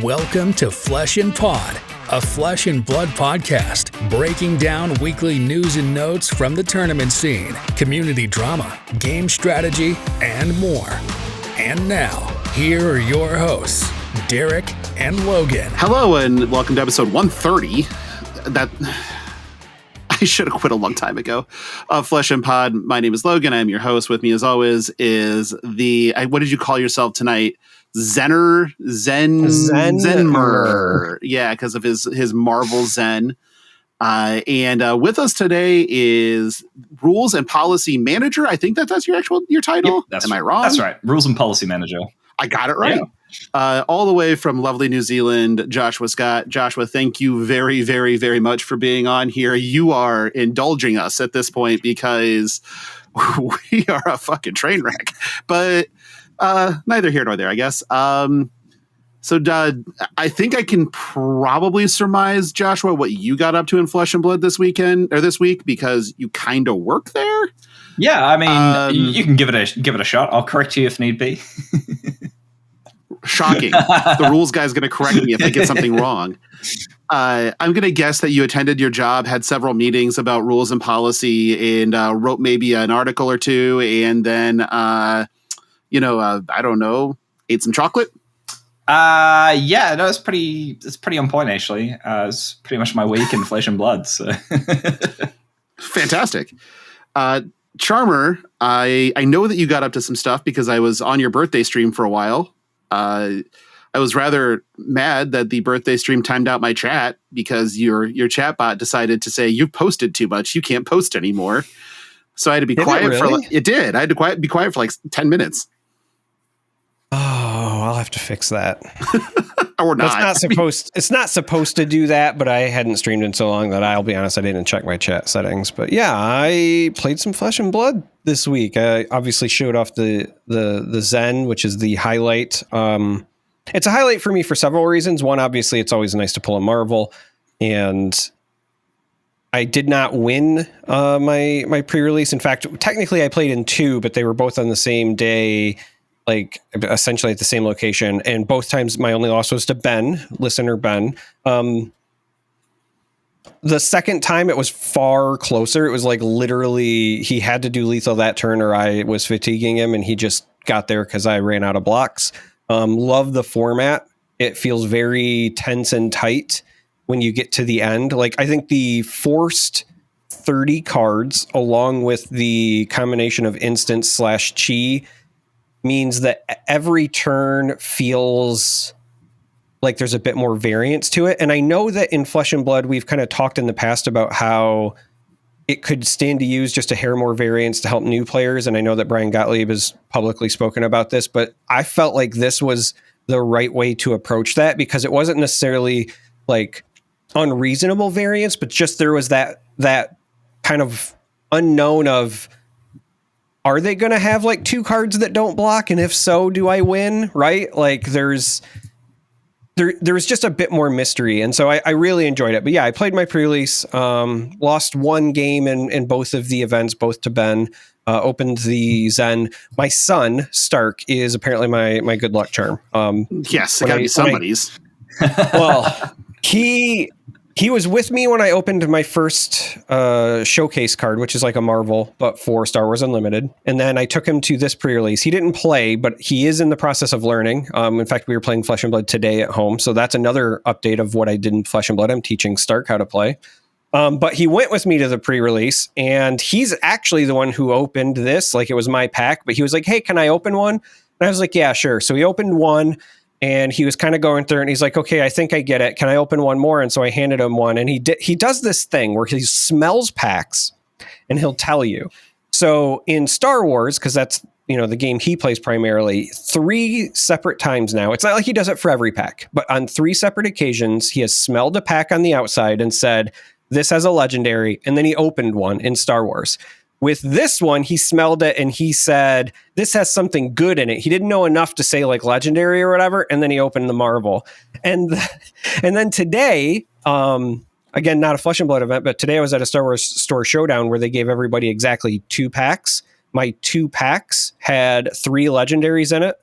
Welcome to Flesh and Pod, a Flesh and Blood podcast, breaking down weekly news and notes from the tournament scene, community drama, game strategy, and more. And now, here are your hosts, Darick and Logan. Hello, and welcome to episode 130. I should have quit a long time ago. Flesh and Pod. My name is Logan. I'm your host. With me, as always, is what did you call yourself tonight? Zenmer. Yeah, because of his Marvel Zen. And with us today is Rules and Policy Manager. I think that's your title. Yep, Am I wrong? That's right. Rules and Policy Manager. I got it right. Yeah. All the way from lovely New Zealand, Joshua Scott. Joshua, thank you very, very, very much for being on here. You are indulging us at this point because we are a fucking train wreck. But neither here nor there, I guess. So I think I can probably surmise, Joshua, what you got up to in Flesh and Blood this week, because you kind of work there. Yeah, I mean, you can give it a shot. I'll correct you if need be. Shocking. The rules guy's going to correct me if I get something wrong. I'm going to guess that you attended your job, had several meetings about rules and policy, and wrote maybe an article or two, and then, I don't know, ate some chocolate. Yeah, no, it's pretty on point, actually. It's pretty much my week in Flesh and Blood. So. Fantastic. Charmer, I know that you got up to some stuff because I was on your birthday stream for a while. I was rather mad that the birthday stream timed out my chat because your chat bot decided to say you've posted too much. You can't post anymore. So I had to be quiet it did. I had to be quiet for like 10 minutes. Oh, I'll have to fix that. Or not. It's not supposed to do that, but I hadn't streamed in so long that I'll be honest, I didn't check my chat settings. But yeah, I played some Flesh and Blood this week. I obviously showed off the Zen, which is the highlight. It's a highlight for me for several reasons. One, obviously, it's always nice to pull a Marvel, and I did not win my pre-release. In fact, technically, I played in two, but they were both on the same day. Like essentially at the same location, and both times my only loss was to listener Ben. The second time it was far closer. It was like literally he had to do lethal that turn or I was fatiguing him, and he just got there because I ran out of blocks. Love the format. It feels very tense and tight when you get to the end. Like I think the forced 30 cards along with the combination of instance / chi means that every turn feels like there's a bit more variance to it. And I know that in Flesh and Blood, we've kind of talked in the past about how it could stand to use just a hair more variance to help new players. And I know that Brian Gottlieb has publicly spoken about this, but I felt like this was the right way to approach that because it wasn't necessarily like unreasonable variance, but just there was that kind of unknown of, are they going to have like two cards that don't block? And if so, do I win? Right? Like there was just a bit more mystery. And so I really enjoyed it. But yeah, I played my pre-release, lost one game in both of the events, both to Ben, opened the Zen. My son, Stark, is apparently my good luck charm. Yes, it got to be somebody's. Well, he was with me when I opened my first showcase card, which is like a Marvel, but for Star Wars Unlimited. And then I took him to this pre-release. He didn't play, but he is in the process of learning. In fact, we were playing Flesh and Blood today at home. So that's another update of what I did in Flesh and Blood. I'm teaching Stark how to play. But he went with me to the pre-release, and he's actually the one who opened this. Like it was my pack, but he was like, hey, can I open one? And I was like, yeah, sure. So he opened one. And he was kind of going through and he's like, okay, I think I get it. Can I open one more? And so I handed him one, and he does this thing where he smells packs and he'll tell you. So in Star Wars, because that's, the game he plays primarily, 3 separate times now. It's not like he does it for every pack, but on 3 separate occasions, he has smelled a pack on the outside and said, this has a legendary. And then he opened one in Star Wars. With this one, he smelled it and he said, this has something good in it. He didn't know enough to say like legendary or whatever. And then he opened the Marvel. And then today, again, not a Flesh and Blood event, but today I was at a Star Wars store showdown where they gave everybody exactly 2 packs. My 2 packs had 3 legendaries in it.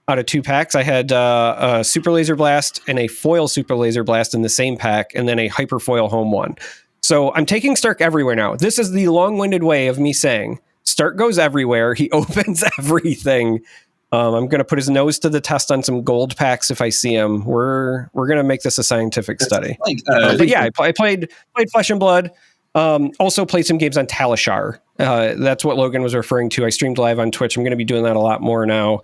out of 2 packs. I had a Super Laser Blast and a Foil Super Laser Blast in the same pack, and then a Hyper Foil Home one. So I'm taking Stark everywhere now. This is the long-winded way of me saying Stark goes everywhere. He opens everything. I'm going to put his nose to the test on some gold packs if I see him. We're going to make this a scientific study. But yeah, I played Flesh and Blood. Also played some games on Talishar. That's what Logan was referring to. I streamed live on Twitch. I'm going to be doing that a lot more now,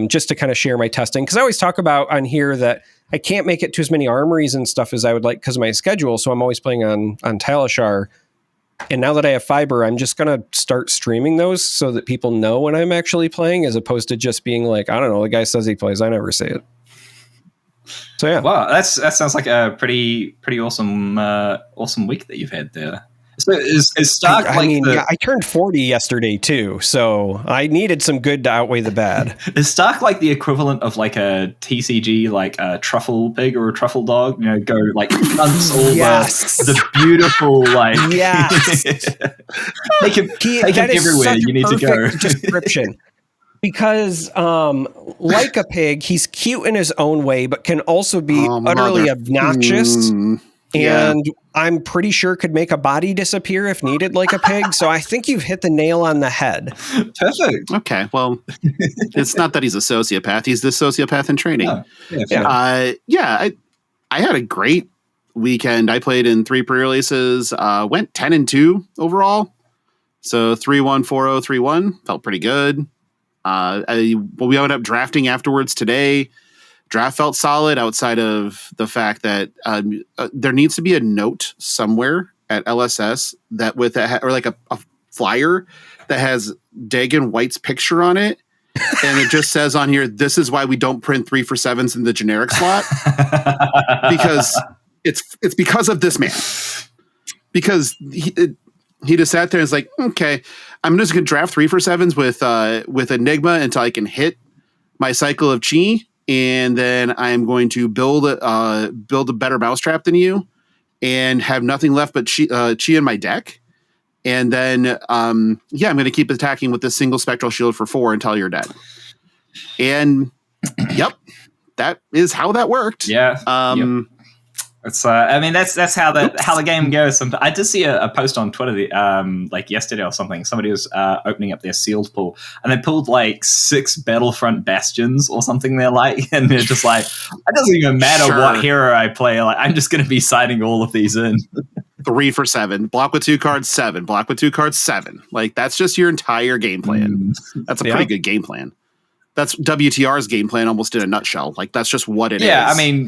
just to kind of share my testing. Because I always talk about on here that I can't make it to as many armories and stuff as I would like because of my schedule. So I'm always playing on Talishar. And now that I have fiber, I'm just going to start streaming those so that people know when I'm actually playing, as opposed to just being like, I don't know, the guy says he plays, I never say it. So yeah. Wow, that sounds like a pretty awesome week that you've had there. So is Stark I turned 40 yesterday too, so I needed some good to outweigh the bad. Is Stark like the equivalent of like a TCG, like a truffle pig or a truffle dog? You know, go like hunts all the beautiful like. Yes. take him everywhere you need to go. Description. Because like a pig, he's cute in his own way, but can also be utterly obnoxious. And I'm pretty sure could make a body disappear if needed, like a pig. So I think you've hit the nail on the head. Perfect. Okay. Well, it's not that he's a sociopath. He's the sociopath in training. I had a great weekend. I played in 3 pre-releases, went 10-2 overall. So 3-1, 4-0, 3-1. Felt pretty good. We ended up drafting afterwards today. Draft felt solid outside of the fact that there needs to be a note somewhere at LSS that or like a flyer that has Dagon White's picture on it. And it just says on here, this is why we don't print 3-for-7s in the generic slot. Because it's because of this man. Because he just sat there and was like, okay, I'm just going to draft 3-for-7s with Enigma until I can hit my cycle of chi. And then I'm going to build a better mousetrap than you and have nothing left but chi in my deck. And then, I'm going to keep attacking with this single spectral shield for 4 until you're dead. And yep, that is how that worked. Yeah. It's that's how the game goes. I did see a post on Twitter like yesterday or something. Somebody was opening up their sealed pool and they pulled like 6 Battlefront Bastions or something. They're like, and they're just like, it doesn't even matter what hero I play. Like, I'm just going to be citing all of these in. 3-for-7, block with 2 cards, 7, block with 2 cards, 7. Like that's just your entire game plan. That's a pretty good game plan. That's WTR's game plan almost in a nutshell. Like that's just what it is. Yeah, I mean,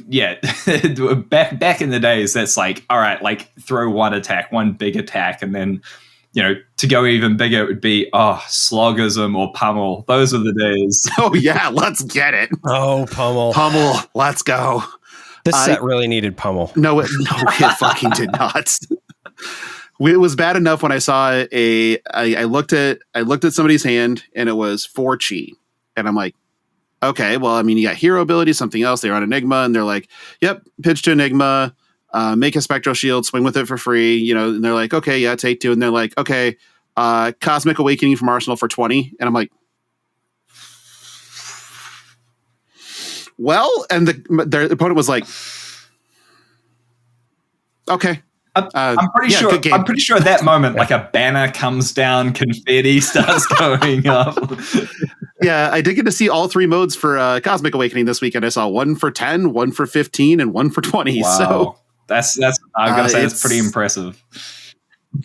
back in the days, that's like, all right, like throw one big attack, and then, you know, to go even bigger, it would be Sloggism or Pummel. Those are the days. Oh yeah, let's get it. Oh, Pummel, let's go. This set really needed Pummel. No, it fucking did not. It was bad enough when I saw I looked at somebody's hand and it was 4 chi. And I'm like, okay, well, I mean, you got hero ability, something else. They're on Enigma, and they're like, yep, pitch to Enigma, make a spectral shield, swing with it for free, you know. And they're like, okay, yeah, take 2. And they're like, okay, Cosmic Awakening from Arsenal for 20. And I'm like, well, and their opponent was like, okay. I'm pretty sure. I'm pretty sure at that moment, like a banner comes down, confetti starts going up. Yeah, I did get to see all 3 modes for Cosmic Awakening this weekend. I saw 1 for 10, 1 for 15, and 1 for 20. Wow. So that's I gotta say that's pretty impressive.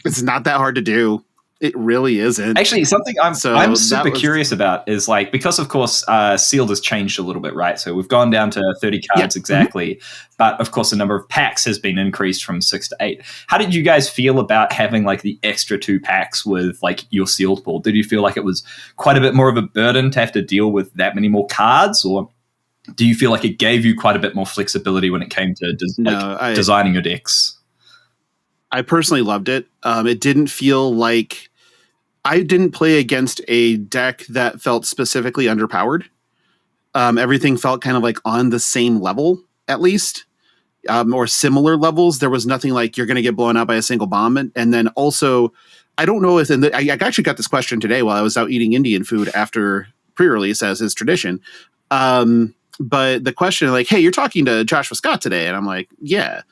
It's not that hard to do. It really isn't. Actually, something I'm super curious about is like, because of course sealed has changed a little bit, right? So we've gone down to 30 cards exactly, but of course the number of packs has been increased from 6 to 8. How did you guys feel about having like the extra 2 packs with like your sealed pool? Did you feel like it was quite a bit more of a burden to have to deal with that many more cards, or do you feel like it gave you quite a bit more flexibility when it came to designing your decks? I personally loved it. It didn't feel like I didn't play against a deck that felt specifically underpowered. Everything felt kind of like on the same level, at least, or similar levels. There was nothing like you're going to get blown out by a single bomb. And then also, I don't know if I actually got this question today while I was out eating Indian food after pre-release, as is tradition. But the question, like, hey, you're talking to Joshua Scott today. And I'm like, yeah.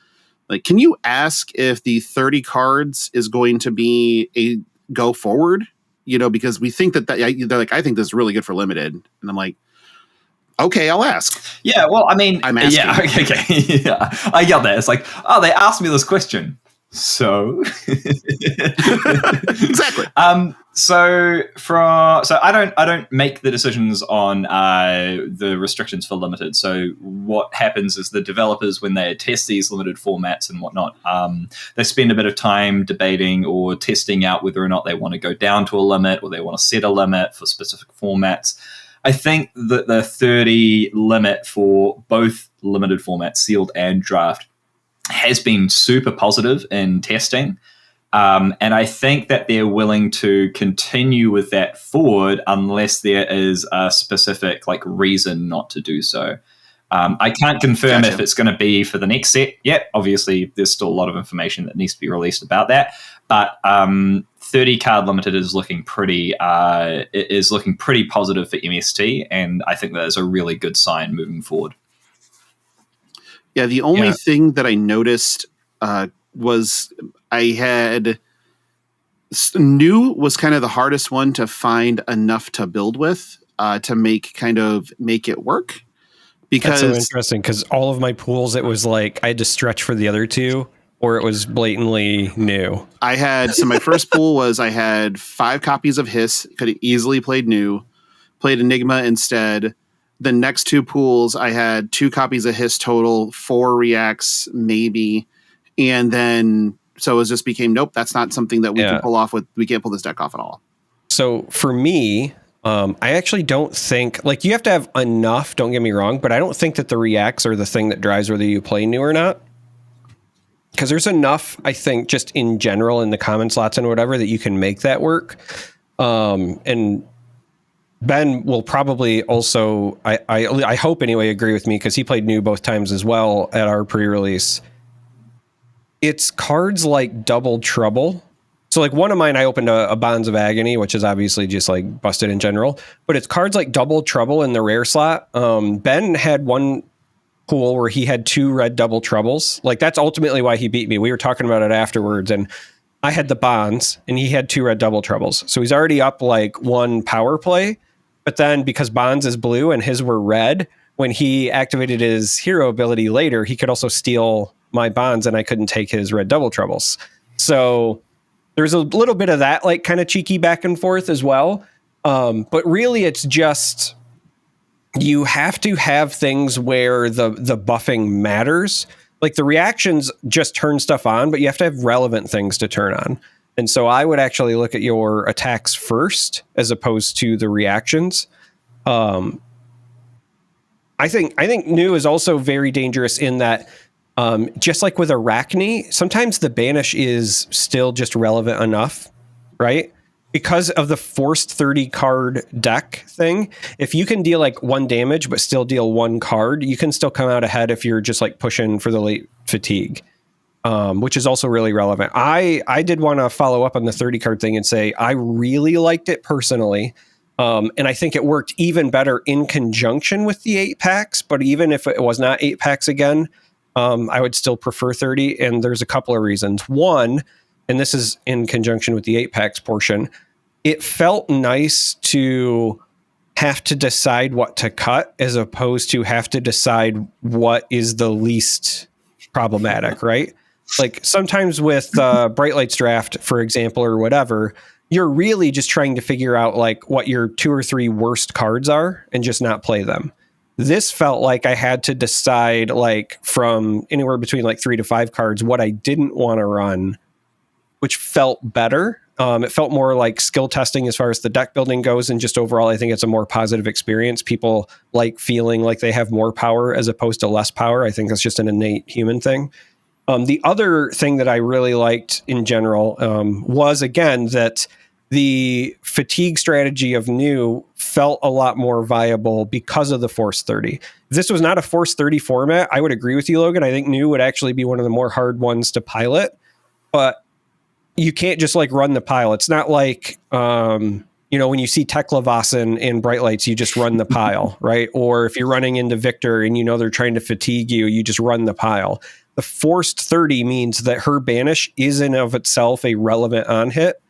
Like, can you ask if the 30 cards is going to be a go forward? Because we think that they're like, I think this is really good for limited. And I'm like, okay, I'll ask. Yeah, well, I mean, I'm asking. Yeah, okay. Yeah, I get that. It's like, oh, they asked me this question. So exactly. So I don't make the decisions on the restrictions for limited. So what happens is the developers, when they test these limited formats and whatnot, they spend a bit of time debating or testing out whether or not they want to go down to a limit or they want to set a limit for specific formats. I think that the 30 limit for both limited formats, sealed and draft, has been super positive in testing. And I think that they're willing to continue with that forward unless there is a specific reason not to do so. I can't confirm if it's going to be for the next set yet. Obviously, there's still a lot of information that needs to be released about that. But 30 card limited is looking pretty positive for MST, and I think that is a really good sign moving forward. Yeah, the only thing that I noticed was I had new was kind of the hardest one to find enough to build with to make it work. Because that's so interesting, because all of my pools, it was like I had to stretch for the other two, or it was blatantly new. I had my first pool was I had 5 copies of Hiss, could have easily played new, played Enigma instead. The next 2 pools, I had 2 copies of Hiss total, 4 reacts maybe, and then so it just became nope. That's not something that we can pull off with. We can't pull this deck off at all. So for me, I actually don't think you have to have enough. Don't get me wrong, but I don't think that the reacts are the thing that drives whether you play new or not. Because there's enough, I think, just in general in the common slots and whatever that you can make that work. And Ben will probably also, I hope anyway, agree with me because he played new both times as well at our pre-release. It's cards like Double Trouble. So one of mine, I opened a Bonds of Agony, which is obviously just busted in general, but it's cards like Double Trouble in the rare slot. Ben had one pool where he had 2 red Double Troubles. That's ultimately why he beat me. We were talking about it afterwards, and I had the Bonds and he had 2 red Double Troubles. So he's already up 1 power play. But then because Bonds is blue and his were red, when he activated his hero ability later, he could also steal my Bonds and I couldn't take his red Double Troubles. So there's a little bit of that kind of cheeky back and forth as well. But really it's just, you have to have things where the buffing matters. The reactions just turn stuff on, but you have to have relevant things to turn on. And so I would actually look at your attacks first as opposed to the reactions. I think new is also very dangerous in that just like with Arcane, sometimes the banish is still just relevant enough, right? Because of the forced 30 card deck thing, if you can deal 1 damage but still deal 1 card, you can still come out ahead if you're just pushing for the late fatigue. Which is also really relevant. I did want to follow up on the 30 card thing and say I really liked it personally. And I think it worked even better in conjunction with the 8 packs. But even if it was not 8 packs again, I would still prefer 30. And there's a couple of reasons. One, and this is in conjunction with the 8 packs portion, it felt nice to have to decide what to cut as opposed to have to decide what is the least problematic, right? Sometimes with Bright Lights draft, for example, or whatever, you're really just trying to figure out what your 2 or 3 worst cards are and just not play them. This felt like I had to decide from anywhere between 3 to 5 cards what I didn't want to run, which felt better. It felt more skill testing as far as the deck building goes, and just overall, I think it's a more positive experience. People feeling like they have more power as opposed to less power. I think that's just an innate human thing. The other thing that I really liked in general was, again, that the fatigue strategy of new felt a lot more viable because of the Force 30. If this was not a Force 30 format, I would agree with you, Logan. I think new would actually be one of the more hard ones to pilot, but you can't just run the pile. It's not when you see Teklavas in Bright Lights, you just run the pile, right? Or if you're running into Victor and they're trying to fatigue you, you just run the pile. The forced 30 means that her banish is in of itself a relevant on hit.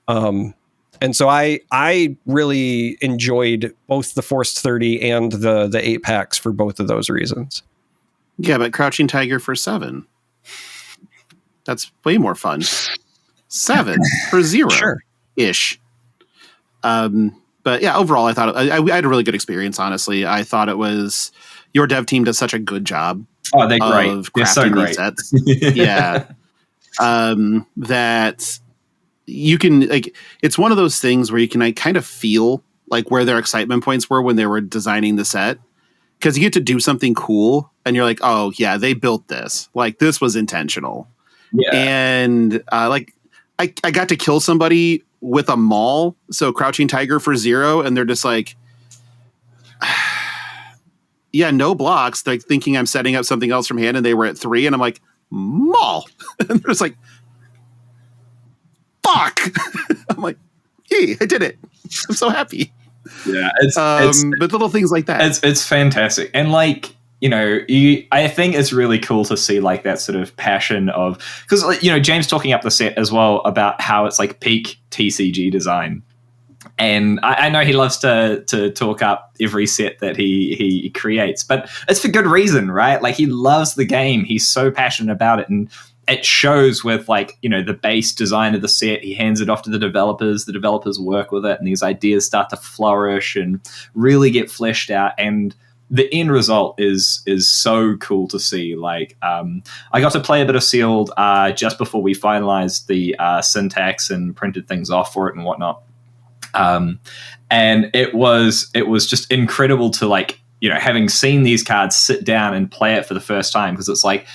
And so I really enjoyed both the forced 30 and the 8 packs for both of those reasons. Yeah, but Crouching Tiger for 7. That's way more fun. 7 for 0 ish. But yeah, overall, I thought I had a really good experience. Honestly, I thought it was your dev team does such a good job. Oh, they're great. They're so great. Sets. Yeah, that you can it's one of those things where you can kind of feel like where their excitement points were when they were designing the set, because you get to do something cool and you're like, oh yeah, they built this. Like this was intentional. Yeah, and I got to kill somebody with a maul, so Crouching Tiger for 0, and they're just like, yeah, no blocks. They're thinking I'm setting up something else from hand, and they were at 3, and I'm like, maul. And they're just like, fuck. I'm like, hey, I did it. I'm so happy. Yeah, but little things like that. It's fantastic. And I think it's really cool to see like that sort of passion of, because James talking up the set as well about how it's like peak TCG design. And I know he loves to talk up every set that he creates, but it's for good reason, right? Like he loves the game. He's so passionate about it. And it shows with the base design of the set. He hands it off to the developers work with it, and these ideas start to flourish and really get fleshed out. And the end result is so cool to see. I got to play a bit of Sealed just before we finalized the syntax and printed things off for it and whatnot. And it was just incredible to having seen these cards sit down and play it for the first time, because it's like,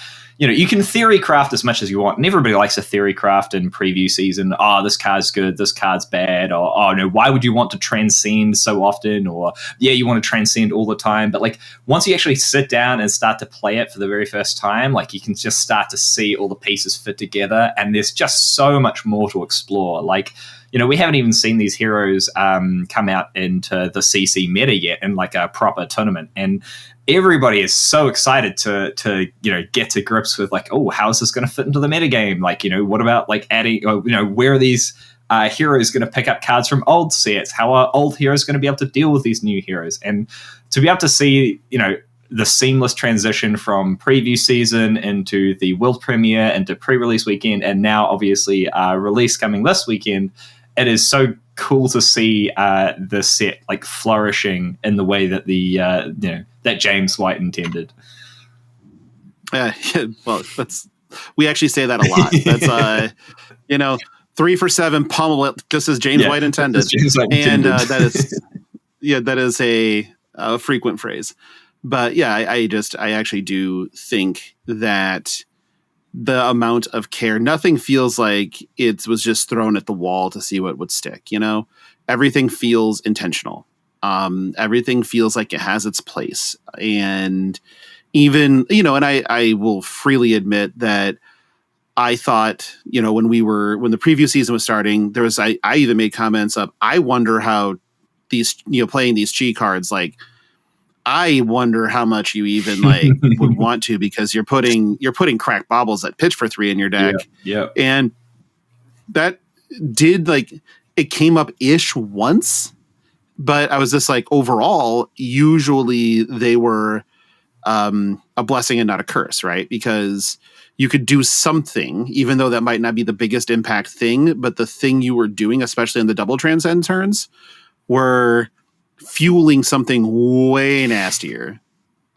you can theory craft as much as you want, and everybody likes a theory craft in preview season. Oh, this card's good, this card's bad, or oh no, why would you want to transcend so often? Or yeah, you want to transcend all the time. But once you actually sit down and start to play it for the very first time, you can just start to see all the pieces fit together, and there's just so much more to explore. We haven't even seen these heroes come out into the CC meta yet in a proper tournament, and everybody is so excited to get to grips with oh, how is this going to fit into the metagame? What about adding, where are these heroes going to pick up cards from old sets? How are old heroes going to be able to deal with these new heroes? And to be able to see, the seamless transition from preview season into the world premiere, into pre-release weekend, and now obviously release coming this weekend, it is so cool to see the set flourishing in the way that that James White intended. Well, we actually say that a lot. That's 3 for 7, pummel it, just as James White intended. That is a frequent phrase. But yeah, I actually do think that the amount of care, nothing feels like it was just thrown at the wall to see what would stick. Everything feels intentional. Everything feels like it has its place. And even, and I will freely admit that I thought, when the preview season was starting, I even made comments of, I wonder how these, playing these cheat cards, I wonder how much you even would want to, because you're putting cracked baubles that pitch for 3 in your deck. Yeah. And that did it came up ish once, but I was just overall, usually they were a blessing and not a curse, right? Because you could do something, even though that might not be the biggest impact thing, but the thing you were doing, especially in the double transcend turns, were fueling something way nastier.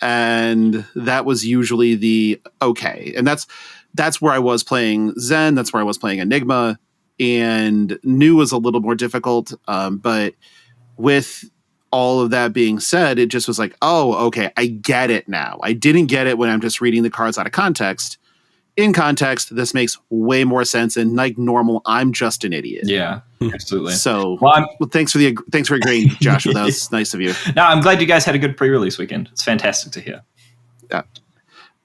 And that was usually the okay. And that's where I was playing Zen. That's where I was playing Enigma, and New was a little more difficult. But with all of that being said, it just was oh, okay, I get it now. I didn't get it when I'm just reading the cards out of context. In context, this makes way more sense. And normal, I'm just an idiot. Yeah, absolutely. So, well, thanks for agreeing, Joshua. That was nice of you. No, I'm glad you guys had a good pre-release weekend. It's fantastic to hear. Yeah,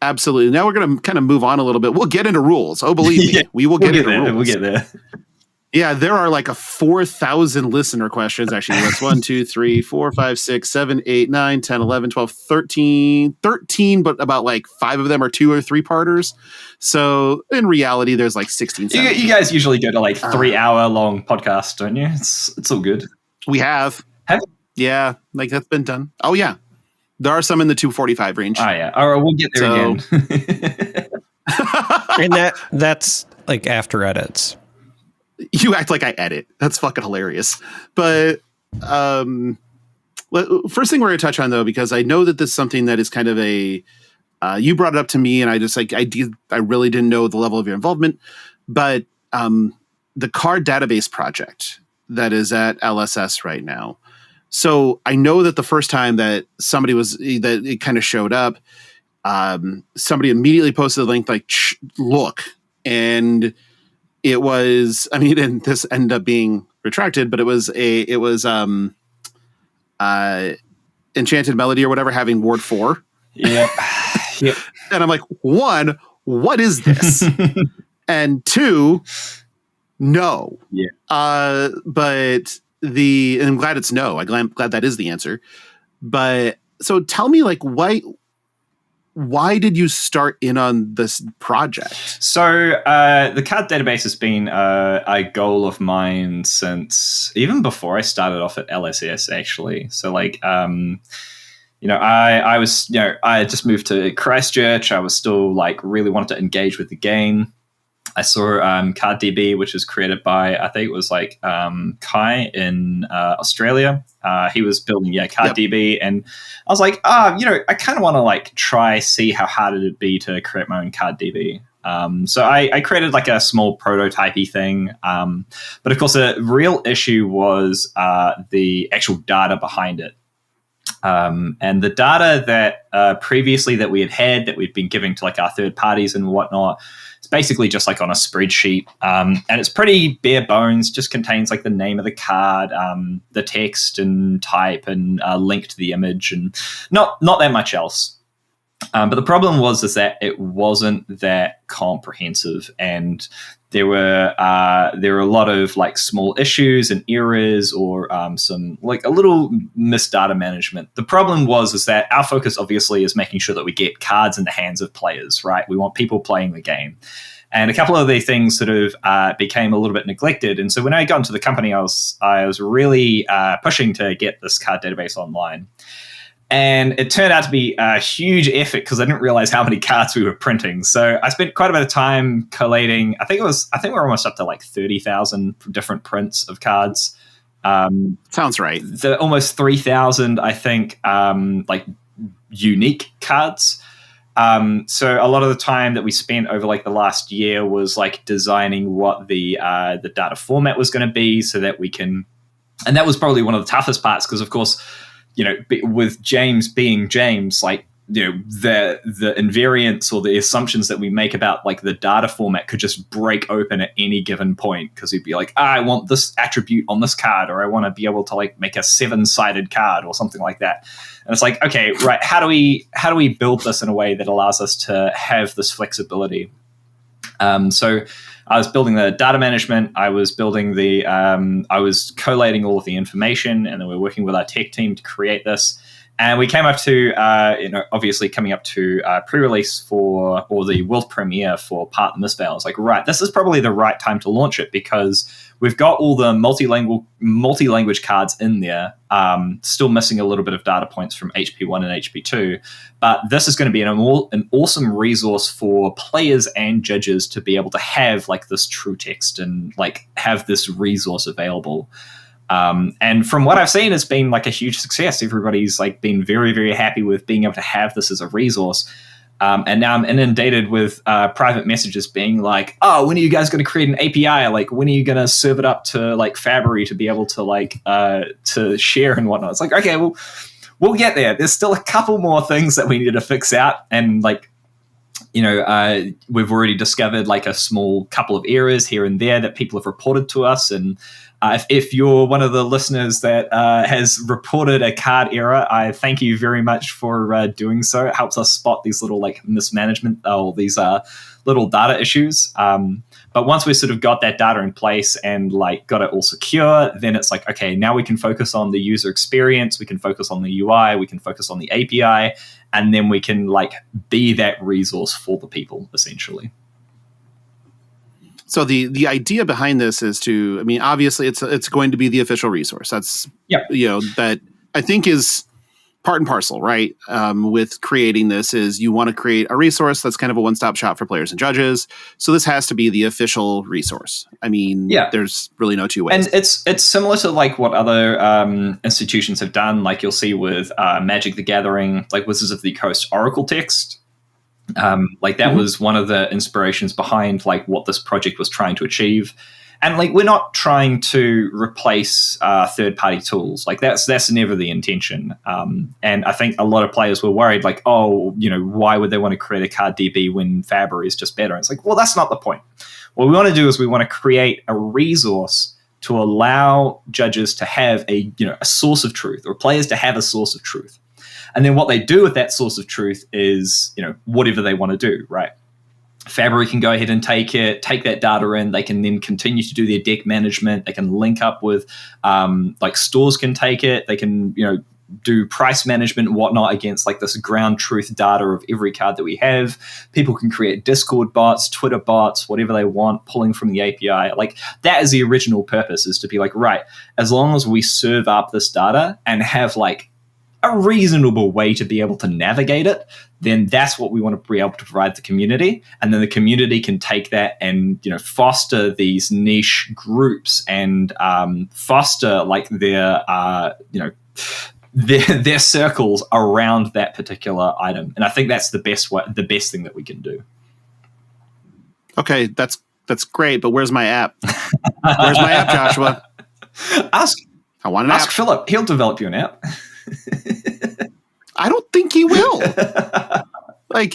absolutely. Now we're going to kind of move on a little bit. We'll get into rules. Oh, believe me, we will get into rules. We'll get there. Yeah, there are like a 4,000 listener questions. Actually, that's 1, 2, 3, 4, 5, 6, 7, 8, 9, 10, 11, 12, 13, but about like 5 of them are 2 or 3 parters. So in reality, there's like 16. You guys usually go to like 3-hour long podcasts, don't you? It's all good. We have. Yeah, like that's been done. Oh yeah. There are some in the 245 range. Oh yeah. All right, we'll get there again. And that's like after edits. You act like I edit. That's fucking hilarious. But first thing we're going to touch on, though, because I know that this is something that is kind of a you brought it up to me, and I just I really didn't know the level of your involvement. But the card database project that is at LSS right now. So I know that the first time that that it kind of showed up, somebody immediately posted a link like, look, and it was, I mean, and this ended up being retracted, but it was Enchanted Melody or whatever having Ward 4. Yeah. Yep. And I'm like, 1, what is this? And 2, no. Yeah. But and I'm glad it's no. I'm glad that is the answer. But so tell me, like, why did you start in on this project? So the card database has been a goal of mine since even before I started off at LSS, actually. So like, I just moved to Christchurch. I was still like really wanted to engage with the game. I saw CardDB, which was created by, I think it was like Kai in Australia. He was building, CardDB. Yep. And I was like, I kind of want to like see how hard it'd be to create my own CardDB. So I created like a small prototypey thing. But of course, the real issue was the actual data behind it. And the data that previously that we had that we'd been giving to like our third parties and whatnot, it's basically just like on a spreadsheet. And it's pretty bare bones, just contains like the name of the card, the text and type and link to the image and not that much else. But the problem was that it wasn't that comprehensive, and there were a lot of like small issues and errors or some like a little missed data management. The problem was that our focus obviously is making sure that we get cards in the hands of players, right? We want people playing the game. And a couple of these things sort of became a little bit neglected. And so when I got into the company, I was really pushing to get this card database online. And it turned out to be a huge effort because I didn't realize how many cards we were printing. So I spent quite a bit of time collating. I think we're almost up to like 30,000 different prints of cards. Sounds right. Almost 3,000, I think, like unique cards. So a lot of the time that we spent over like the last year was like designing what the data format was going to be so that we can, and that was probably one of the toughest parts because of course, with James being James, like, the invariants or the assumptions that we make about like the data format could just break open at any given point because he'd be like, I want this attribute on this card, or I want to be able to like make a 7-sided card or something like that. And it's like, okay, right, how do we build this in a way that allows us to have this flexibility? So I was building the data management. I was building I was collating all of the information, and then we're working with our tech team to create this. And we came up to, obviously coming up to pre-release or the world premiere for Part the Mistveil. I was like, right, this is probably the right time to launch it because we've got all the multi-language cards in there, still missing a little bit of data points from HP1 and HP2. But this is going to be an awesome resource for players and judges to be able to have like this true text and like have this resource available. And from what I've seen, it's been like a huge success. Everybody's like been very, very happy with being able to have this as a resource. And now I'm inundated with private messages being like, oh, when are you guys going to create an API? Like, when are you going to serve it up to like Fabry to be able to like to share and whatnot? It's like, okay, well, we'll get there. There's still a couple more things that we need to fix out. And like, we've already discovered like a small couple of errors here and there that people have reported to us. And If you're one of the listeners that has reported a card error, I thank you very much for doing so. It helps us spot these little like mismanagement or these little data issues. But once we sort of got that data in place and like got it all secure, then it's like, okay, now we can focus on the user experience, we can focus on the UI, we can focus on the API, and then we can like be that resource for the people, essentially. So the idea behind this is to, I mean, obviously it's going to be the official resource. That's, that I think is part and parcel, right? With creating this is you want to create a resource that's kind of a one-stop shop for players and judges. So this has to be the official resource. I mean, there's really no two ways. And it's similar to like what other institutions have done. Like you'll see with Magic the Gathering, like Wizards of the Coast Oracle text. Like that was one of the inspirations behind like what this project was trying to achieve. And like we're not trying to replace third-party tools. Like that's never the intention. And I think a lot of players were worried, like, oh, why would they want to create a card DB when Fabry is just better? And it's like, well, that's not the point. What we want to do is we want to create a resource to allow judges to have a source of truth, or players to have a source of truth. And then what they do with that source of truth is, whatever they want to do, right? Fabry can go ahead and take that data in. They can then continue to do their deck management. They can link up with, like stores can take it. They can, do price management and whatnot against like this ground truth data of every card that we have. People can create Discord bots, Twitter bots, whatever they want, pulling from the API. Like that is the original purpose, is to be like, right, as long as we serve up this data and have like a reasonable way to be able to navigate it, then that's what we want to be able to provide the community. And then the community can take that and, foster these niche groups and foster like their circles around that particular item. And I think that's the best thing that we can do. Okay, that's great, but where's my app? Where's my app, Joshua? I want an app. Ask Philip. He'll develop you an app. I don't think he will. Like,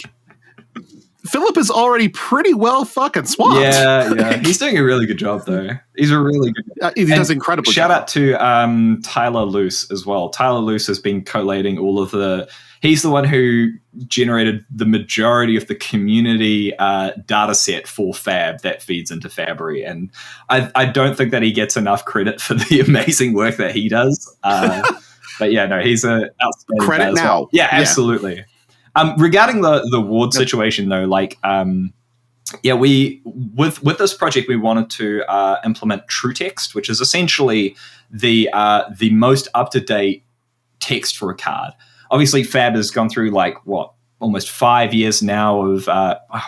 Philip is already pretty well fucking swamped. Yeah. He's doing a really good job, though. He's a really good. He does incredible. Shout out to Tyler Luce as well. Tyler Luce has been collating all of the. He's the one who generated the majority of the community data set for Fab that feeds into Fabry. And I don't think that he gets enough credit for the amazing work that he does. But yeah, no, he's an outstanding credit now. Well. Yeah, absolutely. Regarding the ward situation, though, like, we with this project we wanted to implement true text, which is essentially the most up to date text for a card. Obviously, Fab has gone through like almost 5 years now of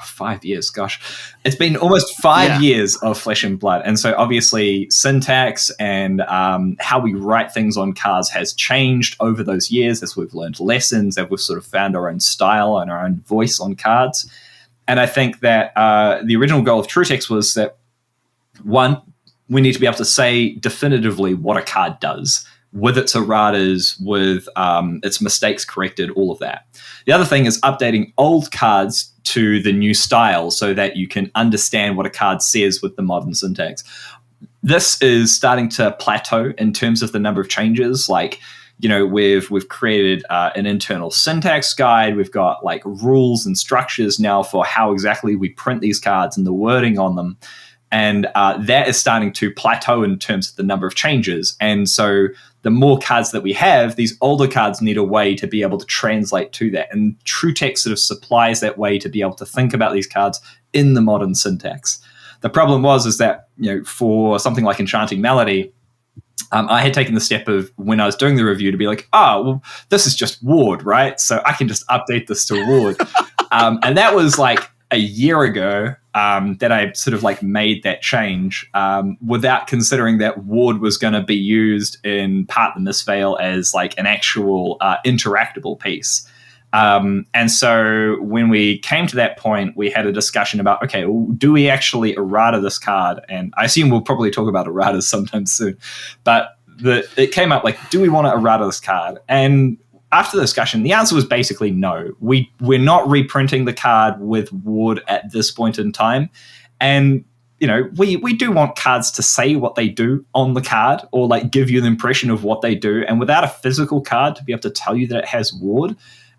5 years. Gosh, it's been almost 5 years of Flesh and Blood, and so obviously syntax and how we write things on cards has changed over those years as we've learned lessons, as we've sort of found our own style and our own voice on cards. And I think that the original goal of TrueText was that, one, we need to be able to say definitively what a card does, with its erratas, with its mistakes corrected, all of that. The other thing is updating old cards to the new style so that you can understand what a card says with the modern syntax. This is starting to plateau in terms of the number of changes. Like, we've created an internal syntax guide. We've got like rules and structures now for how exactly we print these cards and the wording on them. And that is starting to plateau in terms of the number of changes. And so the more cards that we have, these older cards need a way to be able to translate to that. And TrueText sort of supplies that way to be able to think about these cards in the modern syntax. The problem is that, for something like Enchanting Melody, I had taken the step of, when I was doing the review, to be like, this is just Ward, right? So I can just update this to Ward. And that was like a year ago that I sort of like made that change without considering that Ward was going to be used in Part the Misveil as like an actual interactable piece. And so when we came to that point, we had a discussion about, okay, do we actually errata this card? And I assume we'll probably talk about erratas sometime soon. But it came up like, do we want to errata this card? And after the discussion, the answer was basically no. We're not reprinting the card with Ward at this point in time. And we do want cards to say what they do on the card, or like give you an impression of what they do. And without a physical card to be able to tell you that it has ward,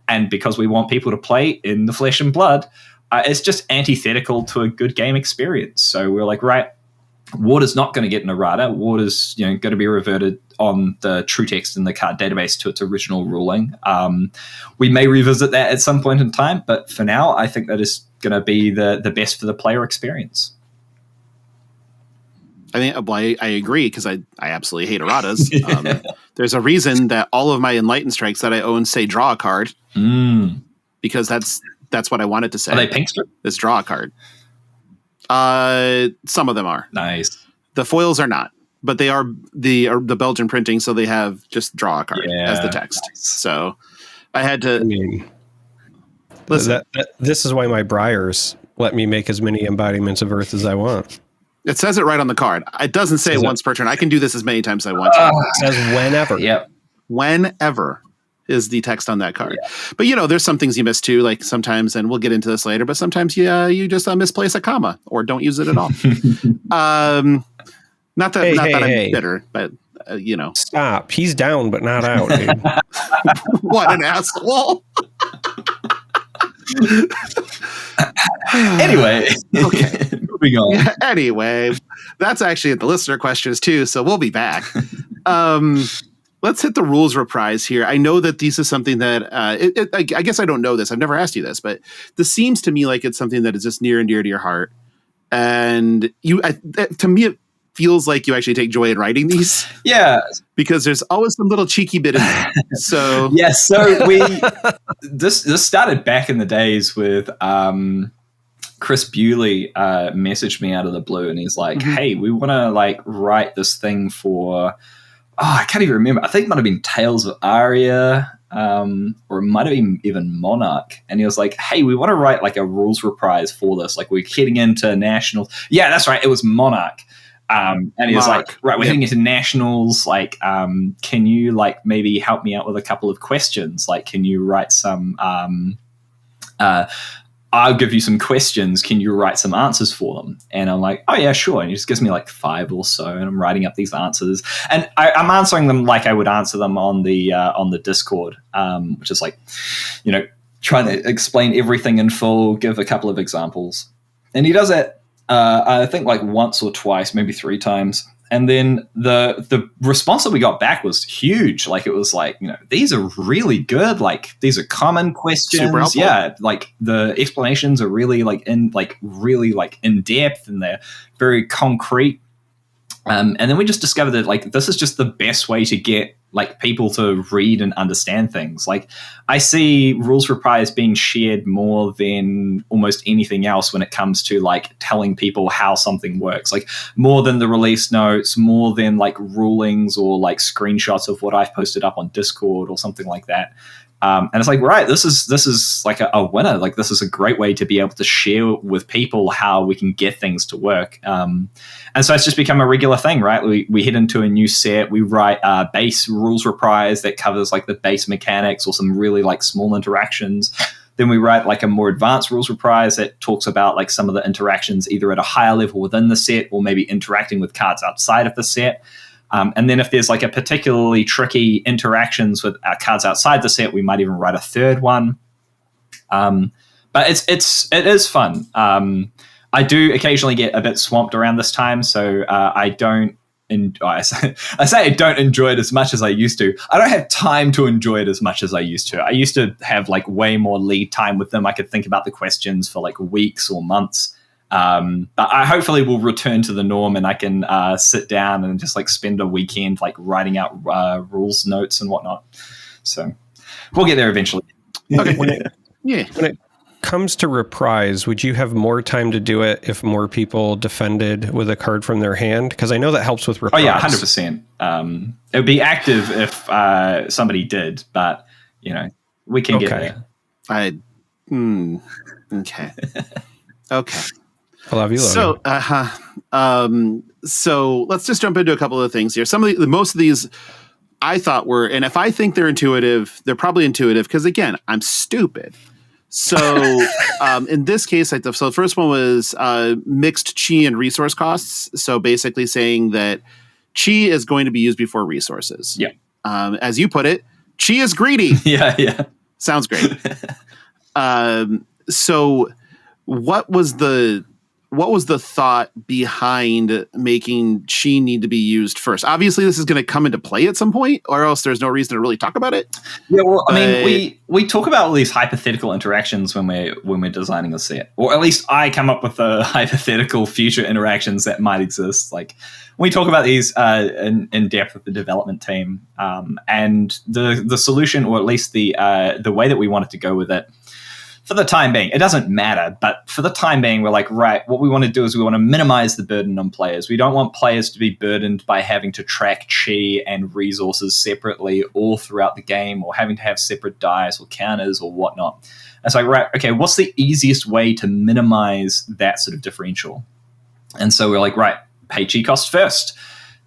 and because we want people to play in the flesh and blood, it's just antithetical to a good game experience. So we're like, right, ward is not going to get an errata. Ward is going to be reverted on the true text in the card database to its original ruling. We may revisit that at some point in time, but for now, I think that is going to be the best for the player experience. I think I agree, because I absolutely hate erratas. There's a reason that all of my Enlightened Strikes that I own say draw a card, because that's what I want it to say. Are they pink strip? It's draw a card. Some of them are. Nice. The foils are not, but they are the Belgian printing, so they have just draw a card as the text. Nice. So I had to. Listen, this is why my Briars let me make as many embodiments of Earth as I want. It says it right on the card. It doesn't say once per turn. I can do this as many times as I want to. It says whenever. Yep. Whenever is the text on that card. Yeah. But, there's some things you miss too. Like sometimes, and we'll get into this later, but sometimes you just misplace a comma or don't use it at all. Not that I'm bitter, but, Stop. He's down, but not out, dude. What an asshole. Anyway, okay, moving on. Yeah, anyway, that's actually at the listener questions too, so we'll be back. Let's hit the rules reprise here. I know that this is something that I guess I don't know this. I've never asked you this, but this seems to me like it's something that is just near and dear to your heart. And to me, it feels like you actually take joy in writing these. Yeah, because there's always some little cheeky bit in there. So yes, so this started back in the days with Chris Bewley messaged me out of the blue, and he's like, "Hey, we want to write this thing for." I can't even remember. I think it might have been Tales of Aria, or it might have been even Monarch. And he was like, hey, we want to write a rules reprise for this. We're heading into nationals. Yeah, that's right. It was Monarch. And he was like, right, we're heading into nationals. Can you maybe help me out with a couple of questions? Can you write some, I'll give you some questions. Can you write some answers for them? And I'm like, oh yeah, sure. And he just gives me 5 or so, and I'm writing up these answers, and I'm answering them like I would answer them on the Discord, which is trying to explain everything in full, give a couple of examples, and he does it. I think once or twice, maybe 3 times. And then the response that we got back was huge. It was these are really good. These are common questions. Super helpful. Yeah. The explanations are really in depth, and they're very concrete. And then we just discovered that this is just the best way to get people to read and understand things. I see rules reprise being shared more than almost anything else when it comes to telling people how something works. More than the release notes, more than rulings or screenshots of what I've posted up on Discord or something like that. And it's right, this is a winner. This is a great way to be able to share with people how we can get things to work. And so it's just become a regular thing, right? We head into a new set, we write a base rules reprise that covers the base mechanics or some really small interactions. Then we write a more advanced rules reprise that talks about some of the interactions either at a higher level within the set or maybe interacting with cards outside of the set. And then if there's a particularly tricky interactions with cards outside the set, we might even write a third one. But it is fun. I do occasionally get a bit swamped around this time, so I don't. I say I don't enjoy it as much as I used to. I don't have time to enjoy it as much as I used to. I used to have way more lead time with them. I could think about the questions for weeks or months. But I hopefully will return to the norm, and I can sit down and just spend a weekend writing out rules notes and whatnot. So we'll get there eventually. Okay. When it comes to reprise, would you have more time to do it if more people defended with a card from their hand? Because I know that helps with reprise. Oh yeah, 100%. It would be active if somebody did, but we can get there. Okay. Okay. I love you, Logan. So let's just jump into a couple of things here. Most of these I thought were, and if I think they're intuitive, they're probably intuitive because again, I'm stupid. So in this case, so the first one was mixed chi and resource costs. So basically saying that chi is going to be used before resources. Yeah. As you put it, chi is greedy. Yeah. Sounds great. So what was the thought behind making chi need to be used first? Obviously, this is going to come into play at some point, or else there's no reason to really talk about it. Yeah, well, I mean, we talk about all these hypothetical interactions when we're designing a set, or at least I come up with the hypothetical future interactions that might exist. Like we talk about these in depth with the development team, and the solution, or at least the way that we wanted to go with it. For the time being, it doesn't matter, but for the time being, we're like, right, what we want to do is we want to minimize the burden on players. We don't want players to be burdened by having to track chi and resources separately all throughout the game, or having to have separate dice or counters or whatnot. It's like, right, okay, what's the easiest way to minimize that sort of differential? And so we're like, right, pay chi cost first.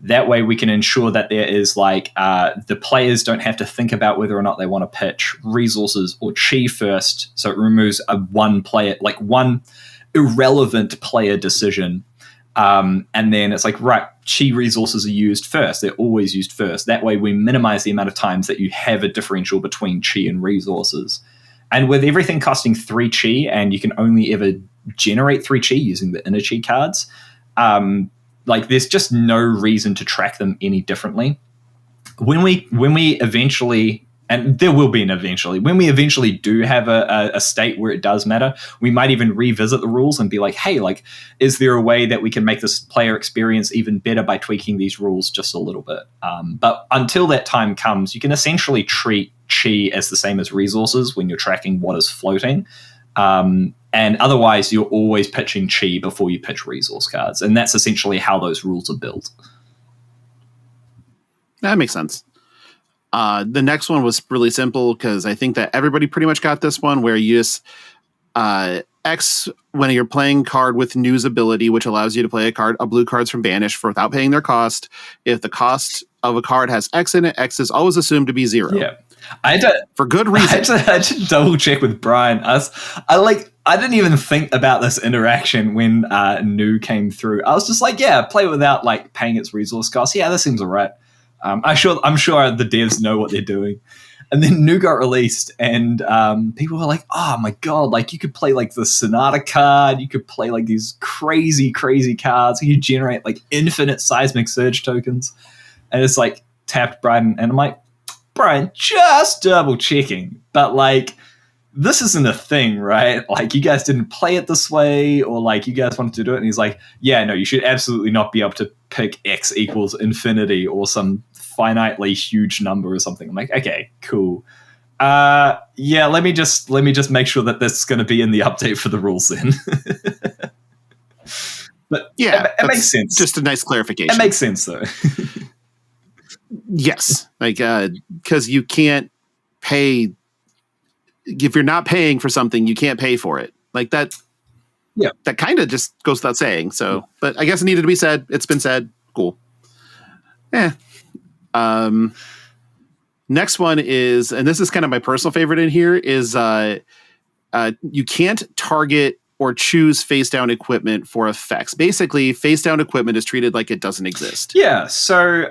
That way we can ensure that there is the players don't have to think about whether or not they want to pitch resources or chi first. So it removes one irrelevant player decision. And then it's like, right, chi resources are used first. They're always used first. That way we minimize the amount of times that you have a differential between chi and resources. And with everything costing 3 chi, and you can only ever generate 3 chi using the inner chi cards, there's just no reason to track them any differently. When we eventually, and there will be an eventually, when we eventually do have a state where it does matter, we might even revisit the rules and be like, hey, is there a way that we can make this player experience even better by tweaking these rules just a little bit? But until that time comes, you can essentially treat chi as the same as resources when you're tracking what is floating. And otherwise, you're always pitching chi before you pitch resource cards. And that's essentially how those rules are built. That makes sense. The next one was really simple because I think that everybody pretty much got this one, where you just X when you're playing card with news ability, which allows you to play a blue cards from Banish without paying their cost. If the cost of a card has X in it, X is always assumed to be 0. Yeah. I had to, for good reason. I had to double check with Brian. I didn't even think about this interaction when Nu came through. I was just like, yeah, play without paying its resource costs. Yeah, that seems all right. I'm sure the devs know what they're doing. And then Nu got released, and people were like, oh my god, you could play the Sonata card, you could play these crazy cards, you could generate infinite seismic surge tokens. And it's tapped Brian, and I'm like, Brian, just double checking, but this isn't a thing, right? You guys didn't play it this way, or you guys wanted to do it. And he's like, yeah, no, you should absolutely not be able to pick X equals infinity or some finitely huge number or something. I'm like, okay, cool. Yeah, let me just make sure that this is going to be in the update for the rules then. But yeah, it makes sense. Just a nice clarification. It makes sense though. Yes, because you can't pay. If you're not paying for something, you can't pay for it. That. Yeah, that kind of just goes without saying. So, but I guess it needed to be said. It's been said. Cool. Yeah. Next one is, and this is kind of my personal favorite in here, is you can't target or choose face down equipment for effects. Basically, face down equipment is treated like it doesn't exist. Yeah. So,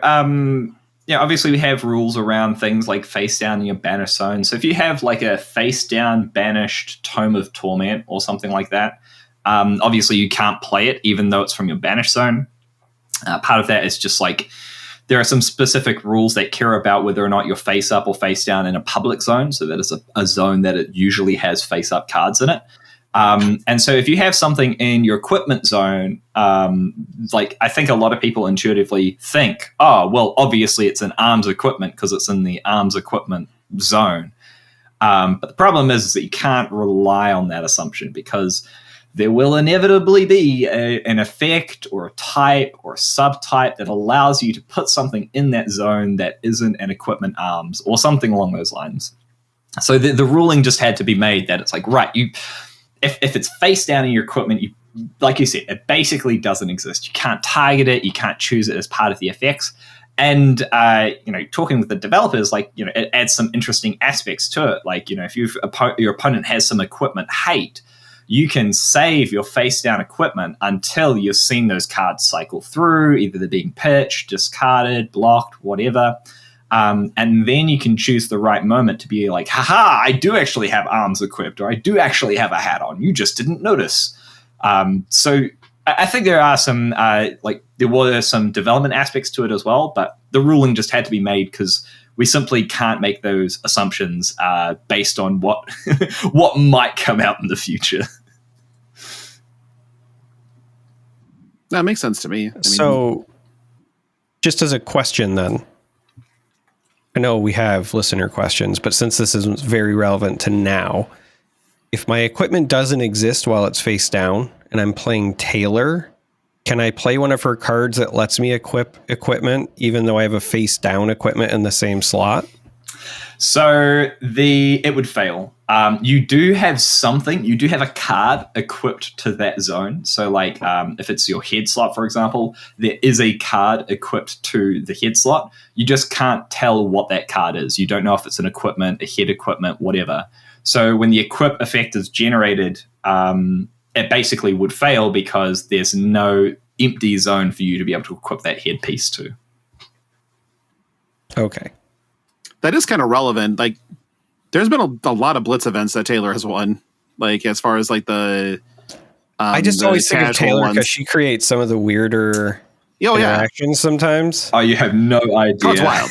obviously we have rules around things like face down in your banish zone. So if you have a face down banished Tome of Torment or something like that, obviously you can't play it even though it's from your banish zone. Part of that is just there are some specific rules that care about whether or not you're face up or face down in a public zone. So that is a zone that it usually has face up cards in it. And so if you have something in your equipment zone, I think a lot of people intuitively think, oh, well, obviously it's an arms equipment because it's in the arms equipment zone. But the problem is that you can't rely on that assumption, because there will inevitably be an effect or a type or a subtype that allows you to put something in that zone that isn't an equipment arms or something along those lines. So the ruling just had to be made that it's right, if it's face down in your equipment, like you said, it basically doesn't exist. You can't target it. You can't choose it as part of the effects. And talking with the developers, it adds some interesting aspects to it. Like, if your opponent has some equipment hate, you can save your face down equipment until you've seen those cards cycle through. Either they're being pitched, discarded, blocked, whatever. And then you can choose the right moment to be like, haha, I do actually have arms equipped, or I do actually have a hat on. You just didn't notice. So I think there are some, there were some development aspects to it as well, but the ruling just had to be made because we simply can't make those assumptions based on what what might come out in the future. That makes sense to me. So, just as a question then, I know we have listener questions, but since this is very relevant to now, if my equipment doesn't exist while it's face down and I'm playing Taylor, can I play one of her cards that lets me equip equipment even though I have a face down equipment in the same slot? So it would fail. You do have something. You do have a card equipped to that zone. So if it's your head slot, for example, there is a card equipped to the head slot. You just can't tell what that card is. You don't know if it's an equipment, a head equipment, whatever. So when the equip effect is generated, it basically would fail because there's no empty zone for you to be able to equip that headpiece to. Okay. That is kind of relevant. Like, there's been a lot of Blitz events that Taylor has won. Like, as far as the, I just always think of Taylor because she creates some of the weirder interactions sometimes. Oh, you have no idea. Oh, it's wild.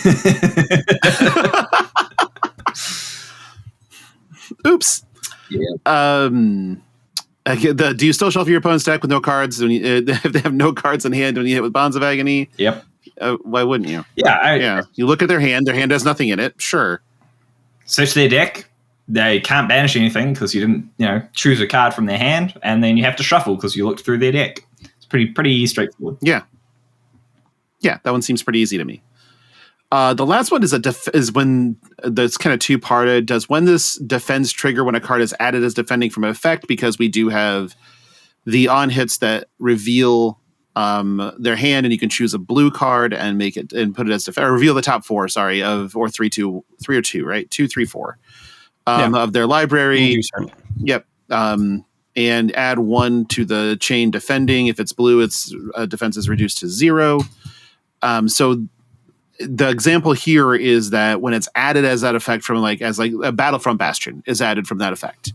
Oops. Yeah. Do you still shuffle your opponent's deck with no cards if they have no cards in hand when you hit with Bonds of Agony? Yep. Why wouldn't you? Yeah. You look at their hand. Their hand has nothing in it. Sure. Search their deck. They can't banish anything because you didn't, choose a card from their hand, and then you have to shuffle because you looked through their deck. It's pretty straightforward. Yeah. Yeah, that one seems pretty easy to me. The last one is when that's kind of two-parted. Does when this defends trigger when a card is added as defending from effect? Because we do have the on hits that reveal their hand, and you can choose a blue card and make it and put it as defend. Reveal the top four, or 3 or 2, right? 2, 3, 4 of their library. Yep. And add 1 to the chain defending. If it's blue, its defense is reduced to 0. So the example here is that when it's added as that effect from as a Battlefront Bastion is added from that effect,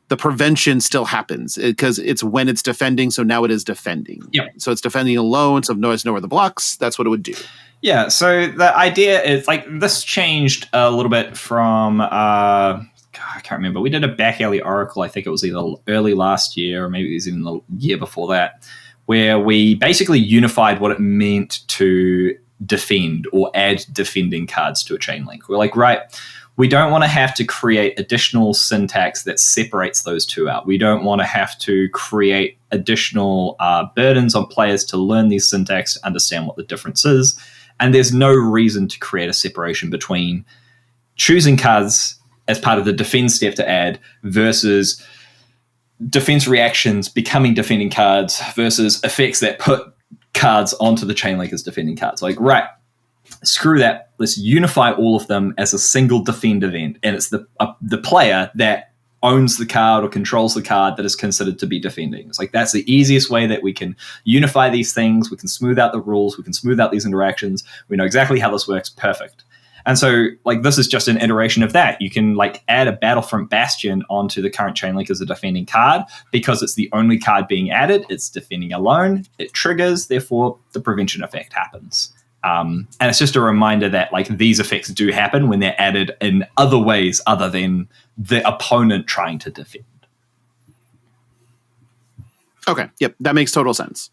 the prevention still happens because it's when it's defending. So now it is defending. Yep. So it's defending alone. So notice nowhere the blocks. That's what it would do. Yeah. So the idea is this changed a little bit from, I can't remember. We did a back alley oracle. I think it was either early last year or maybe it was even the year before that, where we basically unified what it meant to defend or add defending cards to a chain link. We're like, right, we don't want to have to create additional syntax that separates those two out. We don't want to have to create additional burdens on players to learn these syntax to understand what the difference is. And there's no reason to create a separation between choosing cards as part of the defense step to add versus defense reactions becoming defending cards versus effects that put cards onto the chain link as defending cards. Right, screw that. Let's unify all of them as a single defend event, and it's the player that owns the card or controls the card that is considered to be defending. It's that's the easiest way that we can unify these things. We can smooth out the rules. We can smooth out these interactions. We know exactly how this works. Perfect. And so, this is just an iteration of that. You can, add a Battlefront Bastion onto the current chain link as a defending card because it's the only card being added. It's defending alone. It triggers. Therefore, the prevention effect happens. And it's just a reminder that, these effects do happen when they're added in other ways other than the opponent trying to defend. Okay. Yep. That makes total sense.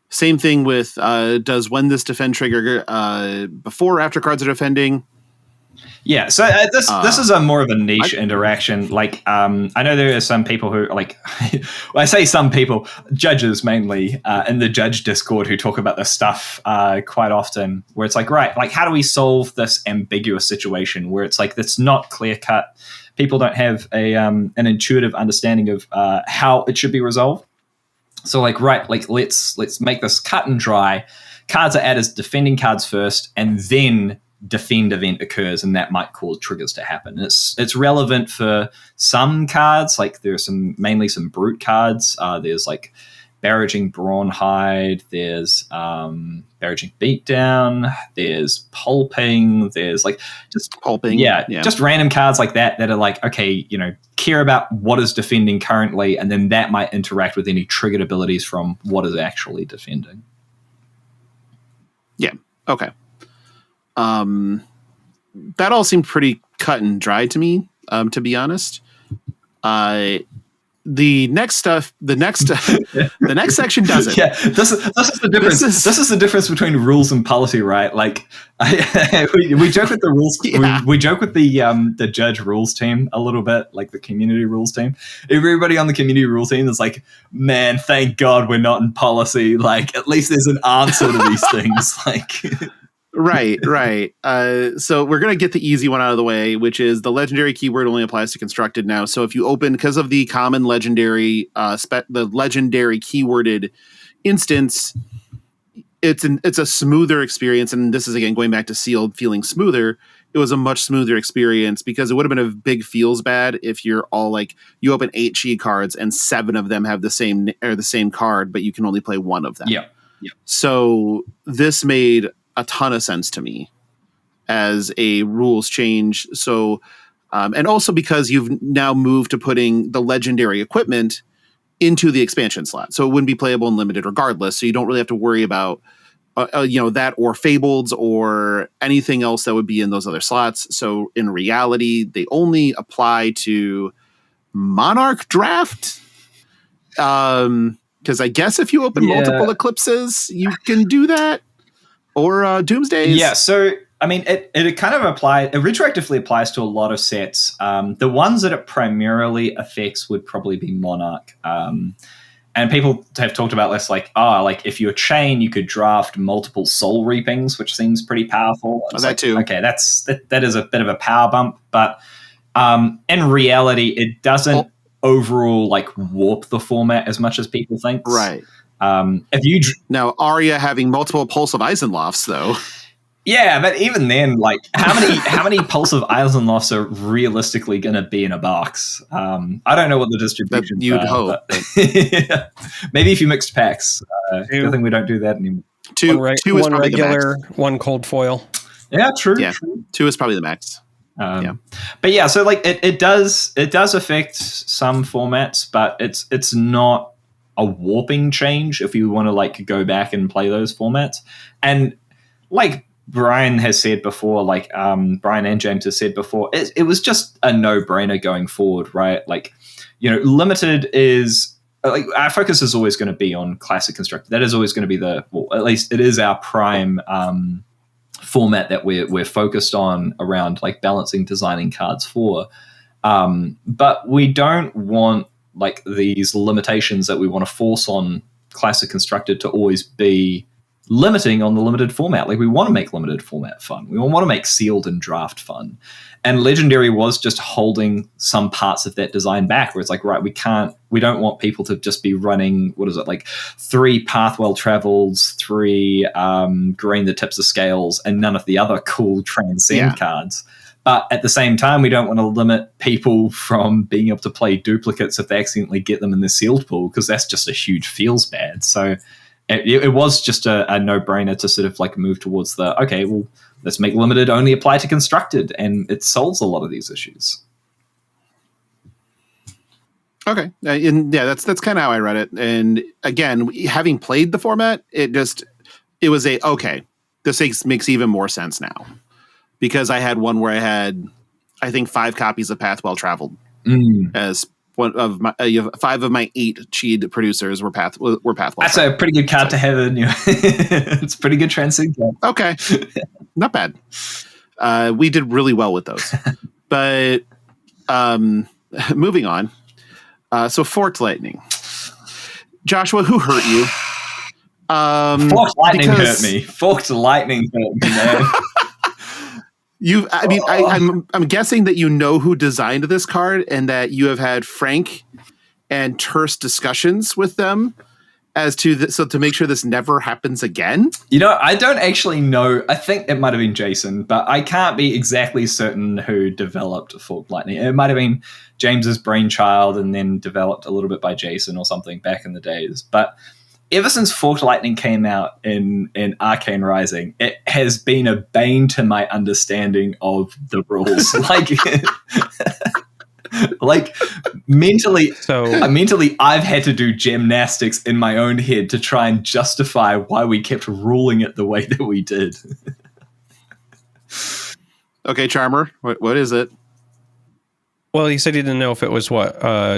Same thing with does when this defend trigger before or after cards are defending? Yeah, so this is a more of a niche interaction. I know there are some people who well, I say some people, judges mainly in the judge Discord who talk about this stuff quite often. Where it's right, how do we solve this ambiguous situation where it's it's not clear cut? People don't have an intuitive understanding of how it should be resolved. So right, let's make this cut and dry. cards are added as defending cards first, and then defend event occurs, and that might cause triggers to happen. It's relevant for some cards, like there's mainly some brute cards. There's like Barraging Brawnhide, there's Barraging Beatdown, there's Pulping, there's like just Pulping, just random cards like that are like, okay, care about what is defending currently, and then that might interact with any triggered abilities from what is actually defending. Yeah. Okay. That all seemed pretty cut and dry to me, to be honest. The next section doesn't. Yeah, this is the difference. This is the difference between rules and policy, right? Like, we joke with the rules. Yeah. We joke with the judge rules team a little bit, like the community rules team. Everybody on the community rules team is like, man, thank God we're not in policy. Like, at least there's an answer to these things. Like. Right. So we're going to get the easy one out of the way, which is the legendary keyword only applies to constructed now. So if you open, because of the common legendary, the legendary keyworded instance, it's a smoother experience. And this is, again, going back to sealed feeling smoother. It was a much smoother experience because it would have been a big feels bad if you're all like, you open 8 chi cards and 7 of them have the same card, but you can only play 1 of them. Yeah. So this made a ton of sense to me as a rules change. So, and also because you've now moved to putting the legendary equipment into the expansion slot. So it wouldn't be playable in limited regardless. So you don't really have to worry about, that or fabled or anything else that would be in those other slots. So in reality, they only apply to Monarch Draft. Because I guess if you open multiple eclipses, you can do that. Or Doomsdays? Yeah, so, I mean, it kind of retroactively applies to a lot of sets. The ones that it primarily affects would probably be Monarch. And people have talked about this, like if you're Chain, you could draft multiple Soul Reapings, which seems pretty powerful. Too. Okay, that is a bit of a power bump, but in reality, it doesn't overall, warp the format as much as people think. Right. Now Arya having multiple Pulse of Eisenlofts, though. Yeah, but even then, how many Pulse of Eisenlofts are realistically going to be in a box? I don't know what the distribution. You'd hope. Maybe if you mixed packs. I think we don't do that anymore. Two is one regular, one cold foil. Yeah, true. Yeah, true. 2 is probably the max. But yeah, so it does affect some formats, but it's not a warping change if you want to go back and play those formats. And like Brian has said before, Brian and James has said before, it was just a no-brainer going forward, right? Limited is our focus is always going to be on classic constructed. That is always going to be at least it is our prime format that we're focused on around balancing designing cards for. But we don't want these limitations that we want to force on classic constructed to always be limiting on the limited format. We want to make limited format fun. We want to make sealed and draft fun. And legendary was just holding some parts of that design back, where it's right, we don't want people to just be running, 3 Path Well Travels, 3 Green the Tips of Scales, and none of the other cool Transcend cards. But at the same time, we don't want to limit people from being able to play duplicates if they accidentally get them in the sealed pool, because that's just a huge feels bad. So it was just a no-brainer to sort of move towards let's make limited only apply to constructed, and it solves a lot of these issues. Okay. That's kind of how I read it. And again, having played the format, this makes even more sense now. Because I had one where I had, I think, 5 copies of Path Well Traveled as one of my 5 of my 8 cheat producers were Path Well. That's a pretty good card to have in. It's a pretty good Transcend card. Okay, not bad. We did really well with those, but moving on. So Forked Lightning, Joshua, who hurt you? Forked Lightning hurt me. Forked Lightning hurt me, man. I'm guessing that you know who designed this card and that you have had frank and terse discussions with them as to so to make sure this never happens again? I don't actually know. I think it might have been Jason, but I can't be exactly certain who developed Forked Lightning. It might have been James's brainchild and then developed a little bit by Jason or something back in the days. But ever since Forked Lightning came out in Arcane Rising, it has been a bane to my understanding of the rules. Like mentally, I've had to do gymnastics in my own head to try and justify why we kept ruling it the way that we did. Okay, Charmer, what is it? Well, he said he didn't know if it was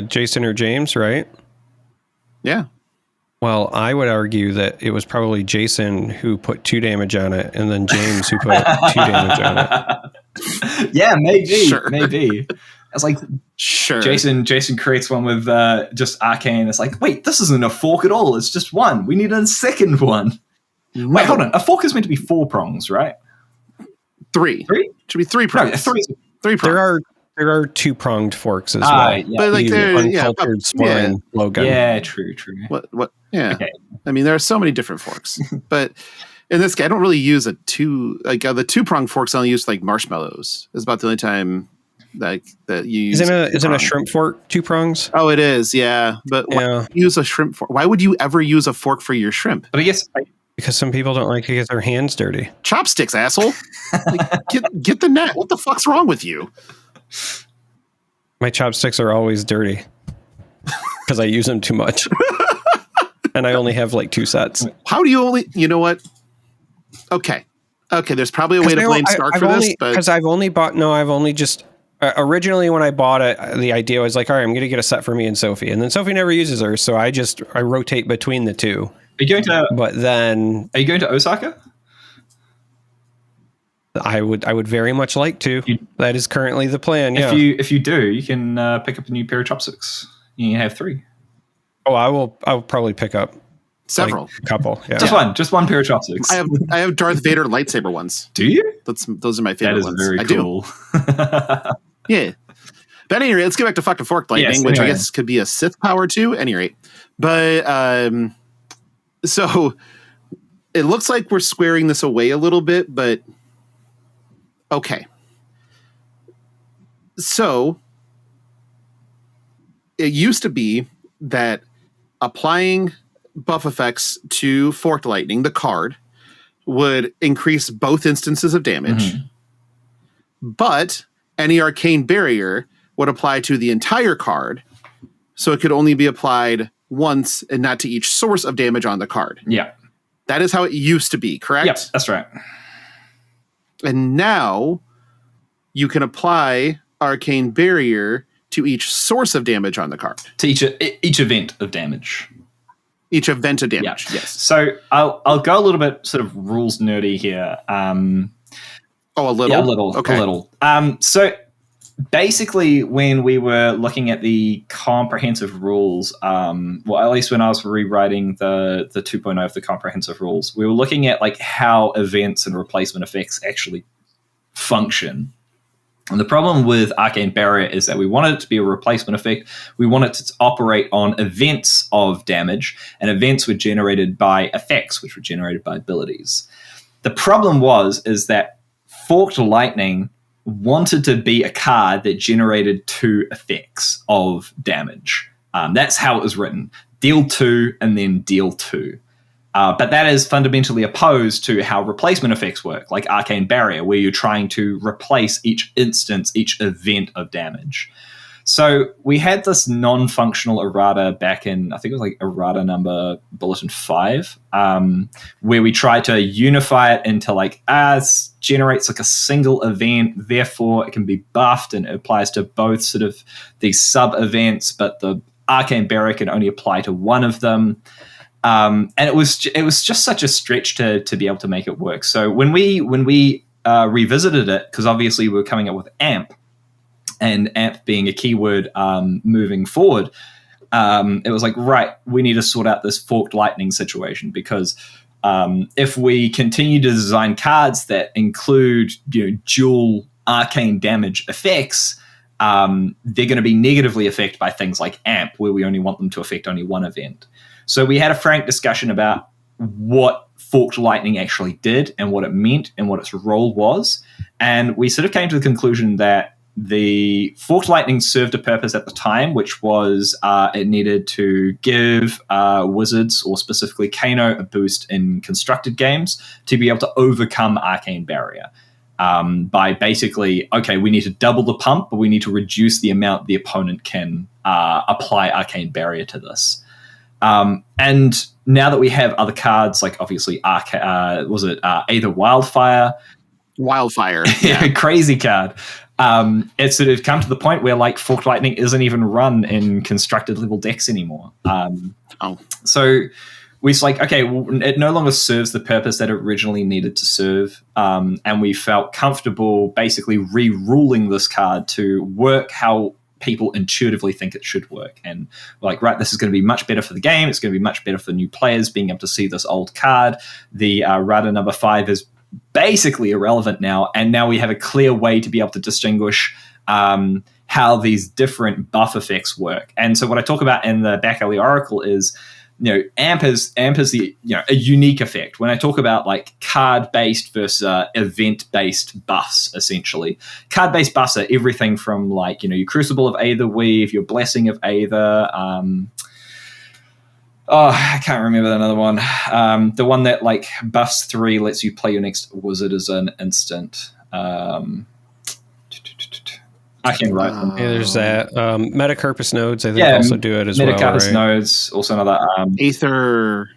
Jason or James, right? Yeah. Well, I would argue that it was probably Jason who put 2 damage on it, and then James who put 2 damage on it. Yeah, maybe. Sure. Maybe. It's like, sure. Jason creates one with just Arcane. It's like, wait, this isn't a fork at all. It's just one. We need a second one. No. Wait, hold on. A fork is meant to be 4 prongs, right? 3. 3? Should be 3 prongs. No, 3 prongs. There are 2-pronged forks as well. Yeah. But like they're uncultured swine Logan. Yeah, true. What? Yeah. Okay. I mean, there are so many different forks, but in this case, I don't really use the 2-pronged forks. I only use like marshmallows. It's about the only time that you use. Isn't a shrimp fork 2 prongs? Oh, it is. Yeah, but why use a shrimp fork? Why would you ever use a fork for your shrimp? But I guess because some people don't like to get their hands dirty. Chopsticks, asshole. Like, get the net. What the fuck's wrong with you? My chopsticks are always dirty because I use them too much. And I only have like 2 sets. How do you only, you know what? Okay. There's probably a way to blame Stark for this. Because I've only just, originally when I bought it, the idea was like, all right, I'm going to get a set for me and Sophie. And then Sophie never uses hers. So I rotate between the 2. Are you going to Osaka? I would very much like to. That is currently the plan. Yeah. If you do, you can pick up a new pair of chopsticks. You have 3. Oh, I will probably pick up several, a couple. Yeah. Just one pair of chopsticks. I have Darth Vader lightsaber ones. Do you? Those are my favorite ones. That is very cool. Yeah. But at any rate, let's get back to fucking Forked Lightning, which I guess could be a Sith power too. At any rate, but so it looks like we're squaring this away a little bit, but okay. So it used to be that applying buff effects to Forked Lightning, the card, would increase both instances of damage, but any arcane barrier would apply to the entire card, so it could only be applied once and not to each source of damage on the card. Yeah. That is how it used to be, correct? Yep, that's right. And now you can apply arcane barrier to each source of damage on the card. To each event of damage. Each event of damage, yeah. Yes. So I'll go a little bit sort of rules nerdy here. A little? Yeah, a little. Okay. A little. So basically, when we were looking at the comprehensive rules, well, at least when I was rewriting the 2.0 of the comprehensive rules, we were looking at like how events and replacement effects actually function. And the problem with Arcane Barrier is that we want it to be a replacement effect. We want it to operate on events of damage, and events were generated by effects, which were generated by abilities. The problem is that Forked Lightning wanted to be a card that generated 2 effects of damage. That's how it was written. Deal 2 and then deal 2. But that is fundamentally opposed to how replacement effects work, like Arcane Barrier, where you're trying to replace each instance, each event of damage. So we had this non-functional errata back in, I think it was like errata number bulletin 5, where we tried to unify it into like, it generates like a single event, therefore it can be buffed and it applies to both sort of these sub-events, but the Arcane Barrier can only apply to one of them. And it was just such a stretch to be able to make it work. So when we revisited it, because obviously we were coming up with AMP, and AMP being a keyword moving forward, it was like, right, we need to sort out this Forked Lightning situation, because if we continue to design cards that include dual arcane damage effects, they're going to be negatively affected by things like AMP, where we only want them to affect only one event. So we had a frank discussion about what Forked Lightning actually did and what it meant and what its role was. And we sort of came to the conclusion that the Forked Lightning served a purpose at the time, which was it needed to give wizards, or specifically Kano, a boost in constructed games to be able to overcome Arcane Barrier. By basically, okay, we need to double the pump, but we need to reduce the amount the opponent can apply Arcane Barrier to this. And now that we have other cards, like obviously, either Wildfire? Wildfire, yeah. Crazy card. It's sort of come to the point where like Forked Lightning isn't even run in constructed level decks anymore. So we was like, okay, well, it no longer serves the purpose that it originally needed to serve. And we felt comfortable basically re-ruling this card to work how people intuitively think it should work. And we're like, right, this is going to be much better for the game. It's going to be much better for new players being able to see this old card. The Errata number 5 is basically irrelevant now. And now we have a clear way to be able to distinguish how these different buff effects work. And so what I talk about in the Back Alley Oracle is, AMP is the a unique effect. When I talk about like card-based versus event-based buffs, essentially, card-based buffs are everything from like your Crucible of Aether Weave, your Blessing of Aether. I can't remember another one. The one that like buffs 3 lets you play your next wizard as an instant. I can write them. Yeah, there's that. Metacarpus nodes, I think, also do it as well. Metacarpus nodes, also another. Aether.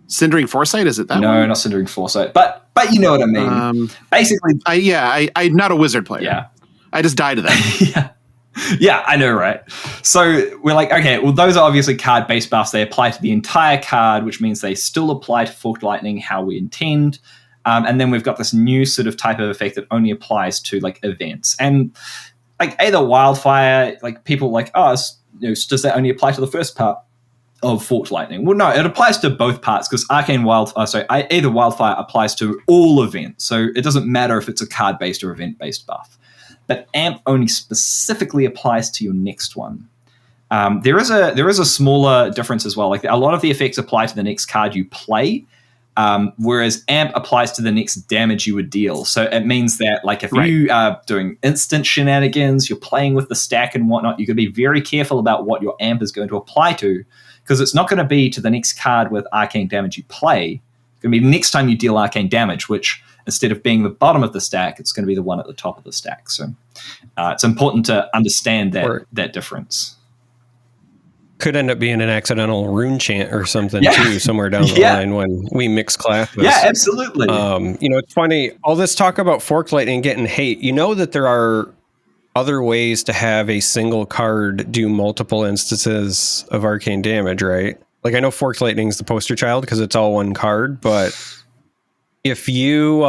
Cindering Foresight, is it that one? No, not Cindering Foresight. But you know what I mean. Basically. I'm not a wizard player. Yeah. I just died to that. Yeah, I know, right? So we're like, okay, well, those are obviously card-based buffs. They apply to the entire card, which means they still apply to Forked Lightning how we intend. And then we've got this new sort of type of effect that only applies to like events. And like either Wildfire, like people like us, does that only apply to the first part of Forked Lightning? Well, no, it applies to both parts because either Wildfire applies to all events. So it doesn't matter if it's a card-based or event-based buff. But AMP only specifically applies to your next one. There is a smaller difference as well. Like a lot of the effects apply to the next card you play. Whereas AMP applies to the next damage you would deal. So it means that like if you are doing instant shenanigans, you're playing with the stack and whatnot, you got to be very careful about what your AMP is going to apply to, because it's not going to be to the next card with arcane damage you play. It's going to be the next time you deal arcane damage, which instead of being the bottom of the stack, it's going to be the one at the top of the stack. So it's important to understand that difference. Could end up being an accidental rune chant or something too, somewhere down the line when we mix classes. Yeah, absolutely. It's funny, all this talk about Forked Lightning getting hate, that there are other ways to have a single card do multiple instances of arcane damage, right? Like I know Forked Lightning's the poster child because it's all one card, but if you,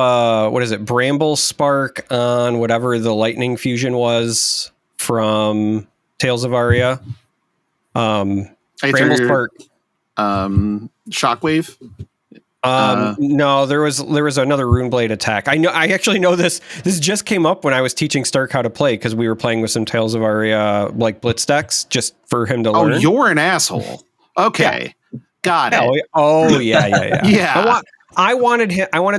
Bramble Spark on whatever the lightning fusion was from Tales of Aria, Bramble Spark, Shockwave. No, there was another Runeblade attack. I actually know this. This just came up when I was teaching Stark how to play because we were playing with some Tales of Aria like blitz decks just for him to learn. Oh, you're an asshole. Okay, got it. Oh yeah. Yeah. I wanted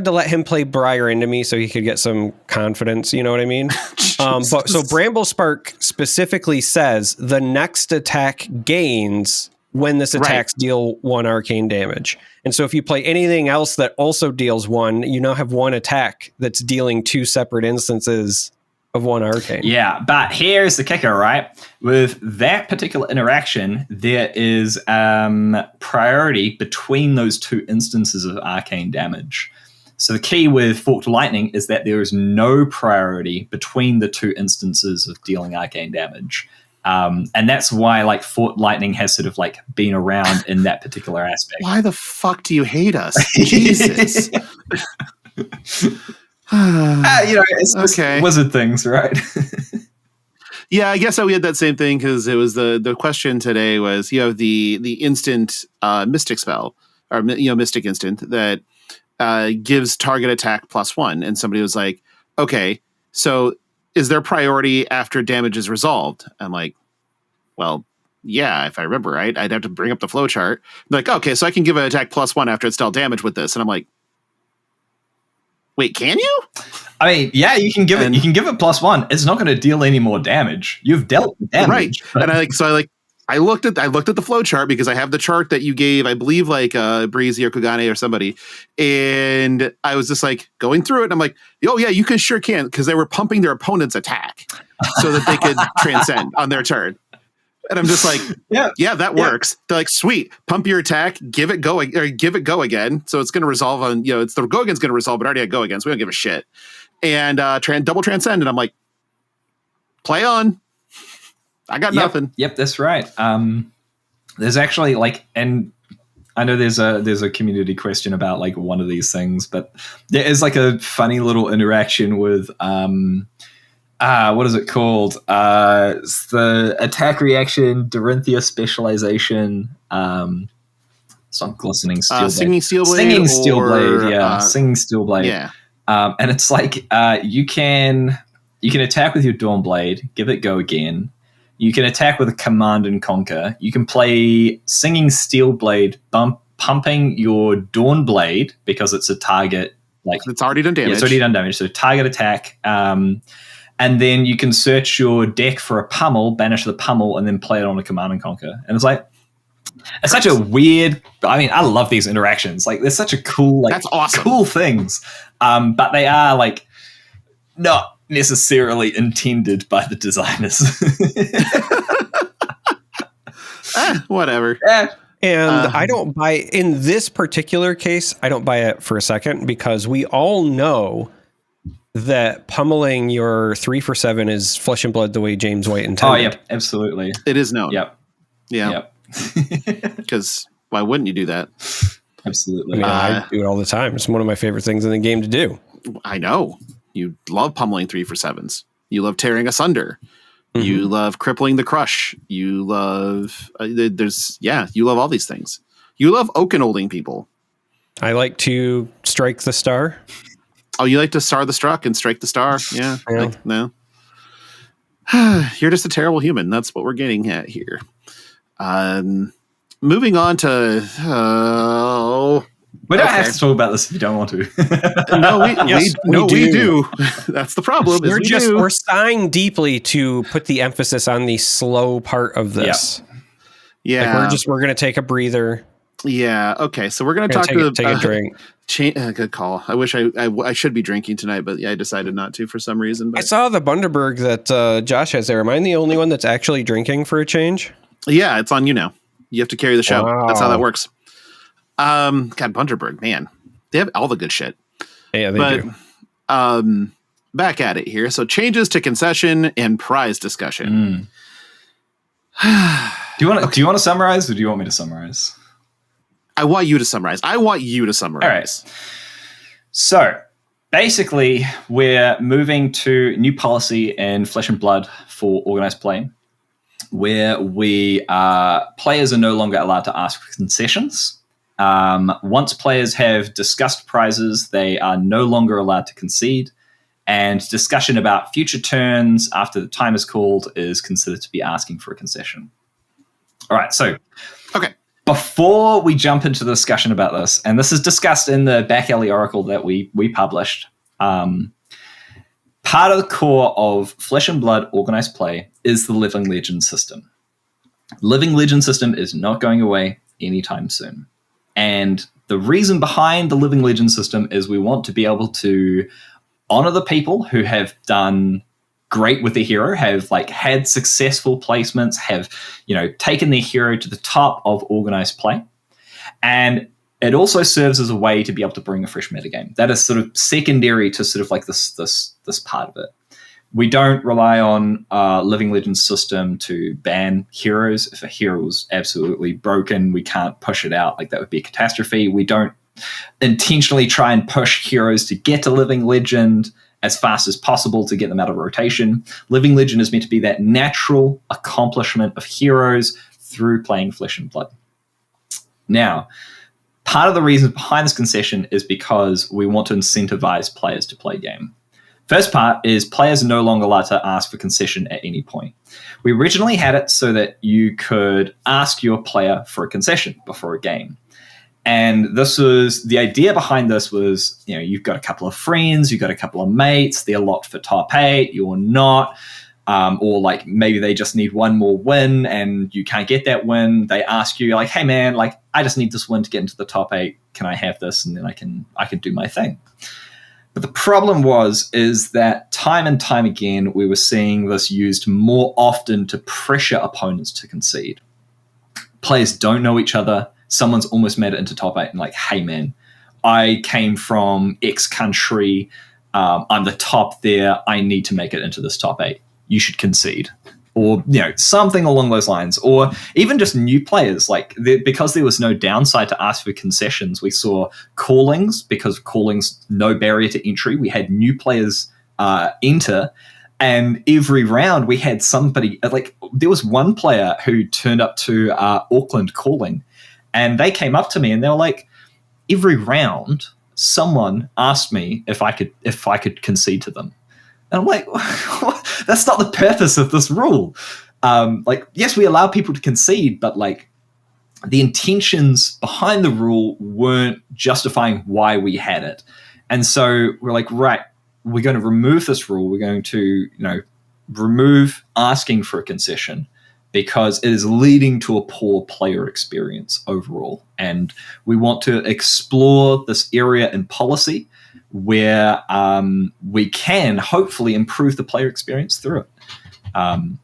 to let him play Briar into me so he could get some confidence. You know what I mean? So Bramble Spark specifically says the next attack gains when this attacks deal 1 arcane damage. And so if you play anything else that also deals 1, you now have 1 attack that's dealing 2 separate instances of 1 arcane. Yeah, but here's the kicker, right? With that particular interaction, there is priority between those 2 instances of arcane damage. So the key with Forked Lightning is that there is no priority between the 2 instances of dealing arcane damage. And that's why like Forked Lightning has sort of like been around in that particular aspect. Why the fuck do you hate us? Jesus. It's okay. Wizard things, right? Yeah, I guess we had that same thing because it was the question today was you have the instant mystic spell or mystic instant that gives target attack +1, and somebody was like, okay, so is there priority after damage is resolved? I'm like, well, yeah, if I remember right, I'd have to bring up the flowchart. Like, okay, so I can give an attack +1 after it's dealt damage with this. And I'm like, wait, can you? I mean, yeah, you can give it +1. It's not going to deal any more damage. You've dealt damage. Right. And I looked at the flowchart because I have the chart that you gave, I believe, like Breezy or Kugane or somebody. And I was just like going through it. And I'm like, oh, yeah, you sure can. Because they were pumping their opponent's attack so that they could transcend on their turn. And I'm just like, yeah, that works. They're like, sweet, pump your attack, give it go again. So it's going to resolve on, it's the go again's going to resolve, but already had go again. So we don't give a shit. And double transcend. And I'm like, play on. I got nothing. Yep, that's right. There's actually and I know there's a community question about like one of these things, but there is like a funny little interaction with what is it called? It's the attack reaction, Dorinthia specialization. It's not glistening steel blade. Singing steel blade. Singing steel blade, yeah. Singing steel blade. Yeah. And it's like you can attack with your Dawn Blade, give it go again. You can attack with a Command and Conquer. You can play Singing Steel Blade, pumping your Dawn Blade because it's a target. Like it's already done damage. Yeah, it's already done damage. So target attack. And then you can search your deck for a pummel, banish the pummel, and then play it on a Command and Conquer. And it's like, it's such a weird. I mean, I love these interactions. Like, they're such a cool, like, that's awesome. Cool things. But they are like not necessarily intended by the designers. Whatever. And I don't buy, in this particular case, I don't buy it for a second, because we all know that pummeling your 3 for 7 is flesh and blood the way James White intended. Oh, yeah, absolutely. It is known. Yep. Yeah. Because why wouldn't you do that? Absolutely. I do it all the time. It's one of my favorite things in the game to do. I know. You love pummeling 3 for 7s. You love tearing asunder. Mm-hmm. You love crippling the crush. You love you love all these things. You love oaken-holding people. I like to strike the star. Oh, you like to star the struck and strike the star? Yeah. No. You're just a terrible human. That's what we're getting at here. Moving on to we don't have to talk about this if you don't want to. We do. That's the problem. We're sighing deeply to put the emphasis on the slow part of this. Yeah. Like we're going to take a breather. Yeah. Okay. So we're going to talk to take a drink. Good call. I wish I should be drinking tonight, but I decided not to for some reason. But. I saw the Bundaberg that Josh has there. Am I the only one that's actually drinking for a change? Yeah, it's on you now. You have to carry the show. Wow. That's how that works. God, Bundaberg, man, they have all the good shit. Yeah, they do. Back at it here. So changes to concession and prize discussion. Do you want to summarize, or do you want me to summarize? I want you to summarize. All right. So basically, we're moving to new policy in Flesh and Blood for organized play, where players are no longer allowed to ask for concessions. Once players have discussed prizes, they are no longer allowed to concede, and discussion about future turns after the time is called is considered to be asking for a concession. All right, so before we jump into the discussion about this, and this is discussed in the Back Alley Oracle that we published, part of the core of Flesh and Blood organized play is the Living Legend system. Living Legend system is not going away anytime soon. And the reason behind the Living Legend system is we want to be able to honor the people who have done great with their hero, have like had successful placements, have, taken their hero to the top of organized play. And it also serves as a way to be able to bring a fresh metagame. That is sort of secondary to sort of like this part of it. We don't rely on Living Legends system to ban heroes. If a hero is absolutely broken, we can't push it out. Like, that would be a catastrophe. We don't intentionally try and push heroes to get a Living Legend as fast as possible to get them out of rotation. Living Legend is meant to be that natural accomplishment of heroes through playing Flesh and Blood. Now, part of the reason behind this concession is because we want to incentivize players to play game. First part is players are no longer allowed to ask for concession at any point. We originally had it so that you could ask your player for a concession before a game. And this was, the idea behind this was, you've got a couple of friends, you've got a couple of mates, they're locked for top 8, you're not. Or like maybe they just need one more win and you can't get that win. They ask you like, hey man, like I just need this win to get into the top 8. Can I have this? And then I can do my thing. But the problem is that time and time again, we were seeing this used more often to pressure opponents to concede. Players don't know each other. Someone's almost made it into top 8 and like, hey man, I came from X country. I'm the top there. I need to make it into this top 8. You should concede. Or, something along those lines. Or even just new players. Like, because there was no downside to ask for concessions, we saw callings, because callings, no barrier to entry. We had new players enter, and every round we had somebody, like, there was one player who turned up to Auckland calling, and they came up to me and they were like, every round, someone asked me if I could concede to them. And I'm like, that's not the purpose of this rule. Yes, we allow people to concede, but like the intentions behind the rule weren't justifying why we had it. And so we're like, right, we're going to remove this rule. We're going to, remove asking for a concession because it is leading to a poor player experience overall. And we want to explore this area in policy where we can hopefully improve the player experience through it. And,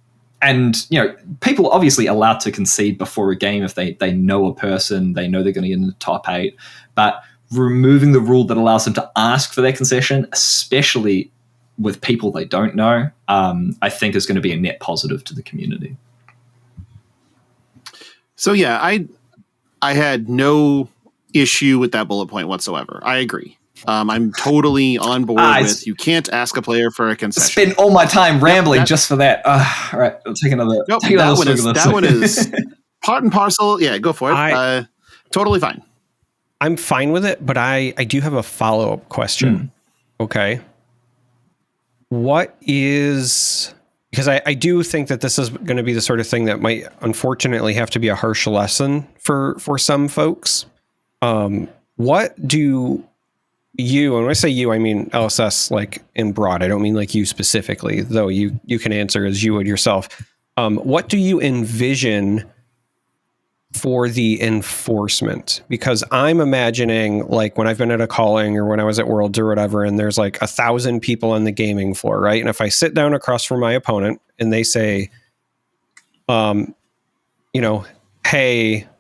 people are obviously allowed to concede before a game if they know a person, they know they're going to get in the top 8. But removing the rule that allows them to ask for their concession, especially with people they don't know, I think is going to be a net positive to the community. So, yeah, I had no issue with that bullet point whatsoever. I agree. I'm totally on board with you can't ask a player for a concession. Spend all my time rambling just for that. All right, I'll take another. Nope, that one is part and parcel. Yeah, go for it. Totally fine. I'm fine with it, but I do have a follow-up question. Okay. What is... Because I do think that this is going to be the sort of thing that might unfortunately have to be a harsh lesson for some folks. What do... you, and when I say you, I mean LSS like in broad. I don't mean like you specifically, though you can answer as you would yourself. What do you envision for the enforcement? Because I'm imagining like when I've been at a calling or when I was at Worlds or whatever, and there's like 1,000 people on the gaming floor, right? And if I sit down across from my opponent and they say, hey,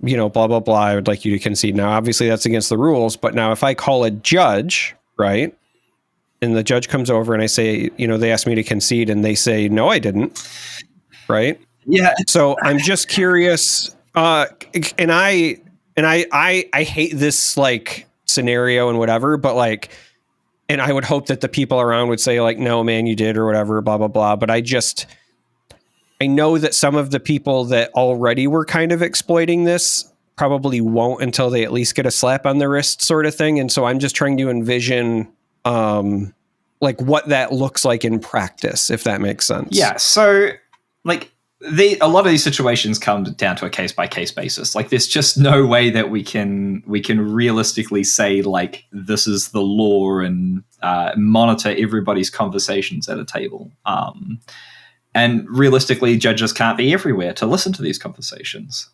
blah, blah, blah, I would like you to concede. Now, obviously that's against the rules, but now if I call a judge, right, and the judge comes over and I say, they asked me to concede and they say, no, I didn't, right? Yeah. So I'm just curious, and I hate this like scenario and whatever, but like, and I would hope that the people around would say like, no, man, you did or whatever, blah, blah, blah. But I know that some of the people that already were kind of exploiting this probably won't until they at least get a slap on the wrist sort of thing. And so I'm just trying to envision like what that looks like in practice, if that makes sense. Yeah. So like a lot of these situations come down to a case by case basis. Like there's just no way that we can realistically say like this is the law and monitor everybody's conversations at a table. And realistically, judges can't be everywhere to listen to these conversations.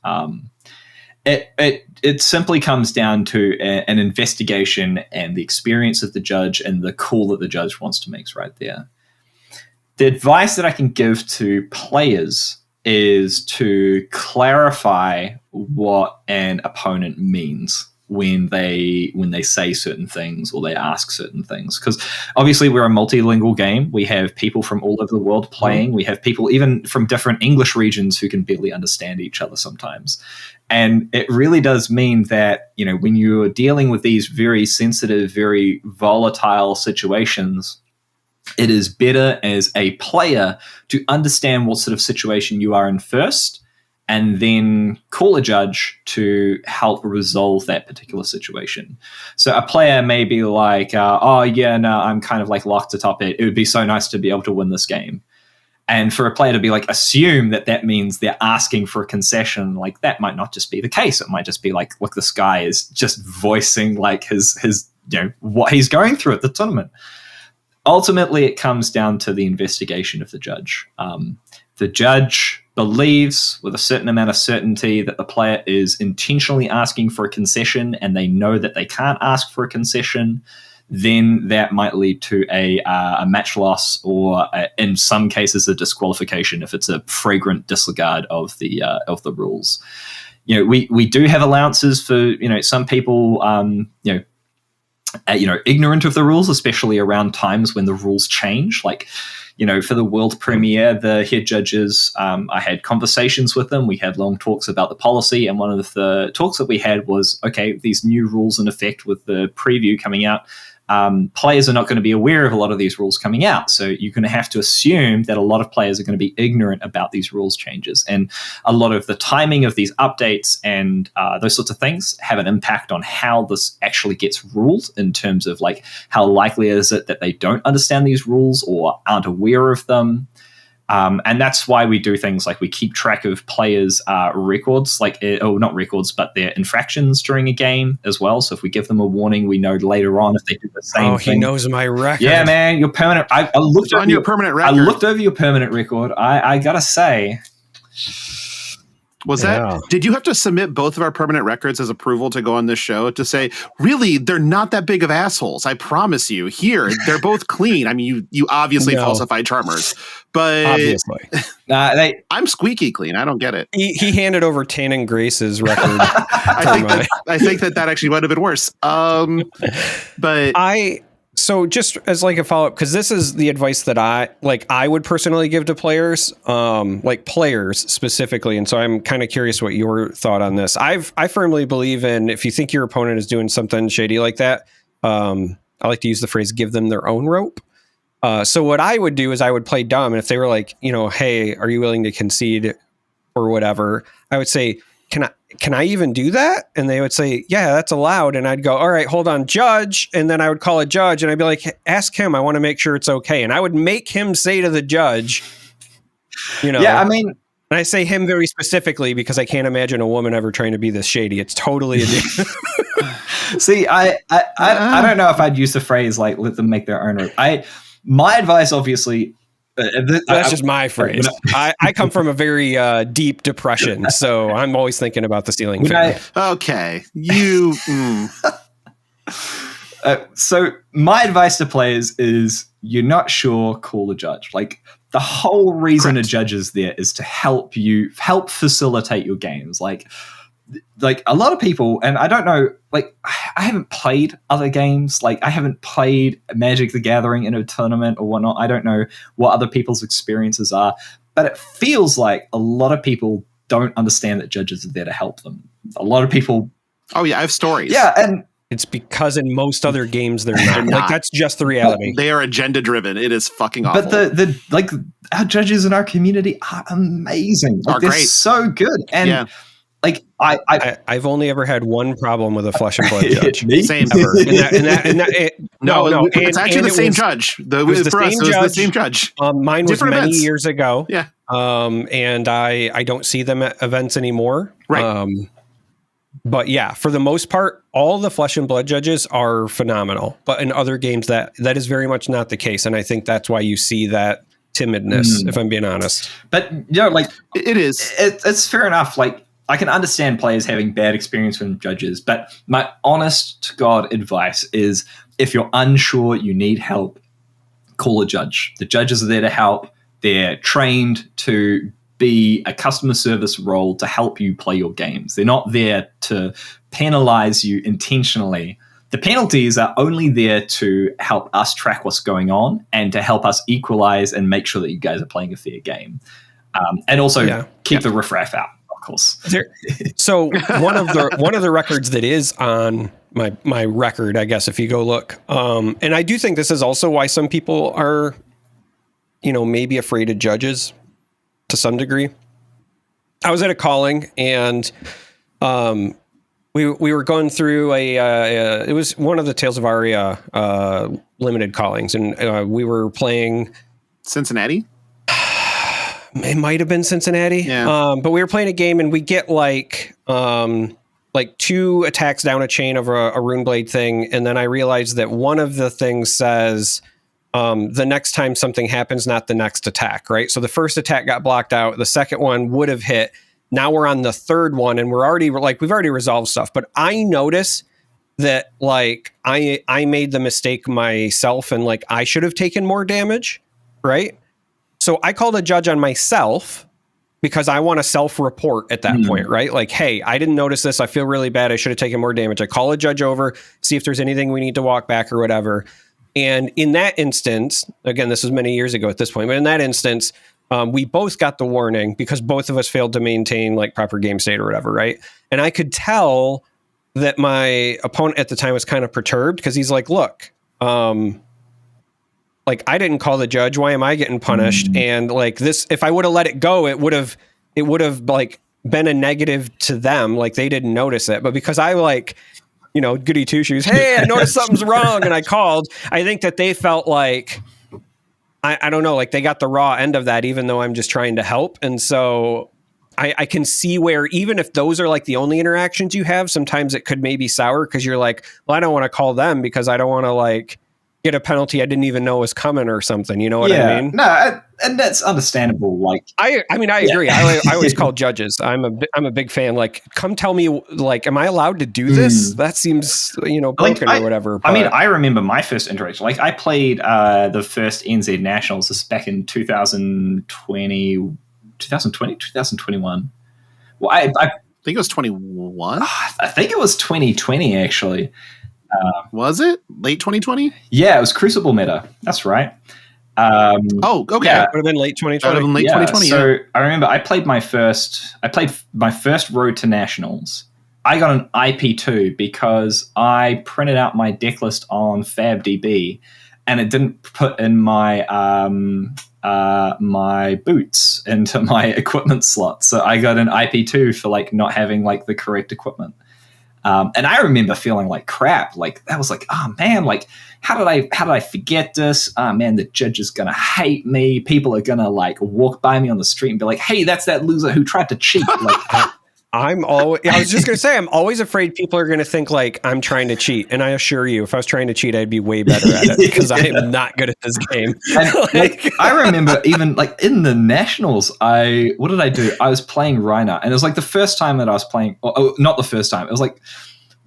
It simply comes down to an investigation and the experience of the judge and the call that the judge wants to make right there. The advice that I can give to players is to clarify what an opponent means when they say certain things or they ask certain things. Because obviously we're a multilingual game. We have people from all over the world playing. We have people even from different English regions who can barely understand each other sometimes. And it really does mean that, when you're dealing with these very sensitive, very volatile situations, it is better as a player to understand what sort of situation you are in first and then call a judge to help resolve that particular situation. So a player may be like, I'm kind of like locked atop it. It would be so nice to be able to win this game. And for a player to be like, assume that means they're asking for a concession, like that might not just be the case. It might just be like, look, this guy is just voicing like his what he's going through at the tournament. Ultimately, it comes down to the investigation of the judge. The judge believes with a certain amount of certainty that the player is intentionally asking for a concession and they know that they can't ask for a concession, then that might lead to a match loss or in some cases a disqualification if it's a flagrant disregard of the rules. We do have allowances for some people ignorant of the rules, especially around times when the rules change. Like, for the world premiere, the head judges, I had conversations with them. We had long talks about the policy. And one of the talks that we had was, okay, these new rules in effect with the preview coming out, players are not going to be aware of a lot of these rules coming out. So you're going to have to assume that a lot of players are going to be ignorant about these rules changes. And a lot of the timing of these updates and those sorts of things have an impact on how this actually gets ruled in terms of like how likely is it that they don't understand these rules or aren't aware of them. And that's why we do things like we keep track of players' records, not records, but their infractions during a game as well. So if we give them a warning, we know later on if they do the same thing. He knows my record. Yeah, man, your permanent. I looked on your permanent record. I looked over your permanent record. I gotta say. Was that, did you have to submit both of our permanent records as approval to go on this show to say, really, they're not that big of assholes. I promise you. Here, they're both clean. I mean, you obviously falsified charmers, but obviously, I'm squeaky clean. I don't get it. He handed over Tan and Grace's record. I think that actually might have been worse. So just as like a follow-up, because this is the advice that I would personally give to players, like players specifically. And so I'm kind of curious what your thought on this. I firmly believe in, if you think your opponent is doing something shady like that, I like to use the phrase, give them their own rope. So what I would do is I would play dumb. And if they were like, hey, are you willing to concede or whatever? I would say, can I even do that? And they would say, yeah, that's allowed. And I'd go, all right, hold on, judge. And then I would call a judge and I'd be like, ask him, I want to make sure it's okay. And I would make him say to the judge, yeah, I mean, and I say him very specifically because I can't imagine a woman ever trying to be this shady. It's totally See, I don't know if I'd use the phrase like, let them make their own rope. My advice, obviously, that's just my phrase. I come from a very deep depression, so I'm always thinking about the ceiling fan. Okay, you. So my advice to players is, you're not sure, call a judge. Like, the whole reason a judge is there is to help facilitate your games. Like a lot of people, and I don't know, like I haven't played other games. Like I haven't played Magic the Gathering in a tournament or whatnot. I don't know what other people's experiences are, but it feels like a lot of people don't understand that judges are there to help them. A lot of people. Oh yeah, I have stories. Yeah, and it's because in most other games they're not. Like that's just the reality. They are agenda driven. It is fucking awful. But our judges in our community are amazing. Like, they're great. So good. And like I've only ever had one problem with a Flesh and Blood judge. Same. Ever. No. It's actually the same judge. It was the same judge. Mine was Different many events. years ago. Yeah. And I don't see them at events anymore. Right. But yeah, for the most part, all the Flesh and Blood judges are phenomenal. But in other games, that is very much not the case. And I think that's why you see that timidness, if I'm being honest. But like it is. It's fair enough. Like, I can understand players having bad experience with judges, but my honest to God advice is, if you're unsure, you need help, call a judge. The judges are there to help. They're trained to be a customer service role to help you play your games. They're not there to penalize you intentionally. The penalties are only there to help us track what's going on and to help us equalize and make sure that you guys are playing a fair game. And also keep the riffraff out. So one of the records that is on my record, I guess, if you go look, and I do think this is also why some people are, maybe afraid of judges to some degree. I was at a calling, and we were going through it was one of the Tales of Aria limited callings, and we were playing Cincinnati. It might have been Cincinnati. Yeah. But we were playing a game, and we get like 2 attacks down a chain of a rune blade thing, and then I realized that one of the things says the next time something happens, not the next attack, right? So the first attack got blocked out, the second one would have hit. Now we're on the third one, and we've already resolved stuff. But I notice that like I made the mistake myself, and like I should have taken more damage, right? So I called a judge on myself because I want to self-report at that point, right? Like, hey, I didn't notice this. I feel really bad. I should have taken more damage. I call a judge over, see if there's anything we need to walk back or whatever. And in that instance, again, this was many years ago at this point, but in that instance, we both got the warning because both of us failed to maintain like proper game state or whatever, right? And I could tell that my opponent at the time was kind of perturbed because he's like, look, like I didn't call the judge. Why am I getting punished? And like this, if I would have let it go, it would have like been a negative to them. Like they didn't notice it, but because I like, you know, goody two shoes, hey, I noticed something's wrong, and I called. I think that they felt like, I don't know, like they got the raw end of that, even though I'm just trying to help. And so I can see where even if those are like the only interactions you have, sometimes it could maybe sour because you're like, well, I don't want to call them because I don't want to like get a penalty I didn't even know was coming or something. You know what I mean? No, and that's understandable. Like, I mean, I agree. I always call judges. I'm a big fan. Like, come tell me, like, am I allowed to do this? That seems, you know, broken like, or whatever. I mean, I remember my first interaction. Like, I played the first NZ Nationals this back in 2021. Well, I think it was 21. I think it was 2020 actually. Was it late 2020? Yeah, it was Crucible meta. That's right. Oh, okay. Yeah, it would have been late 2020. Late 2020. So I remember I played my first road to nationals. I got an IP2 because I printed out my deck list on FabDB, and it didn't put in my my boots into my equipment slot. So I got an IP2 for like not having like the correct equipment. And I remember feeling like crap. Like that was like, oh man, like how did I forget this? Oh man, the judge is gonna hate me. People are gonna like walk by me on the street and be like, hey, that's that loser who tried to cheat. Like I was just gonna say, I'm always afraid people are gonna think like I'm trying to cheat. And I assure you, if I was trying to cheat, I'd be way better at it because I am not good at this game. And, like, I remember even like in the nationals, what did I do? I was playing Reiner, and it was like the first time that I was playing, not the first time. It was like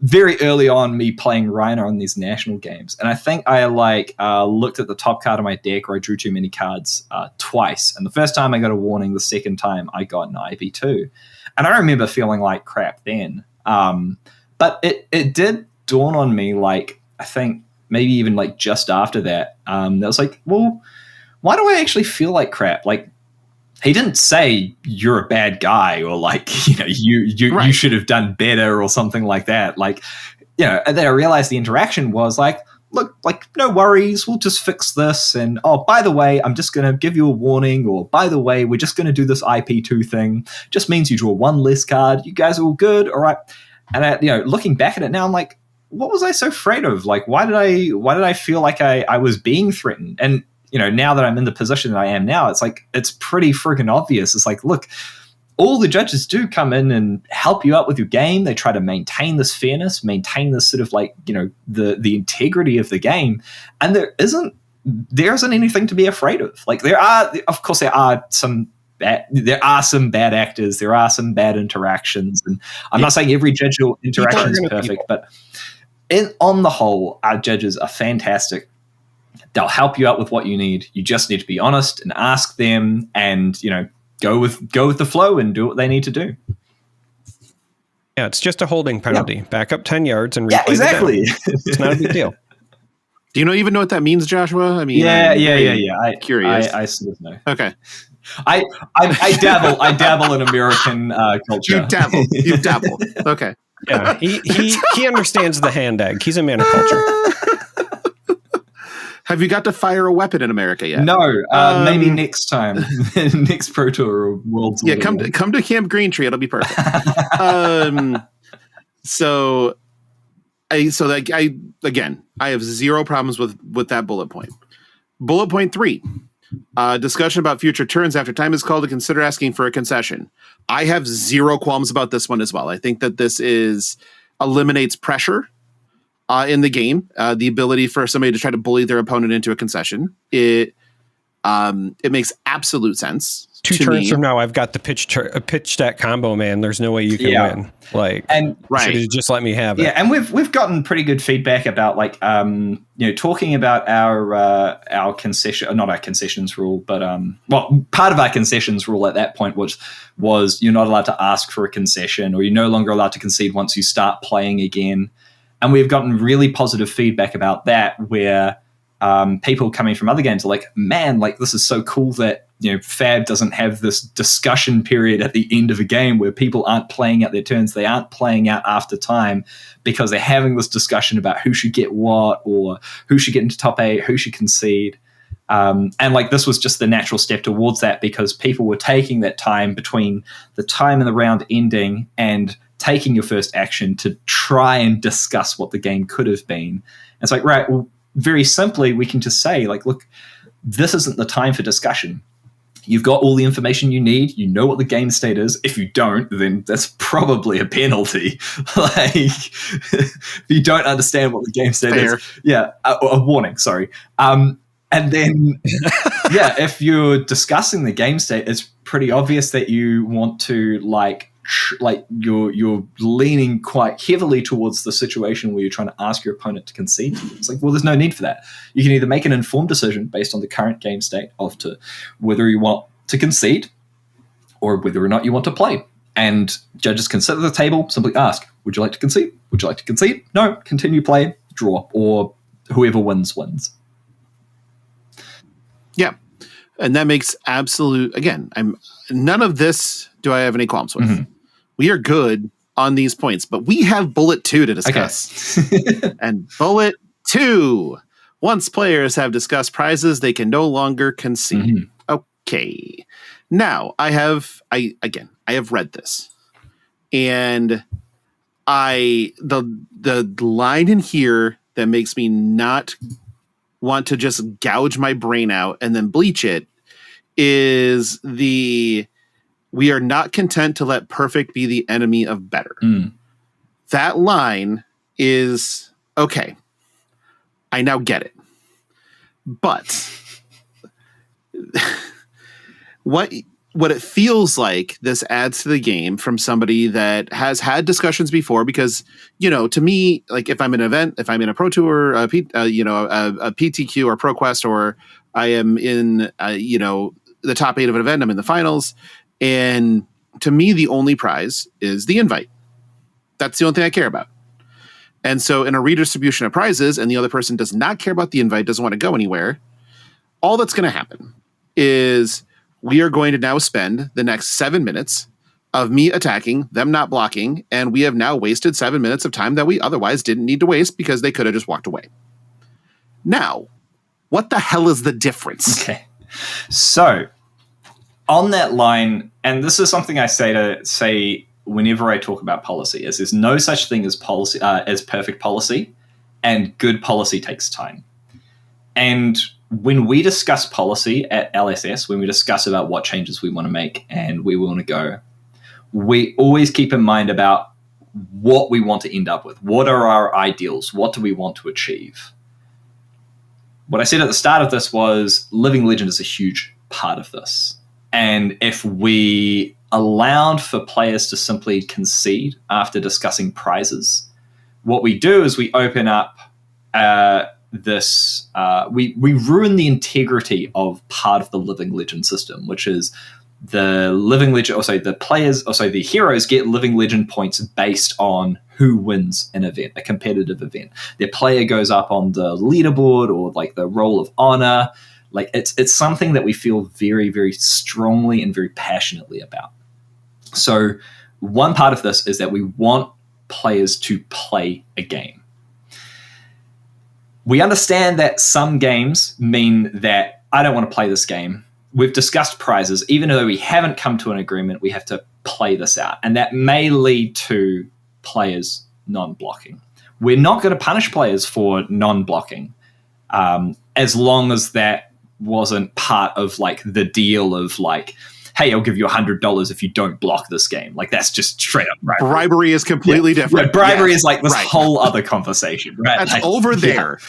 very early on me playing Reiner on these national games. And I think I looked at the top card of my deck, or I drew too many cards twice. And the first time I got a warning, the second time I got an IP2. And I remember feeling like crap then. But it did dawn on me, like, I think maybe even like just after that, I was like, well, why do I actually feel like crap? Like, he didn't say you're a bad guy or like, you know, you should have done better or something like that. Like, you know, and then I realized the interaction was like, look, like, no worries, we'll just fix this. And, oh, by the way, I'm just going to give you a warning. Or, by the way, we're just going to do this IP2 thing. Just means you draw one less card. You guys are all good. All right. And, you know, looking back at it now, I'm like, what was I so afraid of? Like, why did I feel like I was being threatened? And, you know, now that I'm in the position that I am now, it's like, it's pretty freaking obvious. It's like, look, all the judges do come in and help you out with your game. They try to maintain this fairness, maintain this sort of like, you know, the integrity of the game. And there isn't anything to be afraid of. Like there are some bad actors. There are some bad interactions. And I'm not saying every judicial interaction is perfect, but on the whole, our judges are fantastic. They'll help you out with what you need. You just need to be honest and ask them, and, you know, go with the flow and do what they need to do. Yeah, it's just a holding penalty. Yeah. Back up 10 yards and replay. Yeah, exactly. It's not a big deal. Do you even know what that means, Joshua? I mean, yeah. I'm curious. I sort of know. Okay. I dabble in American culture. You dabble. Okay. Yeah, he understands the hand egg. He's a man of culture. Have you got to fire a weapon in America yet? No, maybe next time, next Pro Tour or Worlds. Yeah, come to Camp Green Tree. It'll be perfect. So I have zero problems with that bullet point. Bullet point 3, discussion about future turns after time is called to consider asking for a concession. I have zero qualms about this one as well. I think that this eliminates pressure in the game, the ability for somebody to try to bully their opponent into a concession. It makes absolute sense. 2 turns from now, I've got the pitch that combo, man. There's no way you can win. Should have just let me have it. Yeah, and we've gotten pretty good feedback about talking about our concession, not our concessions rule, but part of our concessions rule at that point was you're not allowed to ask for a concession, or you're no longer allowed to concede once you start playing again. And we've gotten really positive feedback about that, where people coming from other games are like, man, this is so cool that Fab doesn't have this discussion period at the end of a game where people aren't playing out their turns. They aren't playing out after time because they're having this discussion about who should get what, or who should get into top 8, who should concede. And this was just the natural step towards that, because people were taking that time between the time and the round ending and taking your first action to try and discuss what the game could have been. And it's like, right, well, very simply, we can just say, look, this isn't the time for discussion. You've got all the information you need. You know what the game state is. If you don't, then that's probably a penalty. If you don't understand what the game state is, a warning, sorry. And then, if you're discussing the game state, it's pretty obvious that you want to you're leaning quite heavily towards the situation where you're trying to ask your opponent to concede. It's like, well, there's no need for that. You can either make an informed decision based on the current game state to whether you want to concede or whether or not you want to play. And judges can sit at the table, simply ask, would you like to concede? Would you like to concede? No, continue play, draw, or whoever wins. Yeah. And that makes none of this do I have any qualms with. Mm-hmm. We are good on these points, but we have bullet 2 to discuss. Okay. And bullet 2, once players have discussed prizes, they can no longer concede. Mm-hmm. Okay. Now I have read this, and the line in here that makes me not want to just gouge my brain out and then bleach it is we are not content to let perfect be the enemy of better. That line is okay. I now get it. But what it feels like this adds to the game from somebody that has had discussions before, because, to me, if I'm in an event, if I'm in a Pro Tour, a PTQ or ProQuest, or I am in, the top 8 of an event, I'm in the finals. And to me, the only prize is the invite. That's the only thing I care about. And so in a redistribution of prizes, and the other person does not care about the invite, doesn't want to go anywhere, all that's going to happen is we are going to now spend the next 7 minutes of me attacking, them not blocking, and we have now wasted 7 minutes of time that we otherwise didn't need to waste because they could have just walked away. Now, what the hell is the difference? Okay. So on that line, and this is something I say whenever I talk about policy, is there's no such thing as policy as perfect policy, and good policy takes time. And when we discuss policy at LSS, when we discuss about what changes we want to make and where we want to go, we always keep in mind about what we want to end up with. What are our ideals? What do we want to achieve? What I said at the start of this was Living Legend is a huge part of this. And if we allowed for players to simply concede after discussing prizes, what we do is we open up we ruin the integrity of part of the Living Legend system, which is the Living Legend, the heroes get Living Legend points based on who wins an event, a competitive event. Their player goes up on the leaderboard or the Roll of Honor. It's something that we feel very, very strongly and very passionately about. So one part of this is that we want players to play a game. We understand that some games mean that I don't want to play this game. We've discussed prizes. Even though we haven't come to an agreement, we have to play this out. And that may lead to players non-blocking. We're not going to punish players for non-blocking as long as that wasn't part of like the deal of like, hey, I'll give you $100 if you don't block this game. Like that's just straight up bribery. Bribery is completely different. Yeah, bribery is like this whole other conversation. Right? That's like, over there.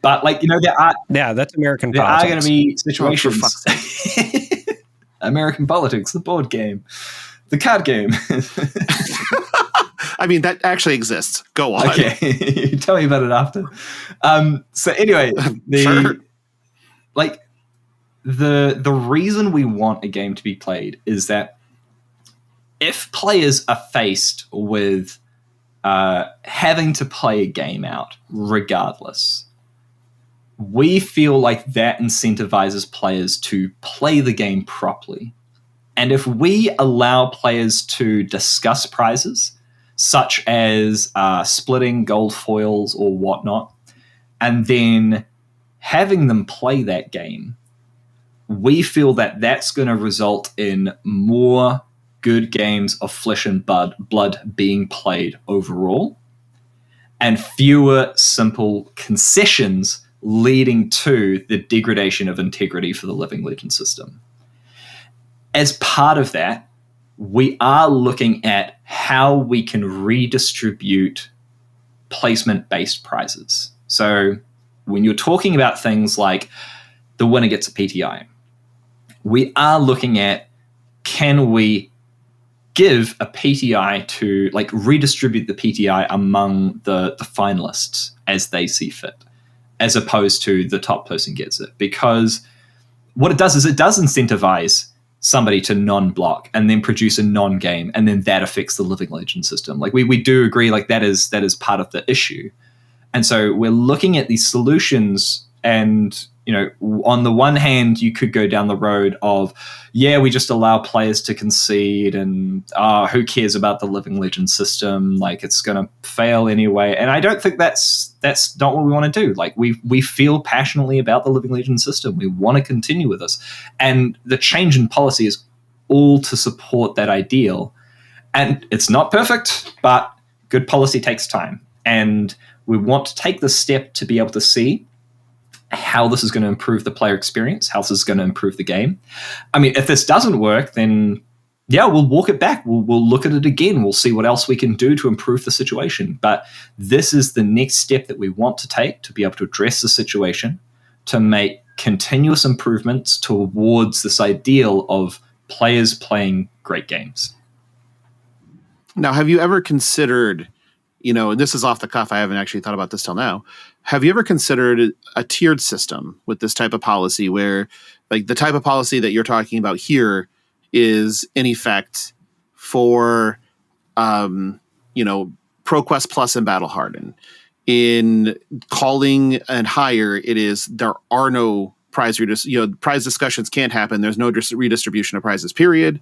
But like, you know, that's American there politics. are going to be situations. Oh, for fuck's sake. American politics, the board game, the card game. I mean, that actually exists. Go on. Okay, you tell me about it after. So anyway, Sure. Like the reason we want a game to be played is that if players are faced with having to play a game out regardless, we feel like that incentivizes players to play the game properly. And if we allow players to discuss prizes, such as splitting gold foils or whatnot, and then having them play that game, we feel that that's going to result in more good games of flesh and blood being played overall, and fewer simple concessions leading to the degradation of integrity for the Living Legend system. As part of that, we are looking at how we can redistribute placement-based prizes. So when you're talking about things like the winner gets a PTI, we are looking at, can we give a PTI to, like, redistribute the PTI among the finalists as they see fit, as opposed to the top person gets it? Because what it does is it does incentivize somebody to non-block and then produce a non-game, and then that affects the Living Legend system. Like we do agree, like that is part of the issue. And so we're looking at these solutions, and you know, on the one hand, you could go down the road of, yeah, we just allow players to concede, and who cares about the Living Legend system? Like it's going to fail anyway. And I don't think that's not what we want to do. Like we feel passionately about the Living Legend system. We want to continue with this, and the change in policy is all to support that ideal. And it's not perfect, but good policy takes time, and we want to take the step to be able to see how this is going to improve the player experience, how this is going to improve the game. I mean, if this doesn't work, then yeah, we'll walk it back. We'll look at it again. We'll see what else we can do to improve the situation. But this is the next step that we want to take to be able to address the situation, to make continuous improvements towards this ideal of players playing great games. Now, have you ever considered, you know, and this is off the cuff, I haven't actually thought about this till now. Have you ever considered a tiered system with this type of policy where, like, the type of policy that you're talking about here is in effect for, you know, ProQuest Plus and Battle Hardened. In Calling and Higher, it is there are no prize prize discussions can't happen. There's no redistribution of prizes, period.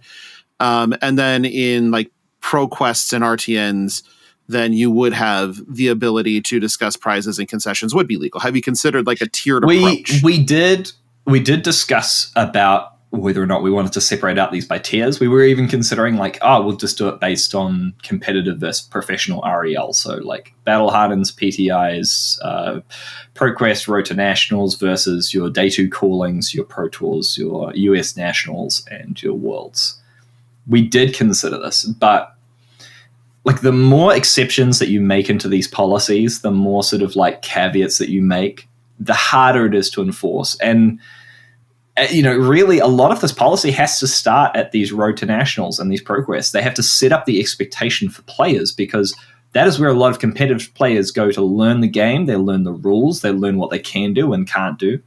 And then in like ProQuests and RTNs, then you would have the ability to discuss prizes, and concessions would be legal. Have you considered like a tiered approach? We did discuss about whether or not we wanted to separate out these by tiers. We were even considering like, we'll just do it based on competitive versus professional REL. So like Battle Harden's PTIs, ProQuest Road to Nationals versus your Day 2 callings, your Pro Tours, your US Nationals, and your Worlds. We did consider this, but like the more exceptions that you make into these policies, the more sort of like caveats that you make, the harder it is to enforce. And, you know, really a lot of this policy has to start at these Road to Nationals and these ProQuests. They have to set up the expectation for players, because that is where a lot of competitive players go to learn the game. They learn the rules. They learn what they can do and can't do.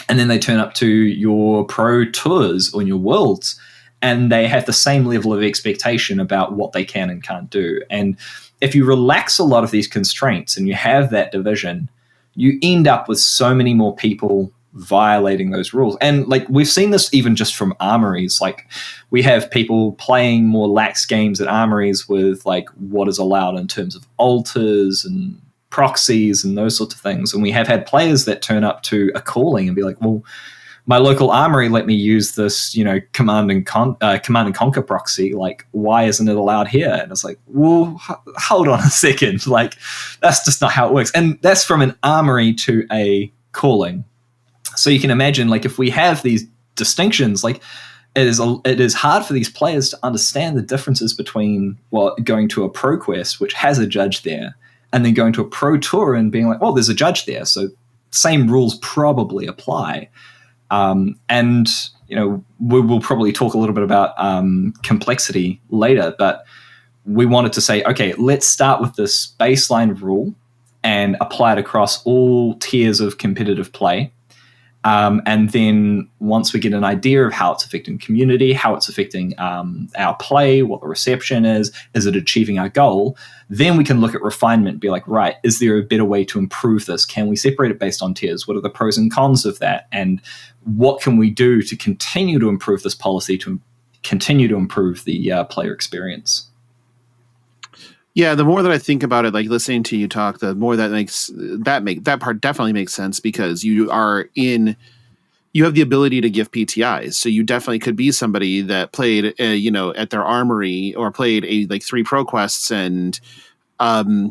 And then they turn up to your Pro Tours or your Worlds, and they have the same level of expectation about what they can and can't do. And if you relax a lot of these constraints and you have that division, you end up with so many more people violating those rules. And like we've seen this even just from armories. Like we have people playing more lax games at armories with like what is allowed in terms of altars and proxies and those sorts of things. And we have had players that turn up to a calling and be like, well, my local armory let me use this, command and conquer proxy. Like, why isn't it allowed here? And it's like, well, hold on a second. Like, that's just not how it works. And that's from an armory to a calling. So you can imagine, like, if we have these distinctions, like, it is hard for these players to understand the differences between going to a pro quest, which has a judge there, and then going to a pro tour and being like, well, there's a judge there, so same rules probably apply. And we will probably talk a little bit about complexity later, but we wanted to say, okay, let's start with this baseline rule and apply it across all tiers of competitive play. And then once we get an idea of how it's affecting community, how it's affecting our play, what the reception is it achieving our goal, then we can look at refinement and be like, right, is there a better way to improve this? Can we separate it based on tiers? What are the pros and cons of that? And what can we do to continue to improve this policy, to continue to improve the player experience? Yeah, the more that I think about it, like listening to you talk, the more that part definitely makes sense, because you have the ability to give PTIs. So you definitely could be somebody that played, at their armory, or played like 3 pro quests and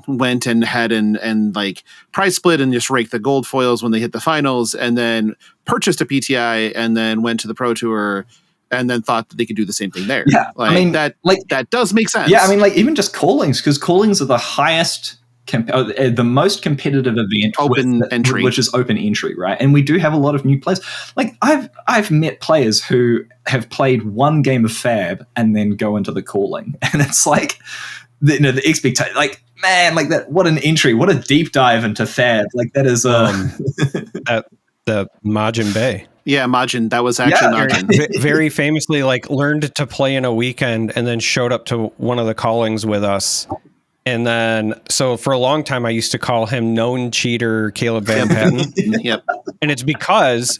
went and had and like prize split and just raked the gold foils when they hit the finals, and then purchased a PTI and then went to the pro tour and then thought that they could do the same thing there. Yeah, that does make sense. Yeah, I mean, like, even just callings, because callings are the highest, the most competitive event, entry, which is open entry, right? And we do have a lot of new players. Like, I've met players who have played one game of Fab and then go into the calling, and it's like, the expectation, like, man, like that. What an entry! What a deep dive into Fab! Like, that is the Majin Bay. Yeah, Majin. That was actually Majin. Very famously, like, learned to play in a weekend and then showed up to one of the callings with us. And then, so for a long time, I used to call him known cheater Caleb Van Patten. Yep. And it's because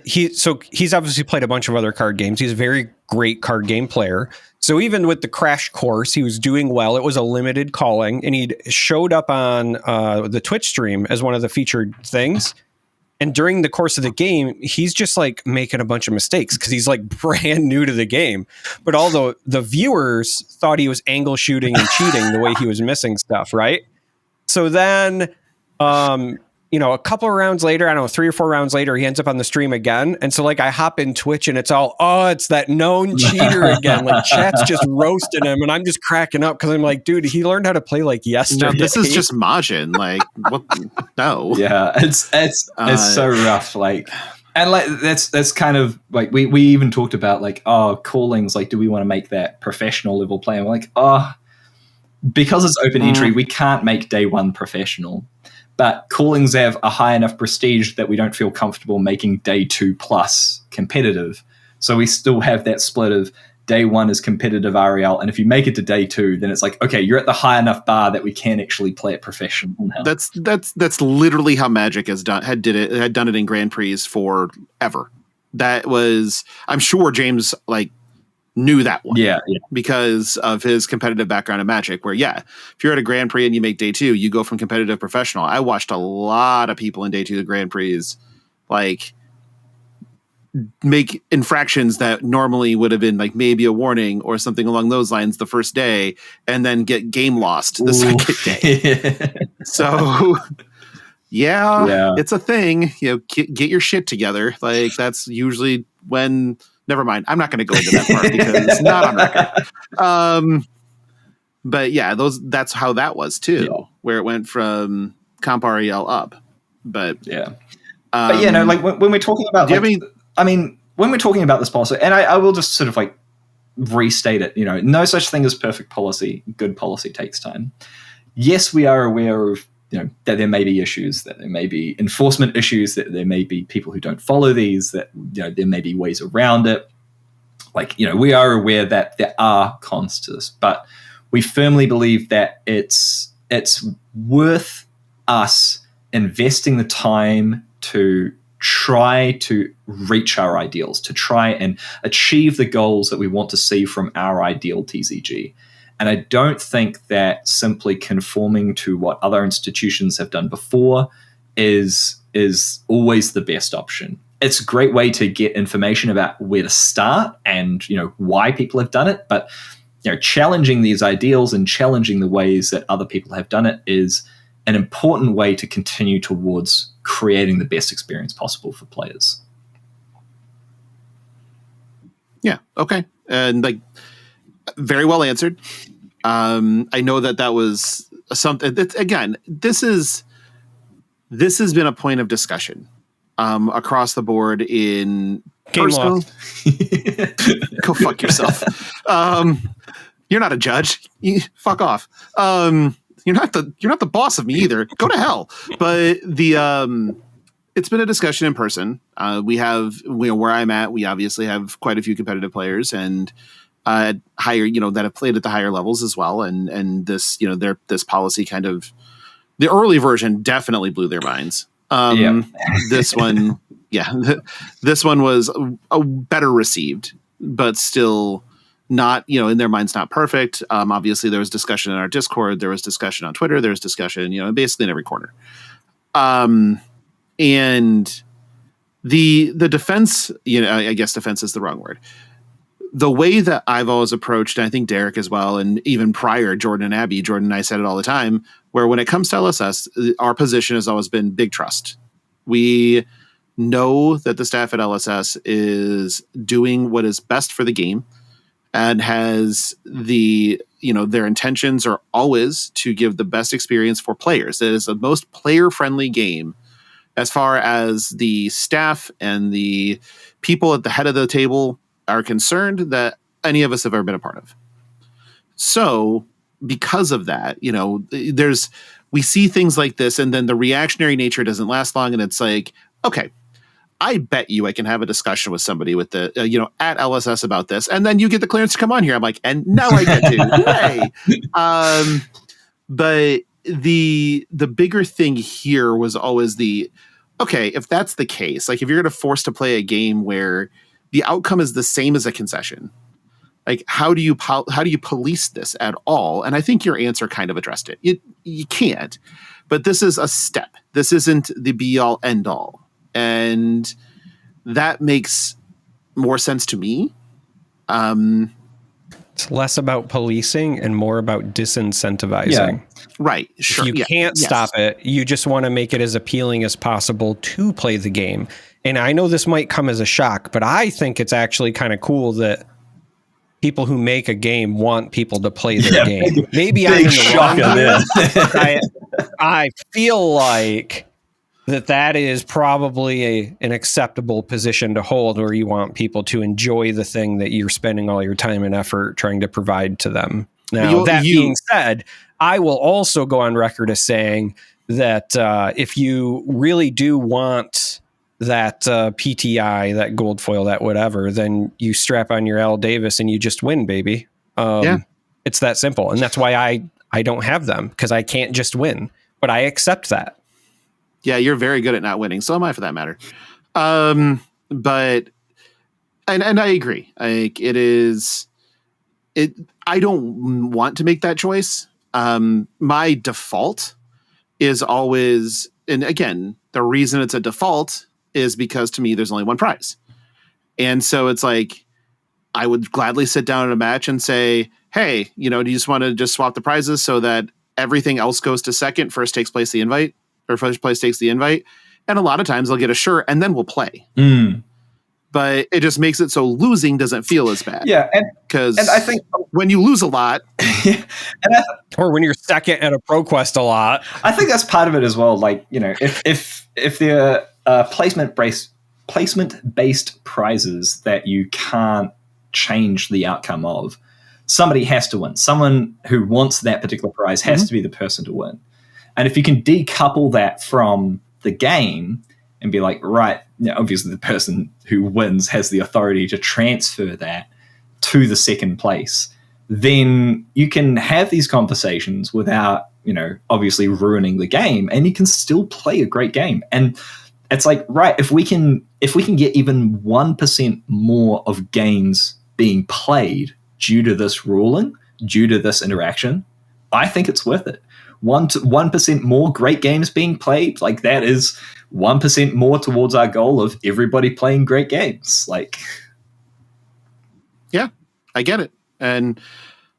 he's obviously played a bunch of other card games. He's a very great card game player. So even with the crash course, he was doing well. It was a limited calling, and he showed up on the Twitch stream as one of the featured things. And during the course of the game, he's just like making a bunch of mistakes because he's like brand new to the game. But although the viewers thought he was angle shooting and cheating the way he was missing stuff, right? So then, a couple of rounds later, I don't know, 3 or 4 rounds later, he ends up on the stream again. And so like I hop in Twitch and it's all, it's that known cheater again. Like chat's just roasting him, and I'm just cracking up because I'm like, dude, he learned how to play like yesterday. No, this is just Majin. Like, what? No. Yeah, it's so rough. Like, and like that's kind of like we even talked about like, callings. Like, do we want to make that professional level play? And we're like, because it's open entry, we can't make day 1 professional. But callings have a high enough prestige that we don't feel comfortable making day 2 plus competitive. So we still have that split of day 1 is competitive REL, and if you make it to day 2, then it's like, okay, you're at the high enough bar that we can actually play it professional now. That's literally how Magic had done it in Grand Prix forever. That was, I'm sure James like knew that one. Yeah. Because of his competitive background in Magic, where, if you're at a Grand Prix and you make day 2, you go from competitive to professional. I watched a lot of people in day 2 of Grand Prix, like, make infractions that normally would have been like maybe a warning or something along those lines the first day, and then get game lost the second day. So it's a thing. Get your shit together. Like, that's usually when. Never mind. I'm not going to go into that part because it's not on record. But yeah, that's how that was too, where it went from Comp REL up. But like when we're talking about, when we're talking about this policy, and I will just sort of like restate it, no such thing as perfect policy. Good policy takes time. Yes, we are aware of, that there may be issues, that there may be enforcement issues, that there may be people who don't follow these, that, there may be ways around it. Like, we are aware that there are cons to this, but we firmly believe that it's worth us investing the time to try to reach our ideals, to try and achieve the goals that we want to see from our ideal TCG. And I don't think that simply conforming to what other institutions have done before is always the best option. It's a great way to get information about where to start and, why people have done it. But, challenging these ideals and challenging the ways that other people have done it is an important way to continue towards creating the best experience possible for players. Yeah. Okay. And very well answered. I know that was something that, again, this has been a point of discussion across the board in personal. Go fuck yourself. You're not a judge. Fuck off. You're not the boss of me either. Go to hell. But it's been a discussion in person. We have, where I'm at, we obviously have quite a few competitive players and higher, that have played at the higher levels as well. And this, this policy kind of, the early version definitely blew their minds. This one, this one was a better received, but still not, in their minds, not perfect. Obviously there was discussion in our Discord, there was discussion on Twitter, there was discussion, basically in every corner. And the defense, I guess defense is the wrong word. The way that I've always approached, and I think Darick as well, and even prior, Jordan and I said it all the time, where when it comes to LSS, our position has always been big trust. We know that the staff at LSS is doing what is best for the game and has their intentions are always to give the best experience for players. It is the most player-friendly game as far as the staff and the people at the head of the table are concerned that any of us have ever been a part of. So because of that, we see things like this and then the reactionary nature doesn't last long. And it's like, okay, I bet you I can have a discussion with somebody with the, at LSS about this. And then you get the clearance to come on here. I'm like, and now I get to. Hey. But the bigger thing here was always okay, if that's the case, if you're going to force to play a game where the outcome is the same as a concession, how do you police this at all? And I think your answer kind of addressed it. You can't, but this is a step. This isn't the be all end all. And that makes more sense to me. It's less about policing and more about disincentivizing. Yeah. Right. Sure. If you can't stop it, you just want to make it as appealing as possible to play the game. And I know this might come as a shock, but I think it's actually kind of cool that people who make a game want people to play their game. Maybe I'm in the wrong. I feel like that is probably an acceptable position to hold, where you want people to enjoy the thing that you're spending all your time and effort trying to provide to them. Now, being said, I will also go on record as saying that if you really do want that PTI, that gold foil, that whatever, then you strap on your Al Davis and you just win, baby. It's that simple. And that's why I don't have them, because I can't just win, but I accept that. Yeah, you're very good at not winning. So am I, for that matter. But I agree. I don't want to make that choice. My default is always, and again, the reason it's a default is because to me, there's only one prize. And so it's I would gladly sit down in a match and say, hey, do you just want to just swap the prizes so that everything else goes to second, first place takes the invite? And a lot of times they'll get a shirt and then we'll play. But it just makes it so losing doesn't feel as bad. Yeah. Because I think when you lose a lot or when you're second at a ProQuest a lot, I think that's part of it as well. If the placement-based prizes that you can't change the outcome of, somebody has to win. Someone who wants that particular prize has to be the person to win. And if you can decouple that from the game and be right, obviously the person who wins has the authority to transfer that to the second place, then you can have these conversations without, obviously ruining the game, and you can still play a great game. And it's right, if we can get even 1% more of games being played due to this ruling, due to this interaction, I think it's worth it. 1% more great games being played, like that is 1% more towards our goal of everybody playing great games. Like, yeah, I get it. And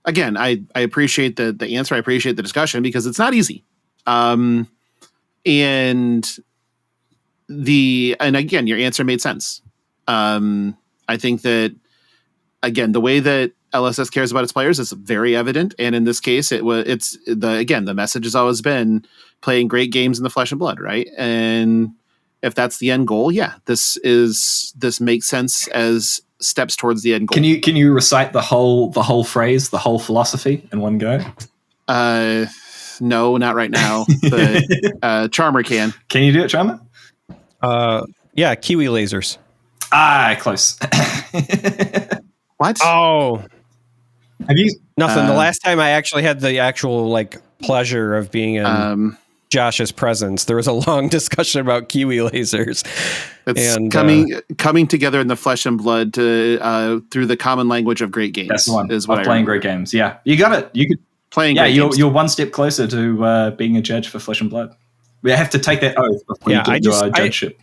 again, I appreciate the answer. I appreciate the discussion because it's not easy. And again, your answer made sense. I think that, again, the way that LSS cares about its players is very evident. And in this case, the message has always been playing great games in the flesh and blood. Right. And if that's the end goal, yeah, this makes sense as steps towards the end goal. Can you recite the whole phrase, the whole philosophy in one go? No, not right now, but Charmer can. Can you do it, Charmer? Yeah, Kiwi lasers. Close. What? Oh, have you? Nothing. The last time I actually had the actual pleasure of being in Josh's presence, there was a long discussion about Kiwi lasers. It's coming together in the flesh and blood to through the common language of great games. That's the one. Is what playing great games. Yeah, you got it. You could playing. Yeah, you're one step closer to being a judge for Flesh and Blood. We have to take that oath before you get to our judgeship.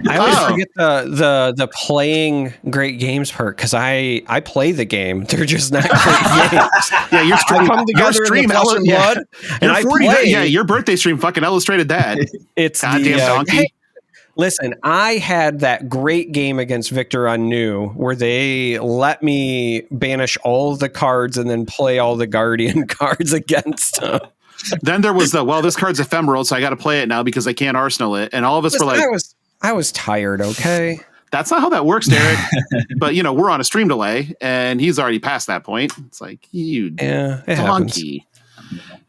I always forget the playing great games part because I play the game. They're just not great games. Yeah, your stream, come together stream, in the flesh and blood, and I play. Yeah, your birthday stream fucking illustrated that. It's goddamn donkey. Hey, listen, I had that great game against Victor on New where they let me banish all of the cards and then play all the Guardian cards against them. Then there was this card's ephemeral, so I got to play it now because I can't arsenal it. And all of us were like, I was tired. Okay, that's not how that works, Darick. But we're on a stream delay, and he's already past that point. It's like donkey.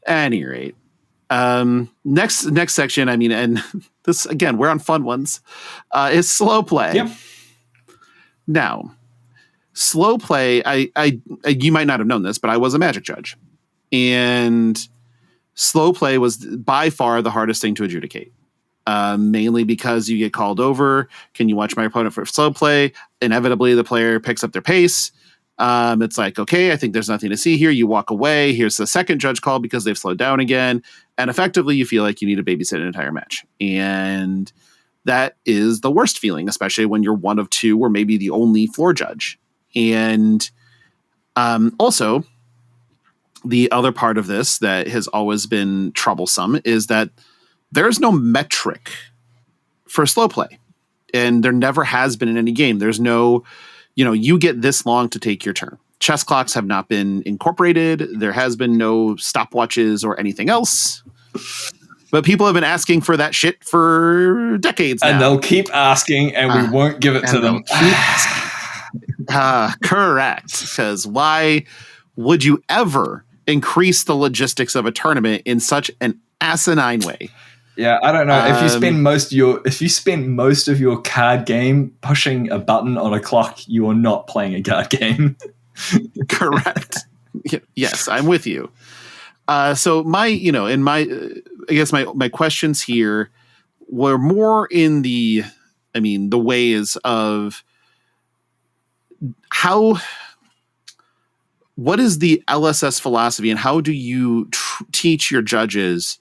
At any rate, next section. I mean, and this again, we're on fun ones. Is slow play. Yep. Now, slow play. I you might not have known this, but I was a Magic judge, and slow play was by far the hardest thing to adjudicate. Mainly because you get called over. Can you watch my opponent for slow play? Inevitably, the player picks up their pace. It's like, okay, I think there's nothing to see here. You walk away. Here's the second judge call because they've slowed down again. And effectively, you feel like you need to babysit an entire match. And that is the worst feeling, especially when you're one of two or maybe the only floor judge. And also, the other part of this that has always been troublesome is that there's no metric for slow play, and there never has been in any game. There's no, you get this long to take your turn. Chess clocks have not been incorporated. There has been no stopwatches or anything else. But people have been asking for that shit for decades now. And they'll keep asking, and we won't give it to them. Correct. Because why would you ever increase the logistics of a tournament in such an asinine way? Yeah, I don't know. If you spend most of your card game pushing a button on a clock, you are not playing a card game. Correct. Yes, I'm with you. So I guess my questions here were more in the ways of what is the LSS philosophy and how do you teach your judges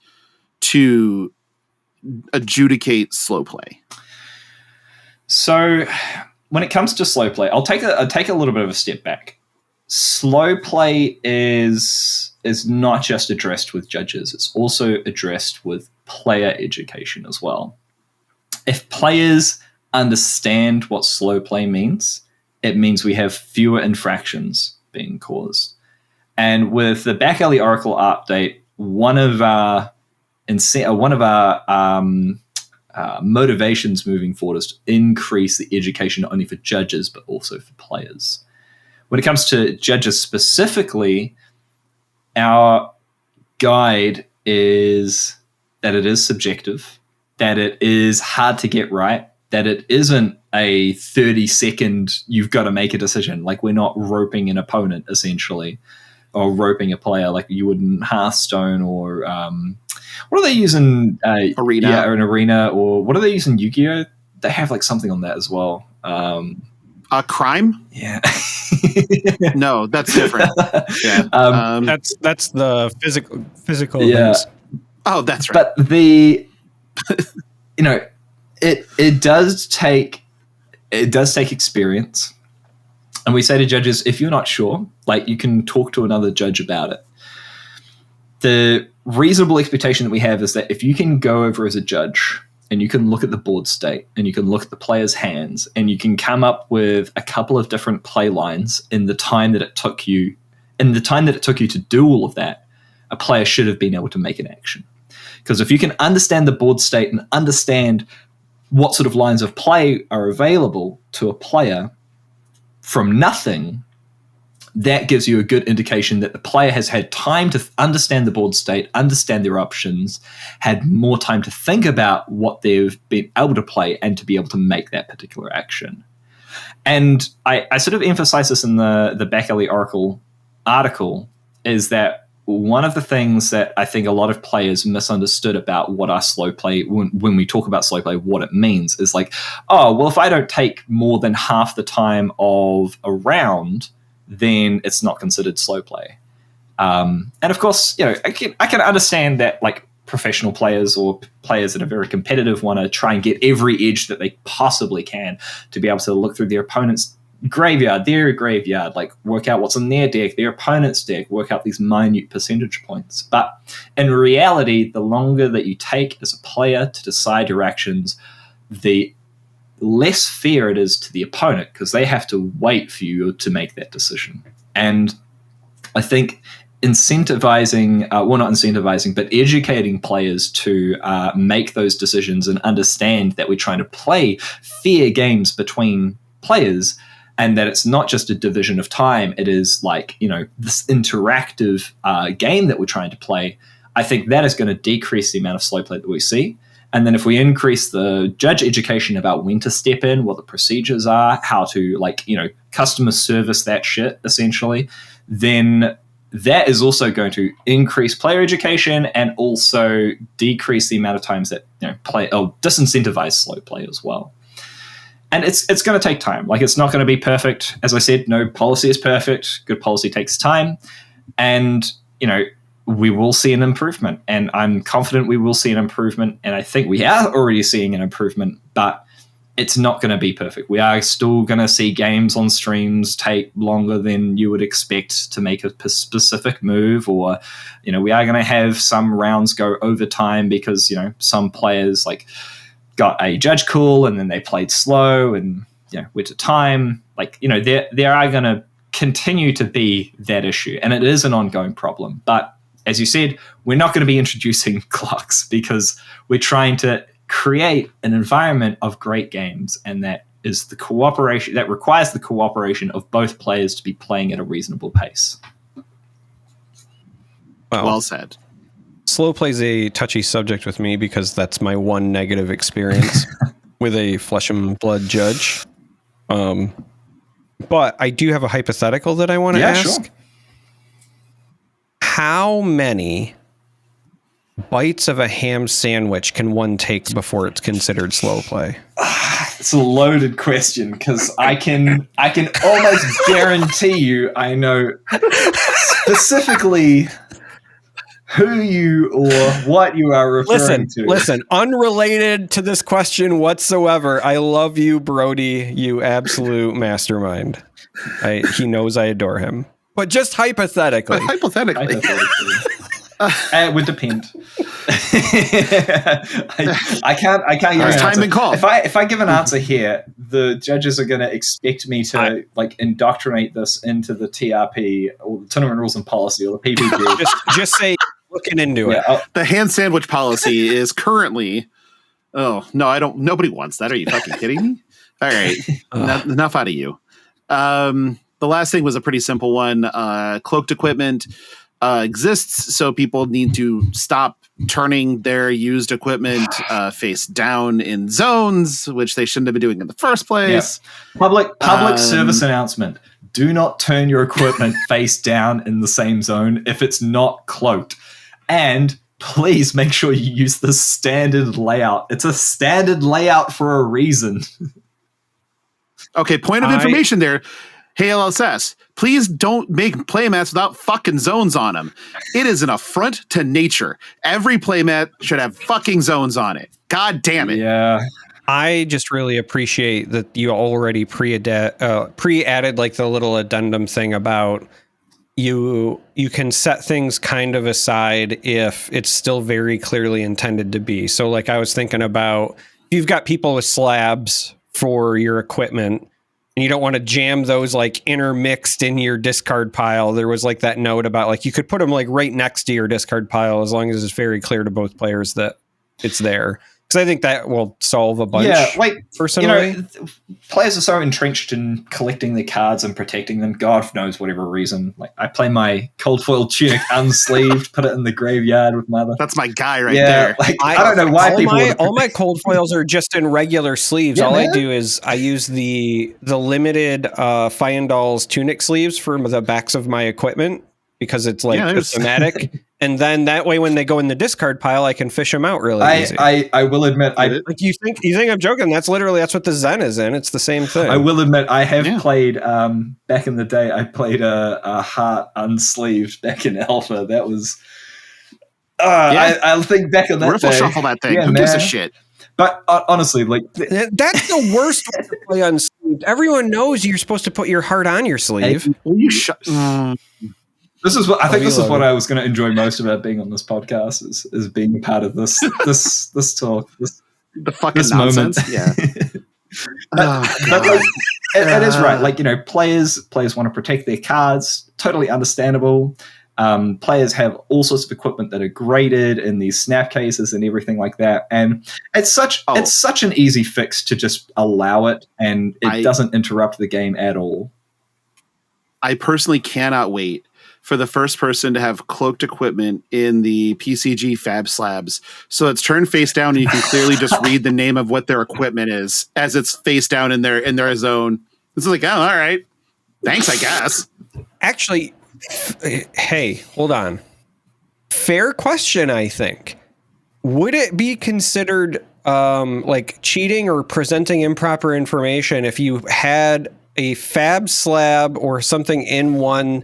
to adjudicate slow play? So when it comes to slow play, I'll take a little bit of a step back. Slow play is not just addressed with judges, it's also addressed with player education as well. If players understand what slow play means, it means we have fewer infractions being caused. And with the Back Alley Oracle update, one of our motivations moving forward is to increase the education not only for judges but also for players. When it comes to judges specifically, our guide is that it is subjective, that it is hard to get right, that it isn't a 30-second you've got to make a decision. Like, we're not roping an opponent essentially, or roping a player like you would in Hearthstone or what are they using? Arena. Yeah, or an Arena, or what are they using? Yu-Gi-Oh? They have like something on that as well. A crime? Yeah. No, that's different. Yeah. That's the physical Yeah. things. Oh, that's right. But the, it does take experience. And we say to judges, if you're not sure, like, you can talk to another judge about it. The reasonable expectation that we have is that if you can go over as a judge and you can look at the board state and you can look at the player's hands and you can come up with a couple of different play lines in the time that it took you to do all of that, a player should have been able to make an action. Because if you can understand the board state and understand what sort of lines of play are available to a player from nothing, that gives you a good indication that the player has had time to understand the board state, understand their options, had more time to think about what they've been able to play and to be able to make that particular action. And I sort of emphasize this in the Back Alley Oracle article, is that one of the things that I think a lot of players misunderstood about what our slow play, when we talk about slow play, what it means is like, oh, well, if I don't take more than half the time of a round, then it's not considered slow play. And of course, I can understand that, like, professional players or players that are very competitive want to try and get every edge that they possibly can to be able to look through their opponent's their graveyard, like work out what's in their deck, their opponent's deck, work out these minute percentage points. But in reality, the longer that you take as a player to decide your actions, the less fair it is to the opponent, because they have to wait for you to make that decision. And I think not incentivizing, but educating players to make those decisions and understand that we're trying to play fair games between players, and that it's not just a division of time. It is like, this interactive game that we're trying to play. I think that is going to decrease the amount of slow play that we see. And then if we increase the judge education about when to step in, what the procedures are, how to, customer service that shit, essentially, then that is also going to increase player education and also decrease the amount of times that disincentivize slow play as well. And it's going to take time. Like, it's not going to be perfect. As I said, no policy is perfect. Good policy takes time. And, we will see an improvement. And I'm confident we will see an improvement. And I think we are already seeing an improvement, but it's not going to be perfect. We are still going to see games on streams take longer than you would expect to make a specific move, or, we are going to have some rounds go over time because, some players got a judge call and then they played slow and went to time. There are going to continue to be that issue, and it is an ongoing problem. But as you said, we're not going to be introducing clocks because we're trying to create an environment of great games, and that is the cooperation that requires the cooperation of both players to be playing at a reasonable pace. Well said. Slow play is a touchy subject with me because that's my one negative experience with a flesh and blood judge. But I do have a hypothetical that I want to ask. Sure. How many bites of a ham sandwich can one take before it's considered slow play? It's a loaded question because I can almost guarantee you I know specifically who you or what you are referring to. Listen, unrelated to this question whatsoever. I love you, Brody, you absolute mastermind. He knows I adore him. But just hypothetically. Hypothetically. It would depend. I can't give an time and call. If I give an answer here, the judges are going to expect me to indoctrinate this into the TRP or the tournament rules and policy or the PPG. just say looking into it. The hand sandwich policy is currently. Oh no, I don't. Nobody wants that. Are you fucking kidding me? All right, enough out of you. The last thing was a pretty simple one. Cloaked equipment exists, so people need to stop turning their used equipment face down in zones, which they shouldn't have been doing in the first place. Yeah. Public service announcement. Do not turn your equipment face down in the same zone if it's not cloaked. And please make sure you use the standard layout. It's a standard layout for a reason. Okay, point of information there. Hey, LSS, please don't make playmats without fucking zones on them. It is an affront to nature. Every playmat should have fucking zones on it. God damn it. Yeah. I just really appreciate that you already pre-added like the little addendum thing about you can set things kind of aside if it's still very clearly intended to be. So like I was thinking about, if you've got people with slabs for your equipment and you don't want to jam those like intermixed in your discard pile, there was like that note about like you could put them like right next to your discard pile as long as it's very clear to both players that it's there. Because I think that will solve a bunch. Yeah, like, personally, players are so entrenched in collecting their cards and protecting them. God knows whatever reason. Like, I play my cold foil tunic unsleeved, put it in the graveyard with mother. That's my guy right there. Like, I don't know why all my cold foils are just in regular sleeves. Yeah, I do is I use the limited Fyendal's tunic sleeves for the backs of my equipment because it's like thematic. And then that way, when they go in the discard pile, I can fish them out really easy. I will admit, like you think I'm joking? That's what the Zen is in. It's the same thing. I will admit, I have played back in the day. I played a heart unsleeved back in Alpha. That was, I think back on that Riffle day, shuffle that thing. Who gives a shit? But honestly, like that's the worst way to play unsleeved. Everyone knows you're supposed to put your heart on your sleeve. Will you This is what I think. This is what I was going to enjoy most about being on this podcast is being a part of this talk. The fucking nonsense. Moment. Yeah. but like, it is right. Like, players want to protect their cards. Totally understandable. Players have all sorts of equipment that are graded in these snap cases and everything like that. And it's such an easy fix to just allow it, and it doesn't interrupt the game at all. I personally cannot wait for the first person to have cloaked equipment in the PCG Fab Slabs. So it's turned face down and you can clearly just read the name of what their equipment is as it's face down in their zone. It's like, oh, all right. Thanks, I guess. Actually, hey, hold on. Fair question, I think. Would it be considered like cheating or presenting improper information if you had a Fab Slab or something in one,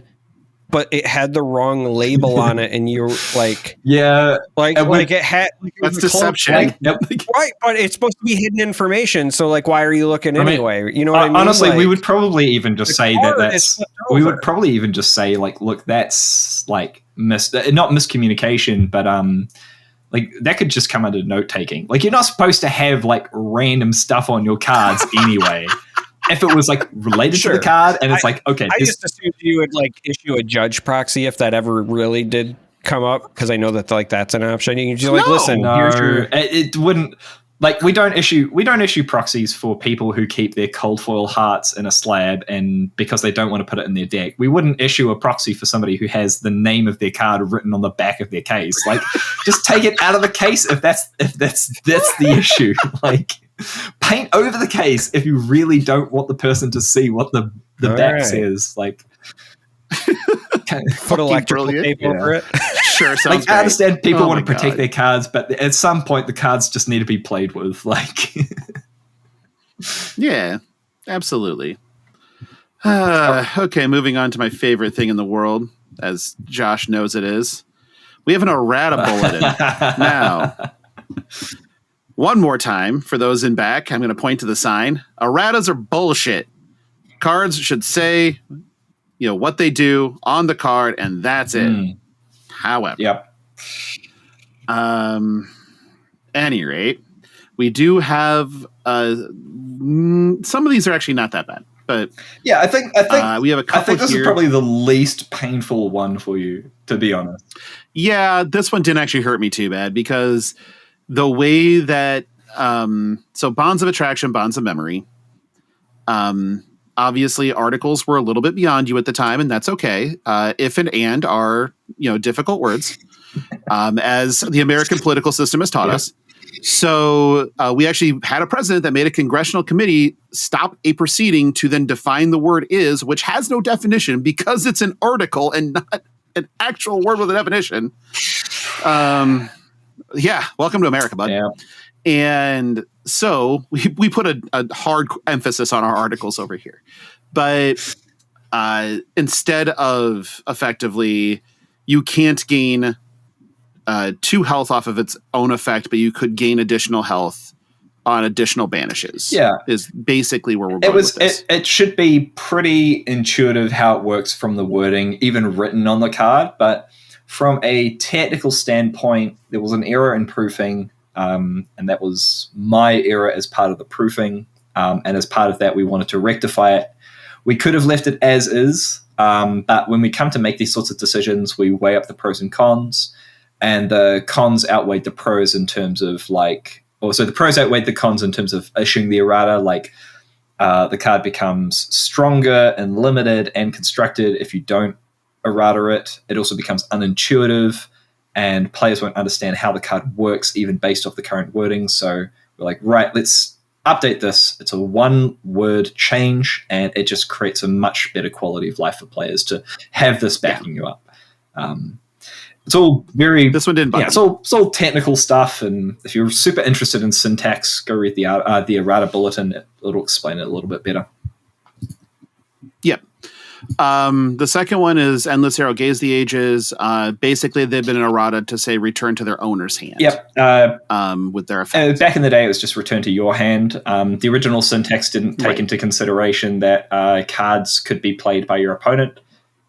but it had the wrong label on it, and you're like, like it had. Like that's deception, right? But it's supposed to be hidden information. So, like, why are you looking anyway? You know what I mean? Honestly, like, we would probably even just say that's. We would probably even just say, like, look, that's like not miscommunication, but like that could just come under note taking. Like, you're not supposed to have like random stuff on your cards anyway. If it was like related to the card, and it's I just assumed you would like issue a judge proxy if that ever really did come up, because I know that like that's an option. You can just listen. Here's your... It wouldn't. Like, we don't issue proxies for people who keep their cold foil hearts in a slab and because they don't want to put it in their deck. We wouldn't issue a proxy for somebody who has the name of their card written on the back of their case. Like, just take it out of the case if that's the issue. Like, paint over the case if you really don't want the person to see what the back says. Like, put electrical tape over it. Sure, sounds like, I understand people want to protect their cards, but at some point the cards just need to be played with. Like, yeah, absolutely. Okay, moving on to my favorite thing in the world, as Josh knows it is. We have an errata bulletin now. One more time, for those in back, I'm going to point to the sign. Erratas are bullshit. Cards should say, what they do on the card, and that's it. However, any rate, we do have some of these are actually not that bad, but yeah, I think we have a couple. I think this here. Is probably the least painful one for you, to be honest. Yeah, this one didn't actually hurt me too bad because the way that so bonds of attraction, bonds of memory. Obviously, articles were a little bit beyond you at the time, and that's okay. If and are difficult words, as the American political system has taught us. So we actually had a president that made a congressional committee stop a proceeding to then define the word "is," which has no definition because it's an article and not an actual word with a definition. Yeah, welcome to America, bud. Yeah. And So we put a hard emphasis on our articles over here, but instead of effectively, you can't gain 2 health off of its own effect, but you could gain additional health on additional banishes. Yeah, is basically where we're going with this. It should be pretty intuitive how it works from the wording, even written on the card. But from a technical standpoint, there was an error in proofing, and that was my error as part of the proofing. And as part of that, we wanted to rectify it. We could have left it as is, but when we come to make these sorts of decisions, we weigh up the pros and cons, and the cons outweighed the pros in terms of so the pros outweighed the cons in terms of issuing the errata. The card becomes stronger and limited and constructed if you don't errata it. It also becomes unintuitive, and players won't understand how the card works even based off the current wording. So we're like, right, let's update this. It's a 1-word change, and it just creates a much better quality of life for players to have this backing you up. It's all very. This one didn't bug me. It's all technical stuff, and if you're super interested in syntax, go read the Errata bulletin. It'll explain it a little bit better. Yep. The second one is Endless Arrow Gaze the Ages. Basically, they've been an errata to say return to their owner's hand. Yep. With their effect. Back in the day, it was just return to your hand. The original syntax didn't take into consideration that cards could be played by your opponent.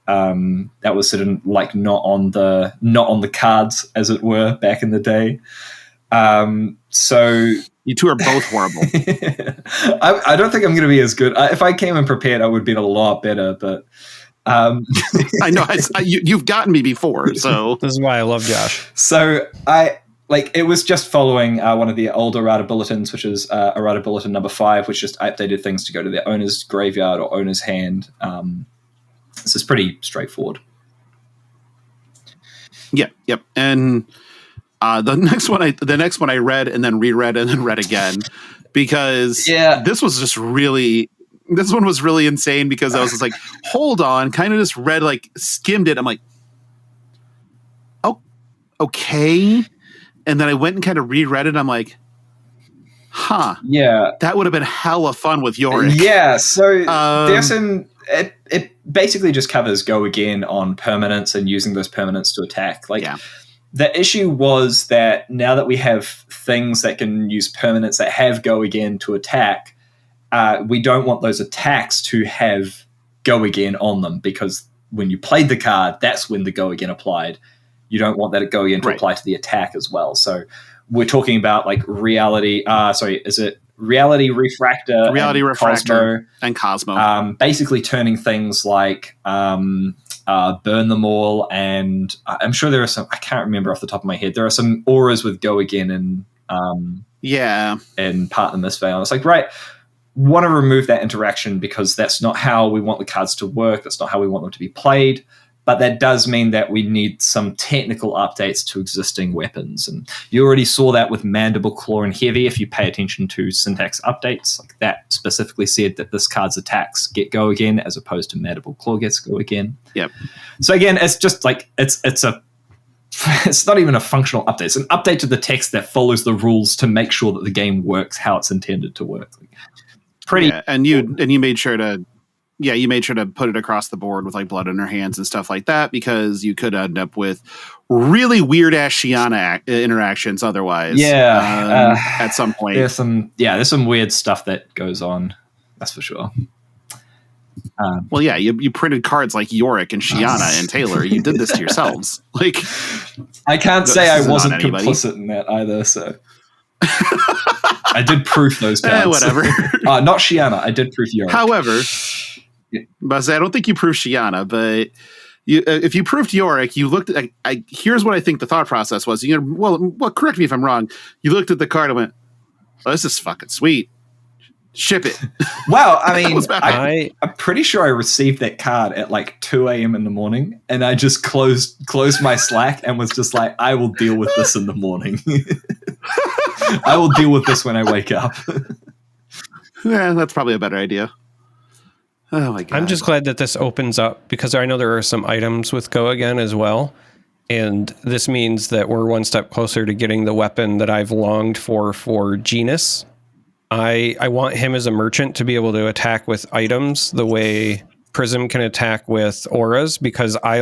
That was sort of not on the cards, as it were, back in the day. So you two are both horrible. I don't think I'm going to be as good. If I came in prepared, I would have been a lot better. But I know you've gotten me before, so this is why I love Josh. So it was just following one of the old errata bulletins, which is errata bulletin number 5, which just updated things to go to their owner's graveyard or owner's hand. This is pretty straightforward. Yeah, yep. And the next one I read and then reread and then read again because this one was really insane because I was just like, hold on, kind of just read, skimmed it. I'm like, oh, okay. And then I went and kind of reread it. I'm like, huh. Yeah. That would have been hella fun with Yorick. Yeah. So there's some, it basically just covers go again on permanents and using those permanents to attack. The issue was that now that we have things that can use permanents that have go again to attack, we don't want those attacks to have go again on them, because when you played the card, that's when the go again applied. You don't want that go again to apply to the attack as well. So we're talking about Reality. Is it Reality Refractor? Reality Refractor and Cosmo. Basically turning things like Burn Them All, and I'm sure there are some, I can't remember off the top of my head, there are some auras with go again and Part the Mistveil. It's like, right, want to remove that interaction because that's not how we want the cards to work. That's not how we want them to be played. But that does mean that we need some technical updates to existing weapons. And you already saw that with Mandible Claw and Heavy. If you pay attention to syntax updates, that specifically said that this card's attacks get go again as opposed to Mandible Claw gets go again. Yep. So again, it's just it's not even a functional update. It's an update to the text that follows the rules to make sure that the game works how it's intended to work. And you made sure to put it across the board with blood in her hands and stuff like that, because you could end up with really weird ass Shiana interactions otherwise. Yeah. At some point. There's some weird stuff that goes on. That's for sure. You printed cards like Yorick and Shiana and Taylor. You did this to yourselves. I can't say I wasn't complicit in that either, so I did proof those cards. Whatever. Not Shiana. I did proof Yorick. However, but I don't think you proved Shiana, but if you proved Yorick, you looked at. Here's what I think the thought process was. Correct me if I'm wrong. You looked at the card and went, "Oh, this is fucking sweet. Ship it." Well, I mean, I'm pretty sure I received that card at 2 a.m. in the morning, and I just closed my Slack and was just like, "I will deal with this in the morning. I will deal with this when I wake up." Yeah, that's probably a better idea. Oh my God. I'm just glad that this opens up, because I know there are some items with go again as well. And this means that we're one step closer to getting the weapon that I've longed for Genus, I want him as a merchant to be able to attack with items the way Prism can attack with auras, because I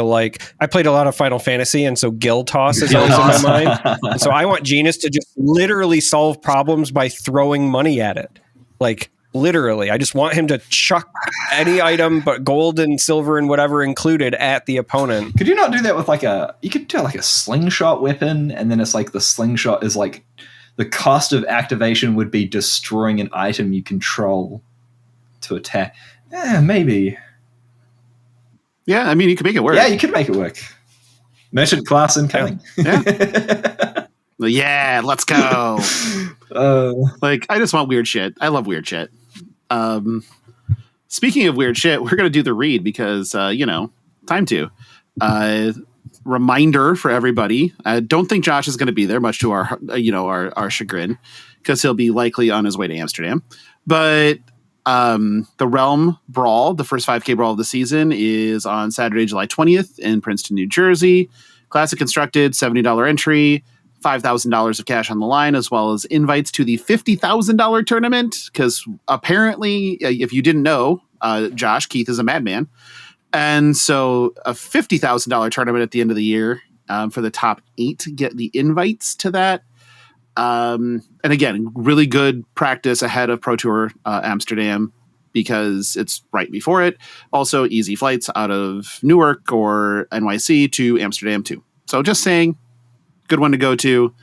played a lot of Final Fantasy, and so Guild Toss is always in my mind. And so I want Genus to just literally solve problems by throwing money at it. Like, literally. I just want him to chuck any item, but gold and silver and whatever included, at the opponent. Could you not do that with you could do like a slingshot weapon, and then it's like the slingshot is like, the cost of activation would be destroying an item you control to attack. Maybe. Yeah, I mean, you could make it work. Yeah, you could make it work. Merchant class incoming. Yeah. Yeah, let's go. I just want weird shit. I love weird shit. Speaking of weird shit, we're going to do the read because, time to. Reminder for everybody. I don't think Josh is going to be there, much to our chagrin, because he'll be likely on his way to Amsterdam. But the Realm Brawl, the first 5K Brawl of the season, is on Saturday, July 20th in Princeton, New Jersey. Classic constructed, $70 entry, $5,000 of cash on the line, as well as invites to the $50,000 tournament. Because apparently, if you didn't know, Josh, Keith is a madman. And so a $50,000 tournament at the end of the year for the top 8 get the invites to that. And again, really good practice ahead of Pro Tour Amsterdam, because it's right before it. Also, easy flights out of Newark or NYC to Amsterdam too. So just saying, good one to go to.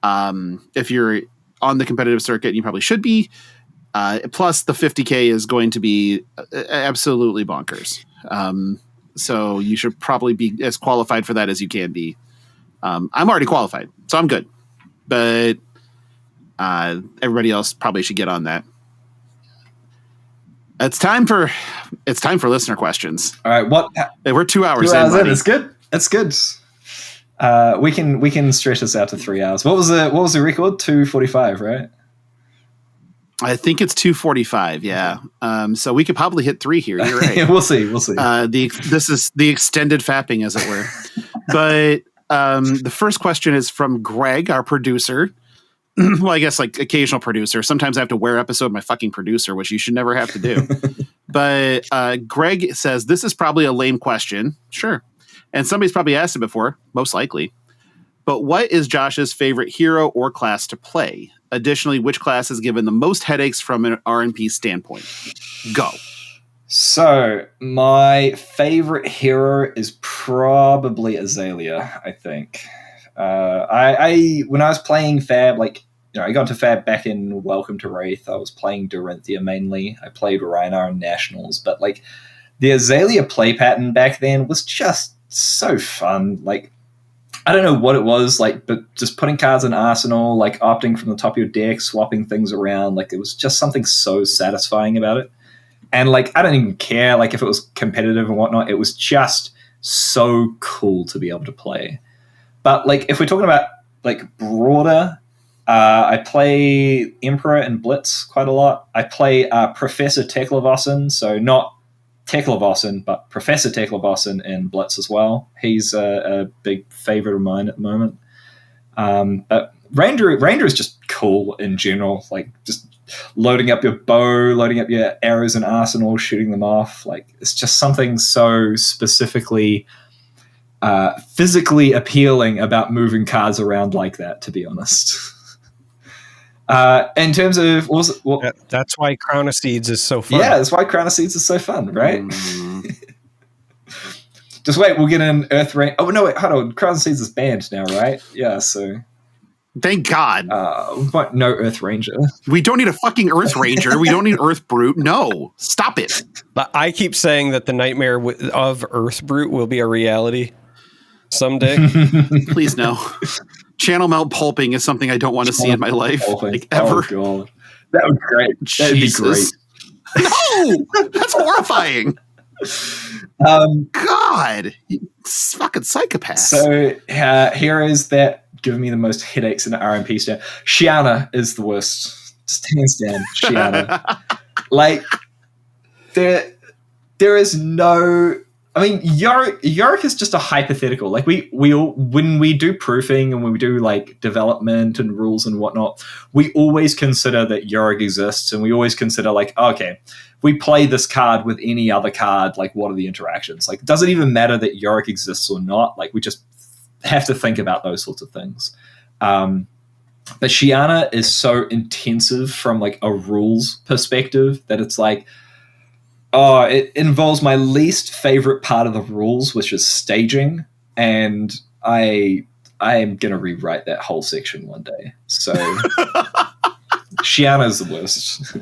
If you're on the competitive circuit, you probably should be. Plus, the 50K is going to be absolutely bonkers. So you should probably be as qualified for that as you can be. I'm already qualified, so I'm good. But everybody else probably should get on that. It's time for listener questions. All right, we're 2 hours 2 hours in. It's good. It's good. We can stretch this out to 3 hours. What was the record? 2:45, right? I think it's 2:45. Yeah. So we could probably hit 3 here. You're right. We'll see. This is the extended fapping, as it were. But the first question is from Greg, our producer. Well, I guess like occasional producer. Sometimes I have to wear episode my fucking producer, which you should never have to do. But Greg says, this is probably a lame question. Sure. And somebody's probably asked it before, most likely. But what is Josh's favorite hero or class to play? Additionally, which class has given the most headaches from an RNP standpoint? Go. So my favorite hero is probably Azalea, I think. I when I was playing Fab, I got into Fab back in Welcome to Wraith. I was playing Dorinthia mainly. I played Rhinar in Nationals, but the Azalea play pattern back then was just so fun. I don't know what it was, but just putting cards in Arsenal, opting from the top of your deck, swapping things around, it was just something so satisfying about it. And I don't even care if it was competitive and whatnot. It was just so cool to be able to play. But if we're talking about broader, I play Emperor and Blitz quite a lot. I play Professor Teklevossen, so not Teklevossen, but Professor Teklevossen in Blitz as well. He's a big favorite of mine at the moment. But Ranger is just cool in general, just loading up your bow, loading up your arrows in Arsenal, shooting them off. It's just something so specifically physically appealing about moving cards around like that, to be honest. In terms of that's why Crown of Seeds is so fun. Yeah, that's why Crown of Seeds is so fun, right? Just wait, we'll get an Earth Ranger. Oh no, wait, hold on. Crown of Seeds is banned now, right? Yeah, so thank God. No Earth Ranger. We don't need a fucking Earth Ranger. We don't need Earth Brute. No, stop it. But I keep saying that the nightmare of Earth Brute will be a reality someday. Please no. Channel melt pulping is something I don't want to see in my life, ever. Oh, God. That would be great. That would be great. No, that's horrifying. God, you fucking psychopath. So heroes that give me the most headaches in the RMP stand. Shiana is the worst. Just hands down, Shiana. There is no I mean, Yorick is just a hypothetical. Like we all, when we do proofing and when we do like development and rules and whatnot, we always consider that Yorick exists, and we always consider like, okay, if we play this card with any other card, like what are the interactions? Like, does it even matter that Yorick exists or not? Like, we just have to think about those sorts of things. But Shiana is so intensive from like a rules perspective that it's like, oh, it involves my least favorite part of the rules, which is staging, and I am gonna rewrite that whole section one day. So Shiana is the worst.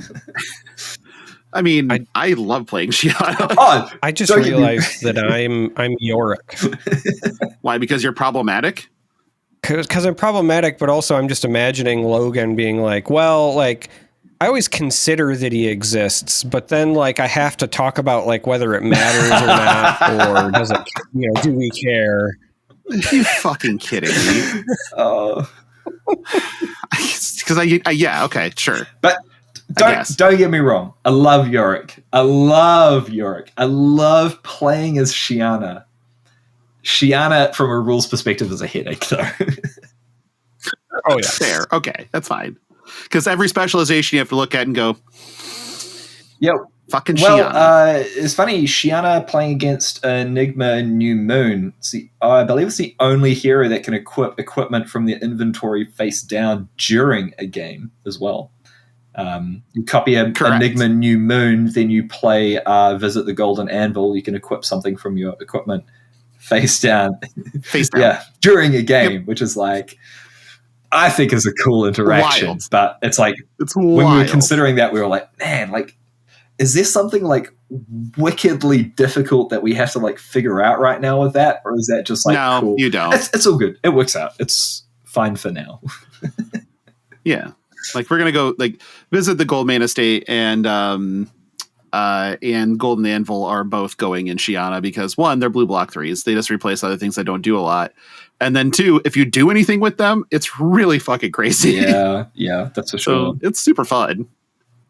I mean, I love playing Shiana. Oh, I just realized that I'm Yorick. Why? Because you're problematic? Because I'm problematic, but also I'm just imagining Logan being like, well, like, I always consider that he exists, but then like I have to talk about like whether it matters or not, or does it, do we care? Are you fucking kidding me? Because yeah, okay, sure. But don't get me wrong. I love Yorick. I love playing as Shiana. Shiana, from a rules perspective, is a headache, though. Oh yeah, fair. Okay, that's fine. Because every specialization you have to look at and go, yep, fucking Shiana. It's funny, Shiana playing against Enigma and New Moon. I believe it's the only hero that can equip equipment from the inventory face down during a game as well. You copy Enigma New Moon, then you play Visit the Golden Anvil. You can equip something from your equipment face down. Face down. Yeah, during a game, which is like, I think is a cool interaction. Wild. But it's like, when we were considering that, we were like, man, like, is there something like wickedly difficult that we have to like figure out right now with that? Or is that just like, no, cool? You don't. It's all good. It works out. It's fine for now. Yeah. Like we're going to go like visit the Goldmane Estate and Golden Anvil are both going in Shiana because one, they're blue block 3s. They just replace other things that don't do a lot. And then two, if you do anything with them, it's really fucking crazy. Yeah, that's for sure. So it's super fun.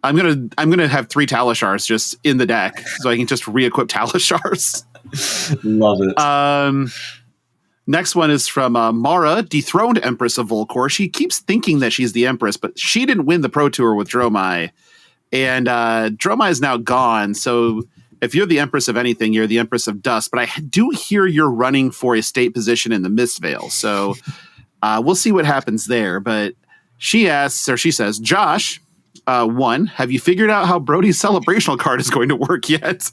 I'm gonna have 3 Talishars just in the deck so I can just re-equip Talishars. Love it. Next one is from Mara, dethroned Empress of Volcor. She keeps thinking that she's the Empress, but she didn't win the Pro Tour with Dromai. And Dromai is now gone, so if you're the Empress of anything, you're the Empress of Dust. But I do hear you're running for a state position in the Mistvale. So we'll see what happens there. But she says, Josh, 1, have you figured out how Brody's celebrational card is going to work yet?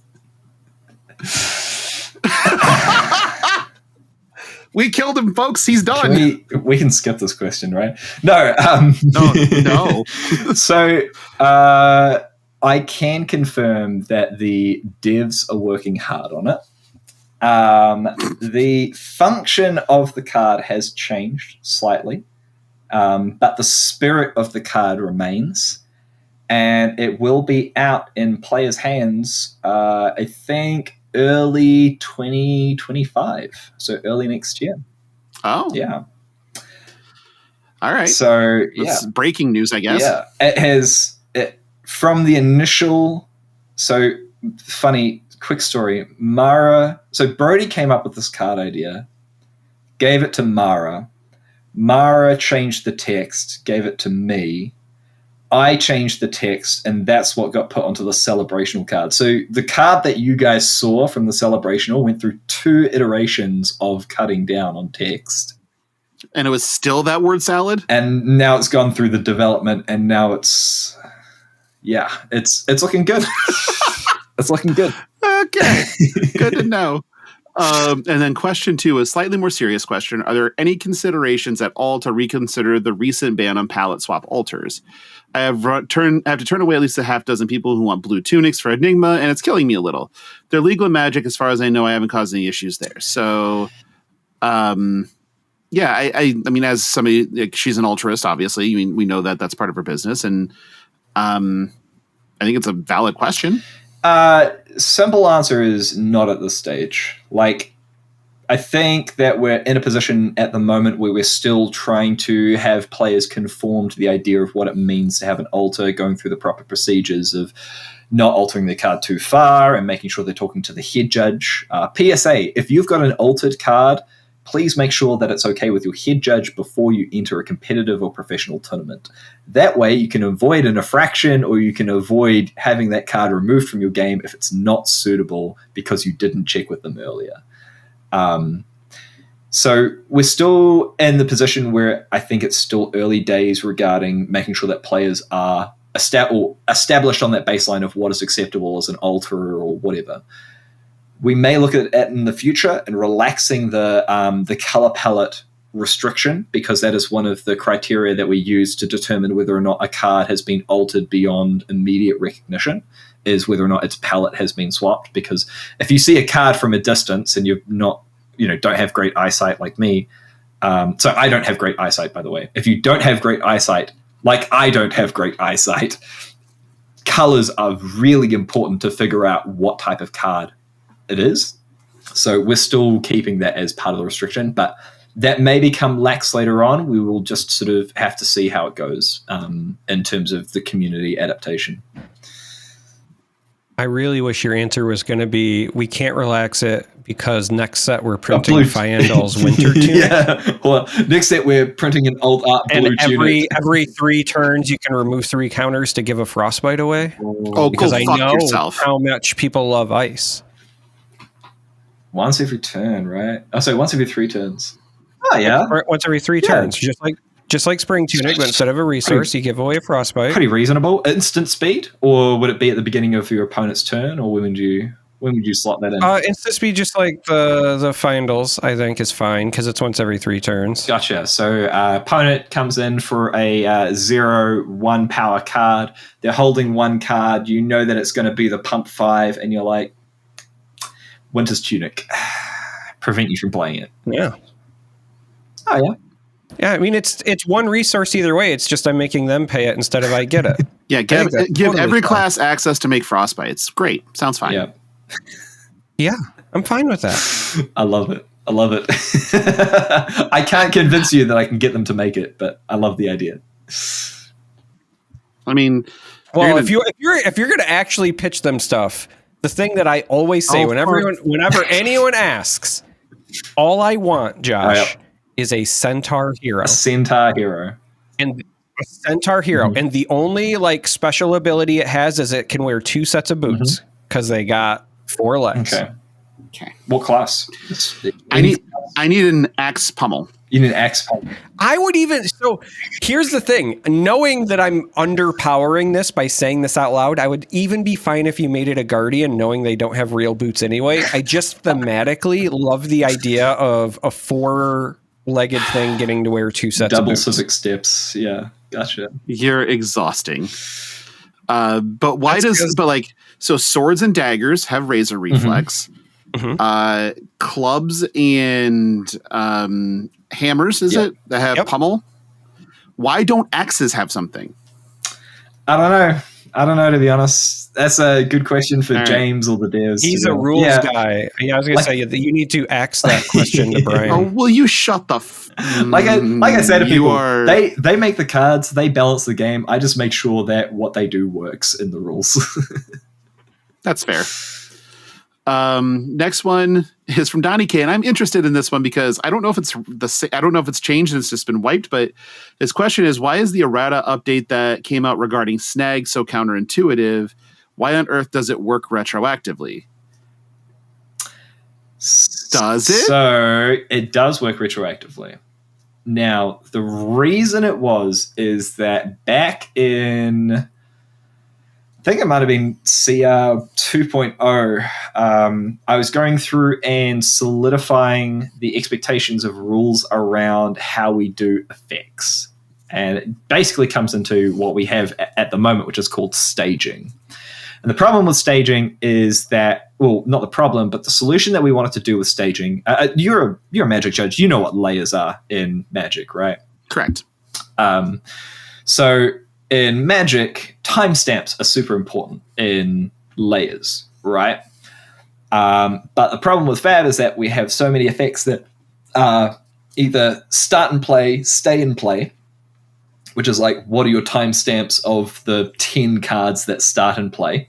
We killed him, folks. He's done. We can skip this question, right? No. No. So I can confirm that the devs are working hard on it. The function of the card has changed slightly, but the spirit of the card remains. And it will be out in players' hands, I think, early 2025. So early next year. Oh. Yeah. All right. So, That's breaking news, I guess. Yeah. It has... From the initial, so funny, quick story. So Brody came up with this card idea, gave it to Mara. Mara changed the text, gave it to me. I changed the text, and that's what got put onto the celebrational card. So the card that you guys saw from the celebrational went through 2 iterations of cutting down on text. And it was still that word salad? And now it's gone through the development, and now it's... Yeah, it's looking good. It's looking good. Okay, good to know. And then question 2, a slightly more serious question. Are there any considerations at all to reconsider the recent ban on palette swap altars? I have to turn away at least a half dozen people who want blue tunics for Enigma, and it's killing me a little. They're legal in Magic. As far as I know, I haven't caused any issues there. So, yeah, I mean, as somebody, like, she's an altruist, obviously. I mean, we know that that's part of her business, and I think it's a valid question. Simple answer is not at this stage. Like, I think that we're in a position at the moment where we're still trying to have players conform to the idea of what it means to have an altar, going through the proper procedures of not altering their card too far, and making sure they're talking to the head judge. PSA, if you've got an altered card, please make sure that it's okay with your head judge before you enter a competitive or professional tournament. That way you can avoid an infraction, or you can avoid having that card removed from your game if it's not suitable because you didn't check with them earlier. So we're still in the position where I think it's still early days regarding making sure that players are established on that baseline of what is acceptable as an alter or whatever. We may look at it in the future and relaxing the color palette restriction, because that is one of the criteria that we use to determine whether or not a card has been altered beyond immediate recognition, is whether or not its palette has been swapped. Because if you see a card from a distance and you're not, don't have great eyesight like me, so I don't have great eyesight, by the way. If you don't have great eyesight, like I don't have great eyesight, colors are really important to figure out what type of card it is. So we're still keeping that as part of the restriction, but that may become lax later on. We will just sort of have to see how it goes in terms of the community adaptation. I really wish your answer was going to be, we can't relax it because next set we're printing Fyendal's winter tunic. Yeah. Well, next set we're printing an old art blue tunic. Every 3 turns you can remove 3 counters to give a frostbite away. Oh, because go I fuck know yourself. how much people love ice. Once every turn, right? Oh, sorry, once every 3 turns. Oh, yeah. Once every 3 turns, just like Spring Tunic, but instead of a resource, you give away a frostbite. Pretty reasonable. Instant speed, or would it be at the beginning of your opponent's turn, or when would you slot that in? Instant speed, just like the Fyendal's, I think is fine because it's once every 3 turns. Gotcha. So opponent comes in for a 0/1 power card. They're holding 1 card. You know that it's going to be the pump 5, and you're like, Winter's Tunic. Prevent you from playing it. Yeah. Oh, yeah. Yeah, I mean, it's 1 resource either way. It's just I'm making them pay it instead of I get it. Yeah, give totally every class access to make frostbites. Great. Sounds fine. Yeah. Yeah, I'm fine with that. I love it. I can't convince you that I can get them to make it, but I love the idea. I mean, well, if you're going to actually pitch them stuff, the thing that I always say whenever anyone asks, all I want, Josh, is a centaur hero. A centaur hero. And a centaur hero. Mm-hmm. And the only special ability it has is it can wear 2 sets of boots because they got 4 legs. Okay. What class? I need an axe pummel. You need an axe pummel. I would even... So here's the thing. Knowing that I'm underpowering this by saying this out loud, I would even be fine if you made it a guardian, knowing they don't have real boots anyway. I just thematically love the idea of a 4-legged thing getting to wear 2 sets of boots. Double civic steps. Yeah. Gotcha. You're exhausting. But why so swords and daggers have razor reflex. Mm-hmm. Clubs and hammers, it, that have pummel? Why don't axes have something? I don't know, to be honest. That's a good question for James or the devs. He's a rules guy. Yeah, I was going to say that you need to ask that question to Brian. Oh, will you shut the like I said to people, they make the cards, they balance the game. I just make sure that what they do works in the rules. That's fair. Next one is from Donnie K, and I'm interested in this one because I don't know if it's changed and it's just been wiped, but his question is, why is the Errata update that came out regarding snag so counterintuitive? Why on earth does it work retroactively? Does it? So it does work retroactively. Now, the reason it is that back in, I think it might have been CR 2.0. I was going through and solidifying the expectations of rules around how we do effects. And it basically comes into what we have at the moment, which is called staging. And the problem with staging is that, well, not the problem, but the solution that we wanted to do with staging. You're a Magic judge. You know what layers are in Magic, right? Correct. So in Magic, timestamps are super important in layers, right? But the problem with Fab is that we have so many effects that either start in play, stay in play, which is like, what are your timestamps of the 10 cards that start in play?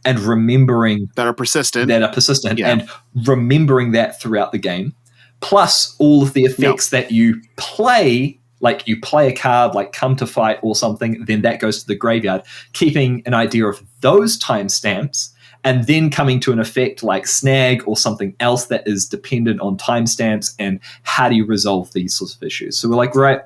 and remembering that are persistent and remembering that throughout the game, plus all of the effects that you play, like you play a card like Come to Fight or something, then that goes to the graveyard, keeping an idea of those timestamps, and then coming to an effect like Snag or something else that is dependent on timestamps, and how do you resolve these sorts of issues? So we're like, right,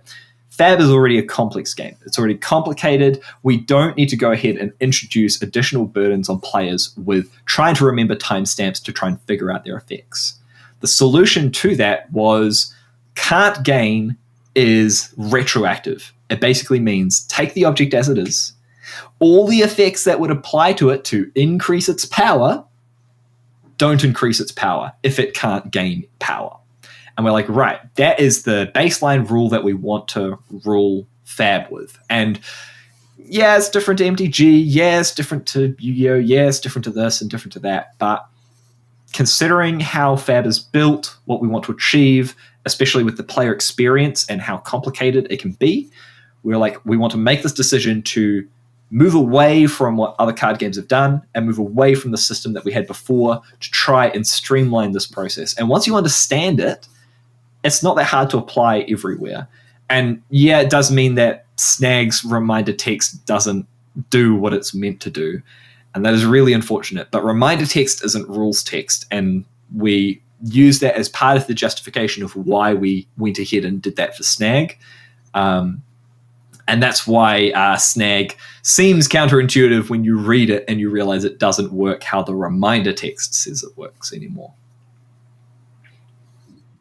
Fab is already a complex game. It's already complicated. We don't need to go ahead and introduce additional burdens on players with trying to remember timestamps to try and figure out their effects. The solution to that was can't gain is retroactive. It basically means take the object as it is. All the effects that would apply to it to increase its power don't increase its power if it can't gain power. And we're like, right, that is the baseline rule that we want to rule Fab with. And yeah, it's different to MTG. Yeah, it's different to Yu-Gi-Oh. Yeah, it's different to this and different to that. But considering how Fab is built, what we want to achieve, especially with the player experience and how complicated it can be, we're like, we want to make this decision to move away from what other card games have done and move away from the system that we had before to try and streamline this process. And once you understand it, it's not that hard to apply everywhere. And yeah, it does mean that Snag's reminder text doesn't do what it's meant to do. And that is really unfortunate. But reminder text isn't rules text. And we use that as part of the justification of why we went ahead and did that for Snag. And that's why Snag seems counterintuitive when you read it and you realize it doesn't work how the reminder text says it works anymore.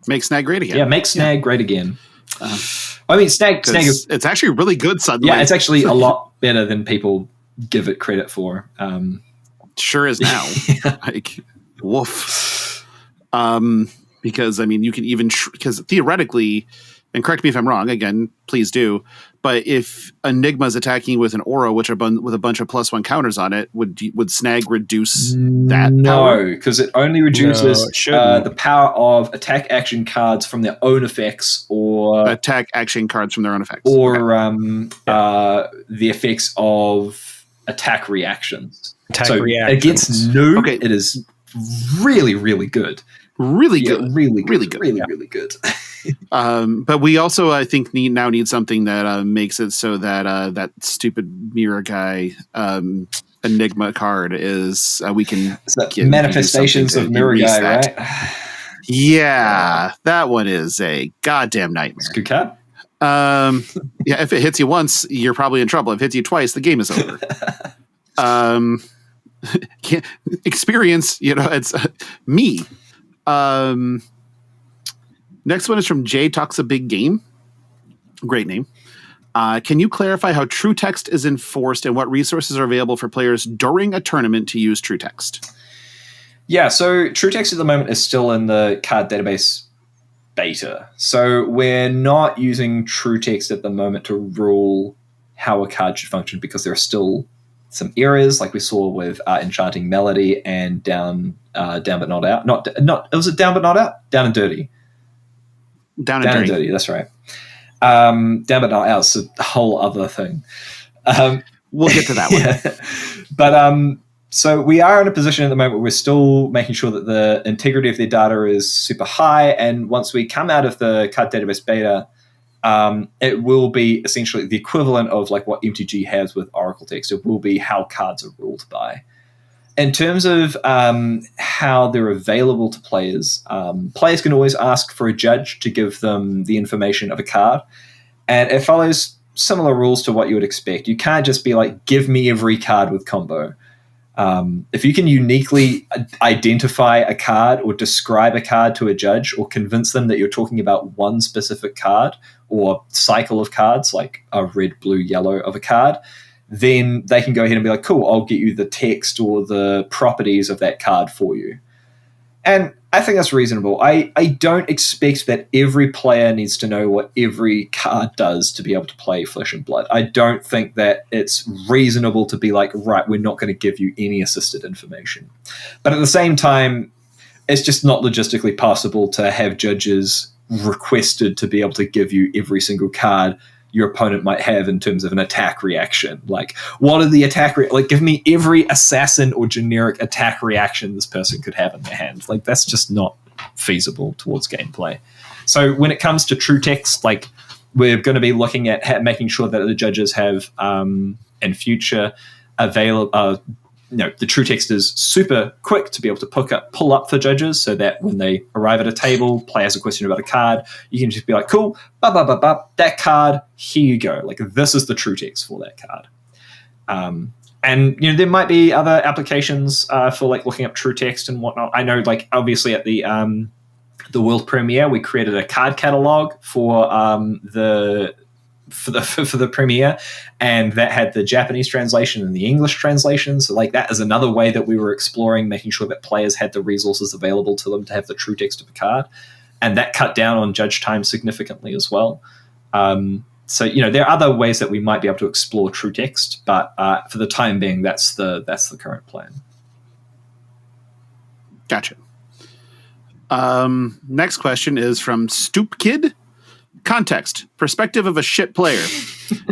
Make Snag great again. Yeah, make Snag great again. I mean, Snag is... It's actually really good suddenly. Yeah, it's actually a lot better than people give it credit for. Sure is now. Like, woof. Because, I mean, you can even... Because theoretically, and correct me if I'm wrong, again, please do, but if Enigma is attacking with an aura, with a bunch of +1 counters on it, would Snag reduce that power? No, because it only reduces the power of attack action cards from their own effects, or attack action cards from their own effects, or the effects of attack reactions. Against noob, it is really, really good. Really good. Really good. But we also, I think, need something that makes it so that that stupid mirror guy Enigma card is we can manifestations of mirror guy, right? Yeah, that one is a goddamn nightmare. It's a good card. Yeah, if it hits you once, you're probably in trouble. If it hits you twice, the game is over. Experience, it's me. Next one is from Jay Talks a Big Game. Great name. Can you clarify how true text is enforced and what resources are available for players during a tournament to use true text? Yeah, so true text at the moment is still in the card database beta. So we're not using true text at the moment to rule how a card should function because there are still some errors, like we saw with Enchanting Melody and Down But Not Out. Was it Down But Not Out? Down and Dirty. Down and Dirty, that's right. Down But Not Out is a whole other thing. We'll get to that one. Yeah. But so we are in a position at the moment where we're still making sure that the integrity of their data is super high. And once we come out of the card database beta, it will be essentially the equivalent of like what MTG has with Oracle text. It will be how cards are ruled by. In terms of how they're available to players, players can always ask for a judge to give them the information of a card. And it follows similar rules to what you would expect. You can't just be like, give me every card with combo. If you can uniquely identify a card or describe a card to a judge or convince them that you're talking about one specific card or cycle of cards, like a red, blue, yellow of a card, then they can go ahead and be like, cool, I'll get you the text or the properties of that card for you. And I think that's reasonable. I don't expect that every player needs to know what every card does to be able to play Flesh and Blood. I don't think that it's reasonable to be like, right, we're not going to give you any assisted information. But at the same time, it's just not logistically possible to have judges requested to be able to give you every single card your opponent might have in terms of an attack reaction. Like, what are the attack like, give me every assassin or generic attack reaction this person could have in their hand. Like, that's just not feasible towards gameplay. So when it comes to true text, like, we're going to be looking at making sure that the judges have in future available the true text is super quick to be able to pull up for judges, so that when they arrive at a table, play has a question about a card, you can just be like, cool, that card, here you go. Like, this is the true text for that card. And there might be other applications for like looking up true text and whatnot. I know, like, obviously at the world premiere, we created a card catalog for the premiere, and that had the Japanese translation and the English translation. So like, that is another way that we were exploring, making sure that players had the resources available to them to have the true text of a card, and that cut down on judge time significantly as well. So there are other ways that we might be able to explore true text, but for the time being, that's the current plan. Gotcha. Next question is from Stoop Kid. Context. Perspective of a shit player.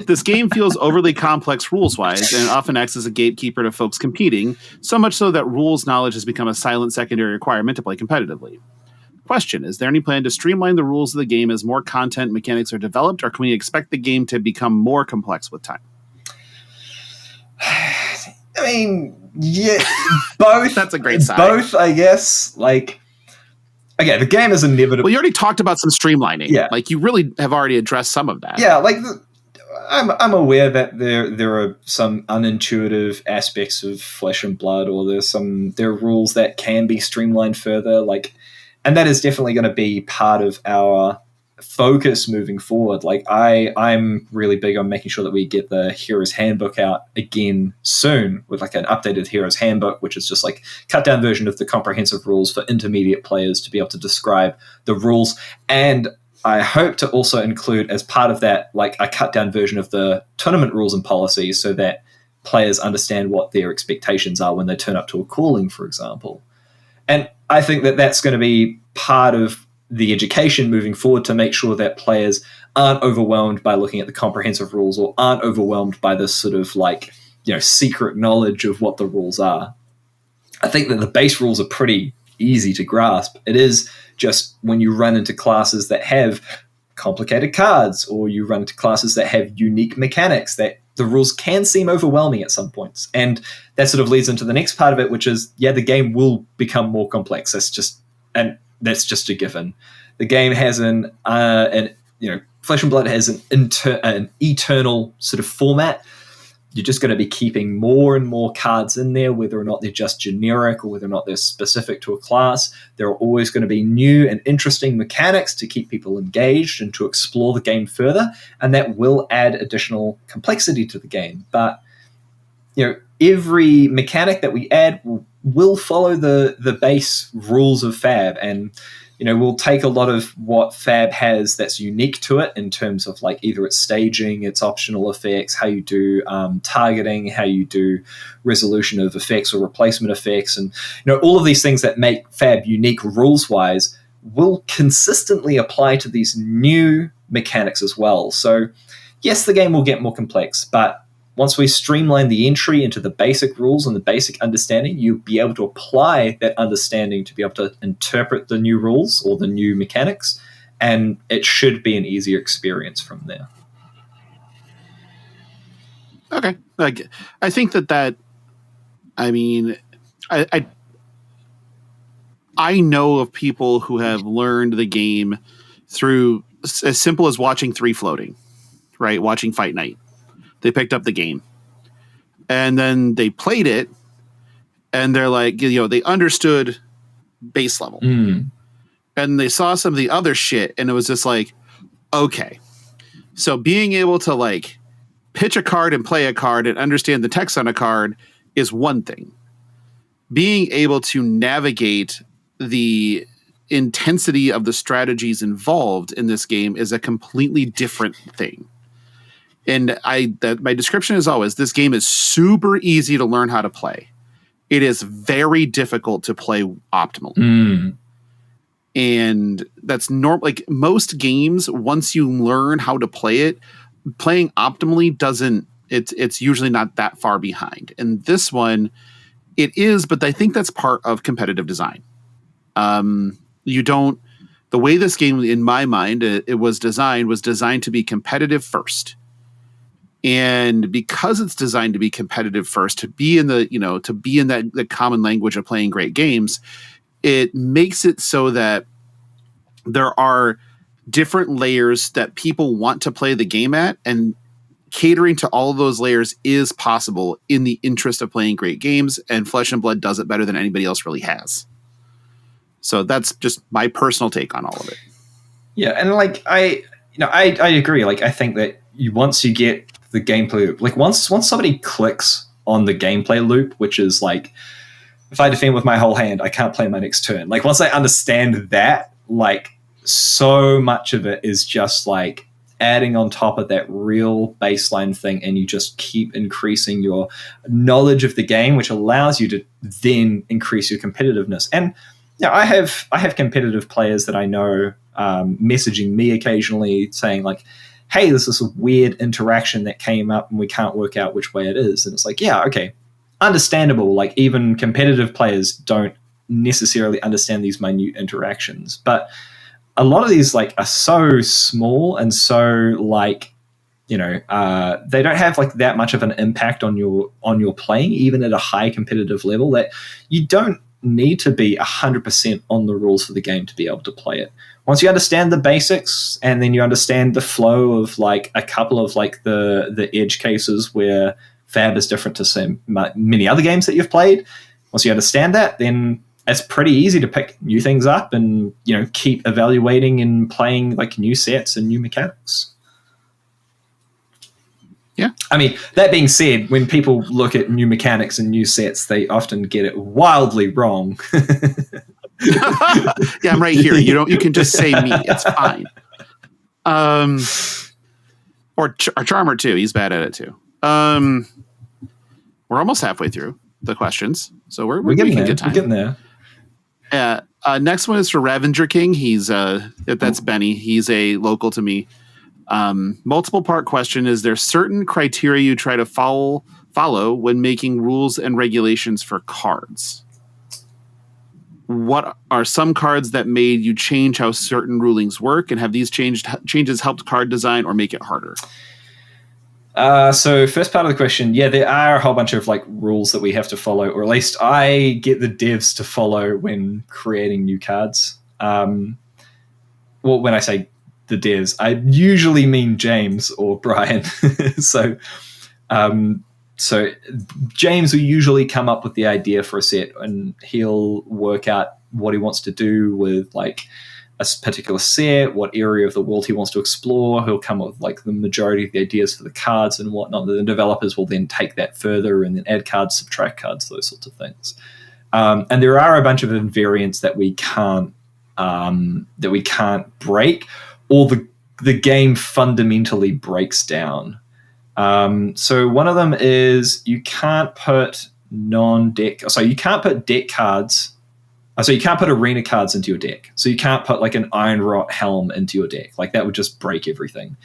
This game feels overly complex rules-wise, and often acts as a gatekeeper to folks competing, so much so that rules knowledge has become a silent secondary requirement to play competitively. Question. Is there any plan to streamline the rules of the game as more content mechanics are developed, or can we expect the game to become more complex with time? I mean, yeah, both. That's a great sign. Both, I guess. Like, okay, the game is inevitable. Well, you already talked about some streamlining. Yeah. Like, you really have already addressed some of that. Yeah, like, I'm aware that there are some unintuitive aspects of Flesh and Blood, or there are rules that can be streamlined further. Like, and that is definitely going to be part of our focus moving forward. Like, I'm really big on making sure that we get the Hero's Handbook out again soon, with like an updated Hero's Handbook, which is just like cut down version of the comprehensive rules for intermediate players to be able to describe the rules. And I hope to also include as part of that, like, a cut down version of the tournament rules and policies, so that players understand what their expectations are when they turn up to a calling, for example. And I think that that's going to be part of the education moving forward, to make sure that players aren't overwhelmed by looking at the comprehensive rules, or aren't overwhelmed by this sort of like, secret knowledge of what the rules are. I think that the base rules are pretty easy to grasp. It is just when you run into classes that have complicated cards, or you run into classes that have unique mechanics, that the rules can seem overwhelming at some points. And that sort of leads into the next part of it, which is, the game will become more complex. That's just a given. The game has Flesh and Blood has an eternal sort of format. You're just going to be keeping more and more cards in there, whether or not they're just generic or whether or not they're specific to a class. There are always going to be new and interesting mechanics to keep people engaged and to explore the game further, and that will add additional complexity to the game. But every mechanic that we add will follow the base rules of Fab, and we'll take a lot of what Fab has that's unique to it, in terms of like either its staging, its optional effects, how you do targeting, how you do resolution of effects or replacement effects, and all of these things that make Fab unique rules wise will consistently apply to these new mechanics as well. So yes, the game will get more complex, but once we streamline the entry into the basic rules and the basic understanding, you'll be able to apply that understanding to be able to interpret the new rules or the new mechanics, and it should be an easier experience from there. Okay. Like, I think that I mean, I know of people who have learned the game through as simple as watching 3 floating, right? Watching Fight Night. They picked up the game, and then they played it, and they're like, they understood base level, and they saw some of the other shit, and it was just like, okay, so being able to like pitch a card and play a card and understand the text on a card is one thing. Being able to navigate the intensity of the strategies involved in this game is a completely different thing. And my description is always, this game is super easy to learn how to play. It is very difficult to play optimally. And that's normal. Like most games, once you learn how to play it, playing optimally doesn't, it's usually not that far behind. And this one, it is, but I think that's part of competitive design. The way this game, in my mind, it was designed to be competitive first. And because it's designed to be competitive first, to be in the common language of playing great games, it makes it so that there are different layers that people want to play the game at, and catering to all of those layers is possible in the interest of playing great games, and Flesh and Blood does it better than anybody else really has. So that's just my personal take on all of it. Yeah, and like I agree. Like I think that once you get the gameplay loop, like once somebody clicks on the gameplay loop, which is like, if I defend with my whole hand, I can't play my next turn. Like once I understand that, like so much of it is just like adding on top of that real baseline thing, and you just keep increasing your knowledge of the game, which allows you to then increase your competitiveness. And yeah, I have competitive players that I know messaging me occasionally saying like, hey, there's this weird interaction that came up and we can't work out which way it is. And it's like, yeah, okay, understandable. Like even competitive players don't necessarily understand these minute interactions. But a lot of these like are so small and so like, they don't have like that much of an impact on your playing, even at a high competitive level, that you don't need to be 100% on the rules for the game to be able to play it. Once you understand the basics, and then you understand the flow of like a couple of like the edge cases where Fab is different to many other games that you've played. Once you understand that, then it's pretty easy to pick new things up and, keep evaluating and playing like new sets and new mechanics. Yeah. I mean, that being said, when people look at new mechanics and new sets, they often get it wildly wrong. Yeah, I'm right here. You can just say me. It's fine. Or Charmer too. He's bad at it too. We're almost halfway through the questions, so we're getting there. We're getting there. Next one is for Ravenger King. He's that's Benny. He's a local to me. Multiple part question: is there certain criteria you try to follow when making rules and regulations for cards? What are some cards that made you change how certain rulings work, and have these changes helped card design or make it harder? So first part of the question, yeah, there are a whole bunch of like rules that we have to follow, or at least I get the devs to follow when creating new cards. Well, when I say the devs, I usually mean James or Brian. So James will usually come up with the idea for a set, and he'll work out what he wants to do with like a particular set, what area of the world he wants to explore. He'll come up with like the majority of the ideas for the cards and whatnot. The developers will then take that further and then add cards, subtract cards, those sorts of things. And there are a bunch of invariants that we can't break, or the game fundamentally breaks down. So one of them is you can't put you can't put deck cards. So you can't put arena cards into your deck. So you can't put like an Iron Rot Helm into your deck. Like that would just break everything.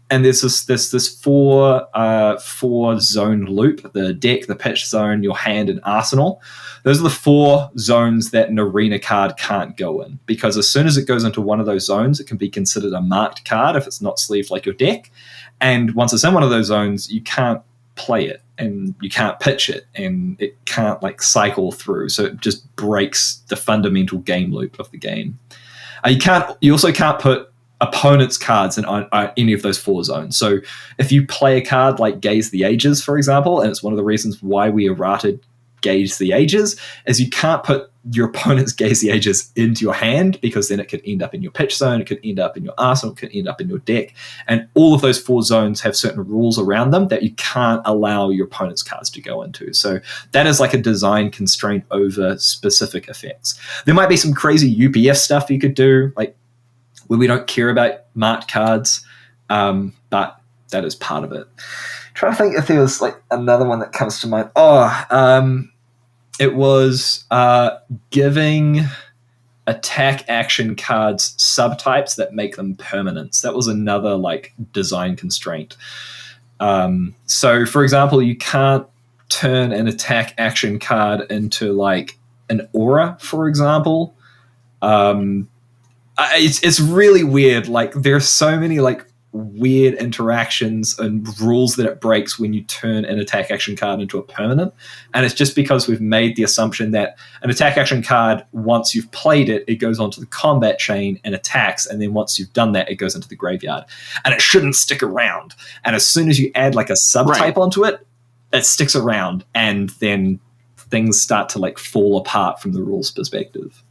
And there's this four zone loop: the deck, the pitch zone, your hand, and arsenal. Those are the 4 zones that an arena card can't go in, because as soon as it goes into one of those zones, it can be considered a marked card if it's not sleeved like your deck. And once it's in one of those zones, you can't play it, and you can't pitch it, and it can't like cycle through. So it just breaks the fundamental game loop of the game. You also can't put opponent's cards in any of those 4 zones. So if you play a card like Gaze the Ages, for example, and it's one of the reasons why we errated Gaze the Ages, is you can't put your opponent's Gaze the Ages into your hand, because then it could end up in your pitch zone, it could end up in your arsenal, it could end up in your deck. And all of those 4 zones have certain rules around them that you can't allow your opponent's cards to go into. So that is like a design constraint over specific effects. There might be some crazy UPF stuff you could do, like where we don't care about marked cards, but that is part of it. I'm trying to think if there was like another one that comes to mind. It was giving attack action cards subtypes that make them permanents. That was another like design constraint. So for example, you can't turn an attack action card into like an aura, for example. It's really weird. Like there's so many like weird interactions and rules that it breaks when you turn an attack action card into a permanent, and it's just because we've made the assumption that an attack action card, once you've played it, it goes onto the combat chain and attacks, and then once you've done that, it goes into the graveyard, and it shouldn't stick around. And as soon as you add like a subtype onto it, it sticks around, and then things start to like fall apart from the rules perspective.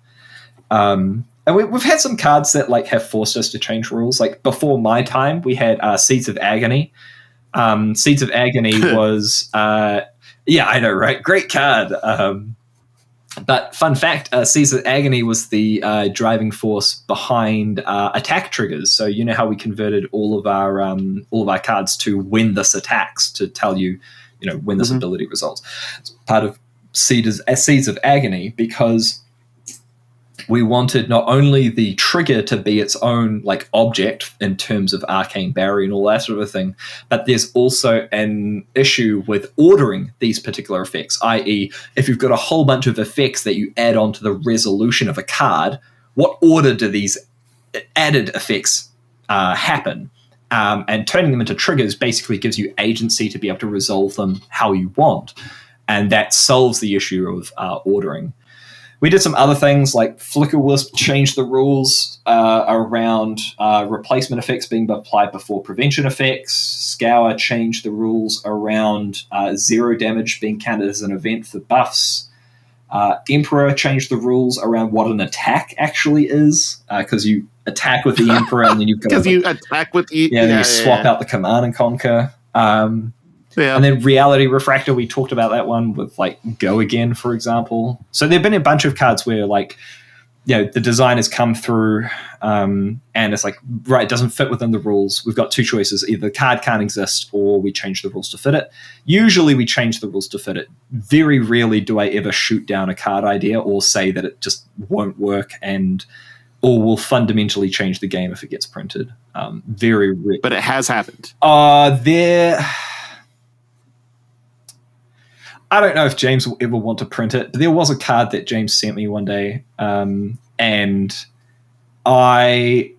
And we've had some cards that like have forced us to change rules. Like before my time, we had Seeds of Agony. Seeds of Agony was, yeah, I know, right? Great card. But fun fact, Seeds of Agony was the driving force behind attack triggers. So you know how we converted all of our cards to when this attacks, to tell you, you know, when this ability results. It's part of Seeds of Agony, because we wanted not only the trigger to be its own like object in terms of arcane barrier and all that sort of thing, but there's also an issue with ordering these particular effects, i.e. if you've got a whole bunch of effects that you add onto the resolution of a card, what order do these added effects happen? And turning them into triggers basically gives you agency to be able to resolve them how you want. And that solves the issue of ordering. We did some other things like Flicker Wisp changed the rules around replacement effects being applied before prevention effects. Scour changed the rules around 0 damage being counted as an event for buffs. Emperor changed the rules around what an attack actually is, because you attack with the Emperor and then you've got because you attack with you swap out the Command and Conquer. And then Reality Refractor, we talked about that one with like Go Again, for example. So there have been a bunch of cards where like, you know, the design has come through and it's like, right, it doesn't fit within the rules. We've got two choices. Either the card can't exist or we change the rules to fit it. Usually we change the rules to fit it. Very rarely do I ever shoot down a card idea or say that it just won't work or will fundamentally change the game if it gets printed. Very rare. But it has happened. I don't know if James will ever want to print it, but there was a card that James sent me one day, and I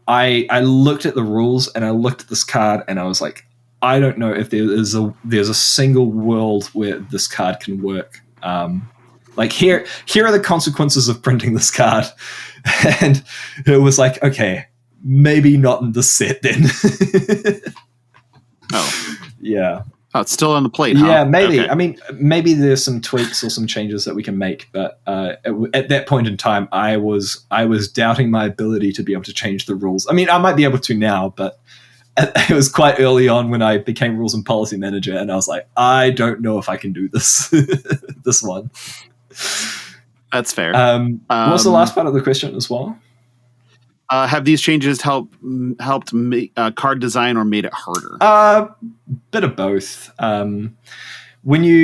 looked at the rules and I looked at this card and I was like, I don't know if there's a single world where this card can work. Like here are the consequences of printing this card, and it was like, okay, maybe not in this set then. Oh, yeah. Oh, it's still on the plate. Yeah, huh? maybe. Okay. I mean, maybe there's some tweaks or some changes that we can make. But at that point in time, I was doubting my ability to be able to change the rules. I mean, I might be able to now, but it was quite early on when I became rules and policy manager, and I was like, I don't know if I can do this. This one. That's fair. What's the last part of the question as well? Have these changes helped make card design or made it harder? Bit of both. When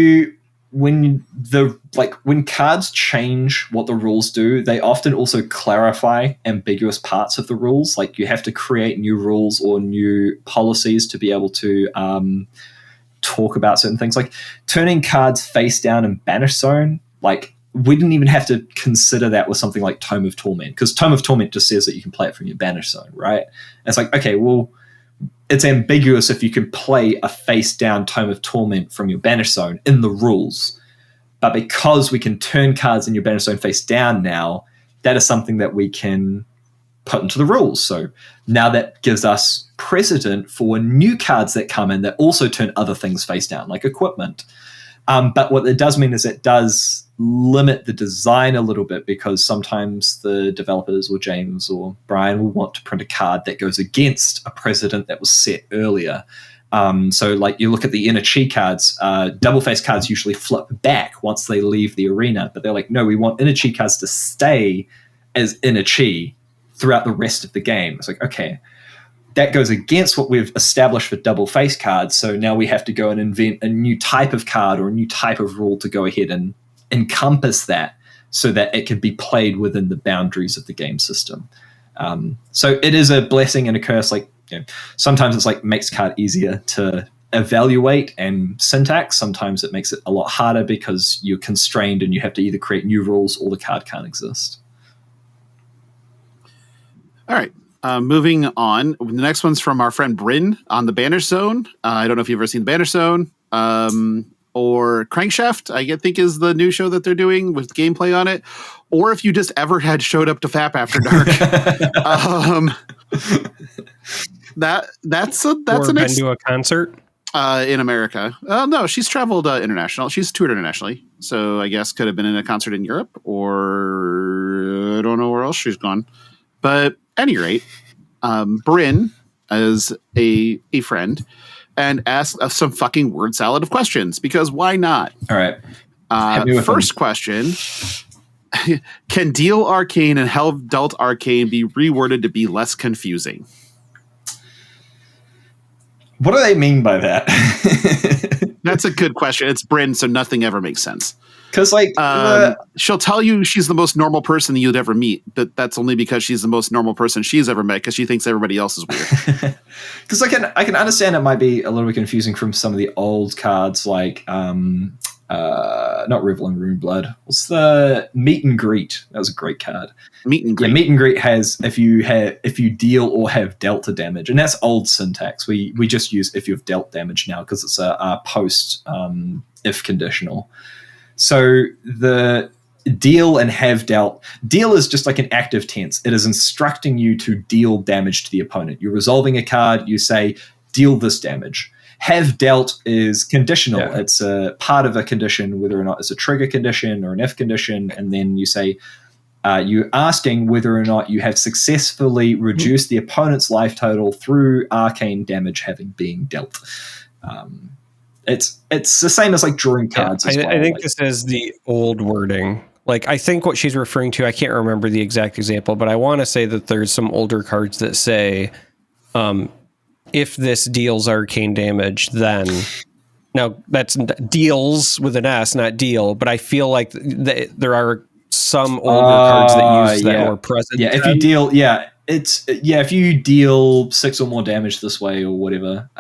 cards change what the rules do, they often also clarify ambiguous parts of the rules. Like you have to create new rules or new policies to be able to talk about certain things. Like turning cards face down in Banish Zone, like we didn't even have to consider that with something like Tome of Torment, because Tome of Torment just says that you can play it from your Banish Zone, right? And it's like, okay, well, it's ambiguous if you can play a face-down Tome of Torment from your Banish Zone in the rules. But because we can turn cards in your Banish Zone face down now, that is something that we can put into the rules. So now that gives us precedent for new cards that come in that also turn other things face down, like equipment. But what it does mean is it does limit the design a little bit, because sometimes the developers or James or Brian will want to print a card that goes against a precedent that was set earlier. So like you look at the inner chi cards, double face cards usually flip back once they leave the arena, but they're like, no, we want inner chi cards to stay as inner chi throughout the rest of the game. It's like, okay, that goes against what we've established for double face cards. So now we have to go and invent a new type of card or a new type of rule to go ahead and encompass that. so that it can be played within the boundaries of the game system. So it is a blessing and a curse. Like, sometimes it's like makes card easier to evaluate and syntax. Sometimes it makes it a lot harder because you're constrained and you have to either create new rules or the card can't exist. All right. Moving on. The next one's from our friend Bryn on the Banish Zone. I don't know if you've ever seen the Banish Zone or Crankshaft, I think is the new show that they're doing with gameplay on it. Or if you just ever had showed up to FAP After Dark. That's been to a concert in America. No, she's traveled international. She's toured internationally. So I guess could have been in a concert in Europe, or I don't know where else she's gone. But at any rate, Bryn is a friend and asked us some fucking word salad of questions, because why not? All right. First question. Can Deal Arcane and Have Dealt Arcane be reworded to be less confusing? What do they mean by that? That's a good question. It's Bryn, so nothing ever makes sense. Because, like, she'll tell you she's the most normal person you'd ever meet, but that's only because she's the most normal person she's ever met, because she thinks everybody else is weird. Because I can understand it might be a little bit confusing from some of the old cards, like not Revel in Runeblood. What's the Meet and Greet? That was a great card. Meet and Greet. Yeah, Meet and Greet has if you deal or have dealt a damage, and that's old syntax. We just use if you've dealt damage now because it's a post if conditional. So the deal and have dealt. Deal is just like an active tense. It is instructing you to deal damage to the opponent. You're resolving a card. You say, deal this damage. Have dealt is conditional. Yeah. It's a part of a condition, whether or not it's a trigger condition or an if condition. And then you say, you're asking whether or not you have successfully reduced the opponent's life total through arcane damage having been dealt. It's the same as like drawing cards. Yeah, I think this is the old wording. Like, I think what she's referring to, I can't remember the exact example, but I want to say that there's some older cards that say, if this deals arcane damage, then... Now, that's deals with an S, not deal, but I feel like there are some older cards that use that or present. Yeah, if you deal... if you deal 6 or more damage this way or whatever.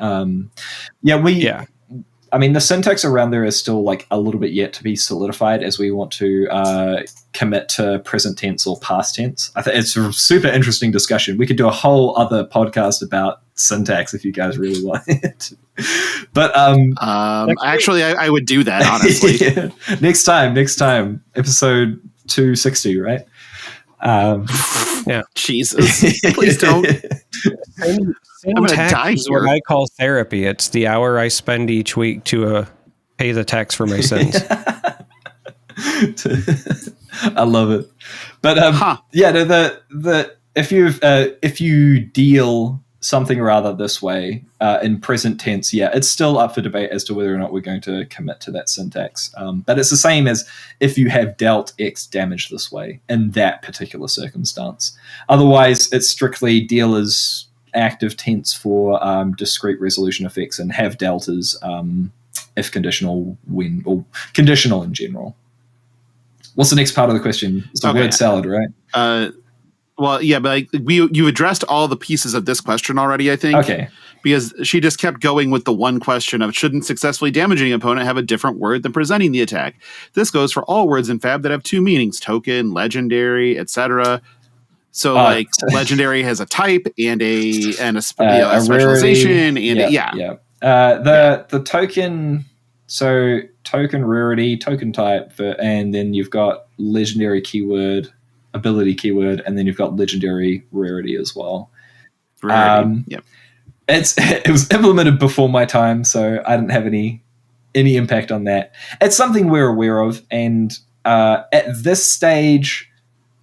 I mean, the syntax around there is still like a little bit yet to be solidified as we want to commit to present tense or past tense. I think it's a super interesting discussion. We could do a whole other podcast about syntax if you guys really want it. But actually, I would do that, honestly. Yeah. Next time, episode 260, right? Yeah. Jesus, please don't. I'm going to die is what I call therapy. It's the hour I spend each week to pay the tax for my sins. I love it. But if you deal something or other this way in present tense, it's still up for debate as to whether or not we're going to commit to that syntax. But it's the same as if you have dealt X damage this way in that particular circumstance. Otherwise, it's strictly deal as active tense for discrete resolution effects, and have dealt as if conditional when, or conditional in general. What's the next part of the question? It's a word salad, right? Well, yeah, but you addressed all the pieces of this question already, I think. Okay. Because she just kept going with the one question of, shouldn't successfully damaging an opponent have a different word than presenting the attack? This goes for all words in Fab that have two meanings: token, legendary, etc. So, legendary has a type and a specialization, and the token. So token rarity, token type, and then you've got legendary keyword, ability keyword, and then you've got legendary rarity as well. Rarity. Yep. It was implemented before my time, so I didn't have any impact on that. It's something we're aware of, and at this stage,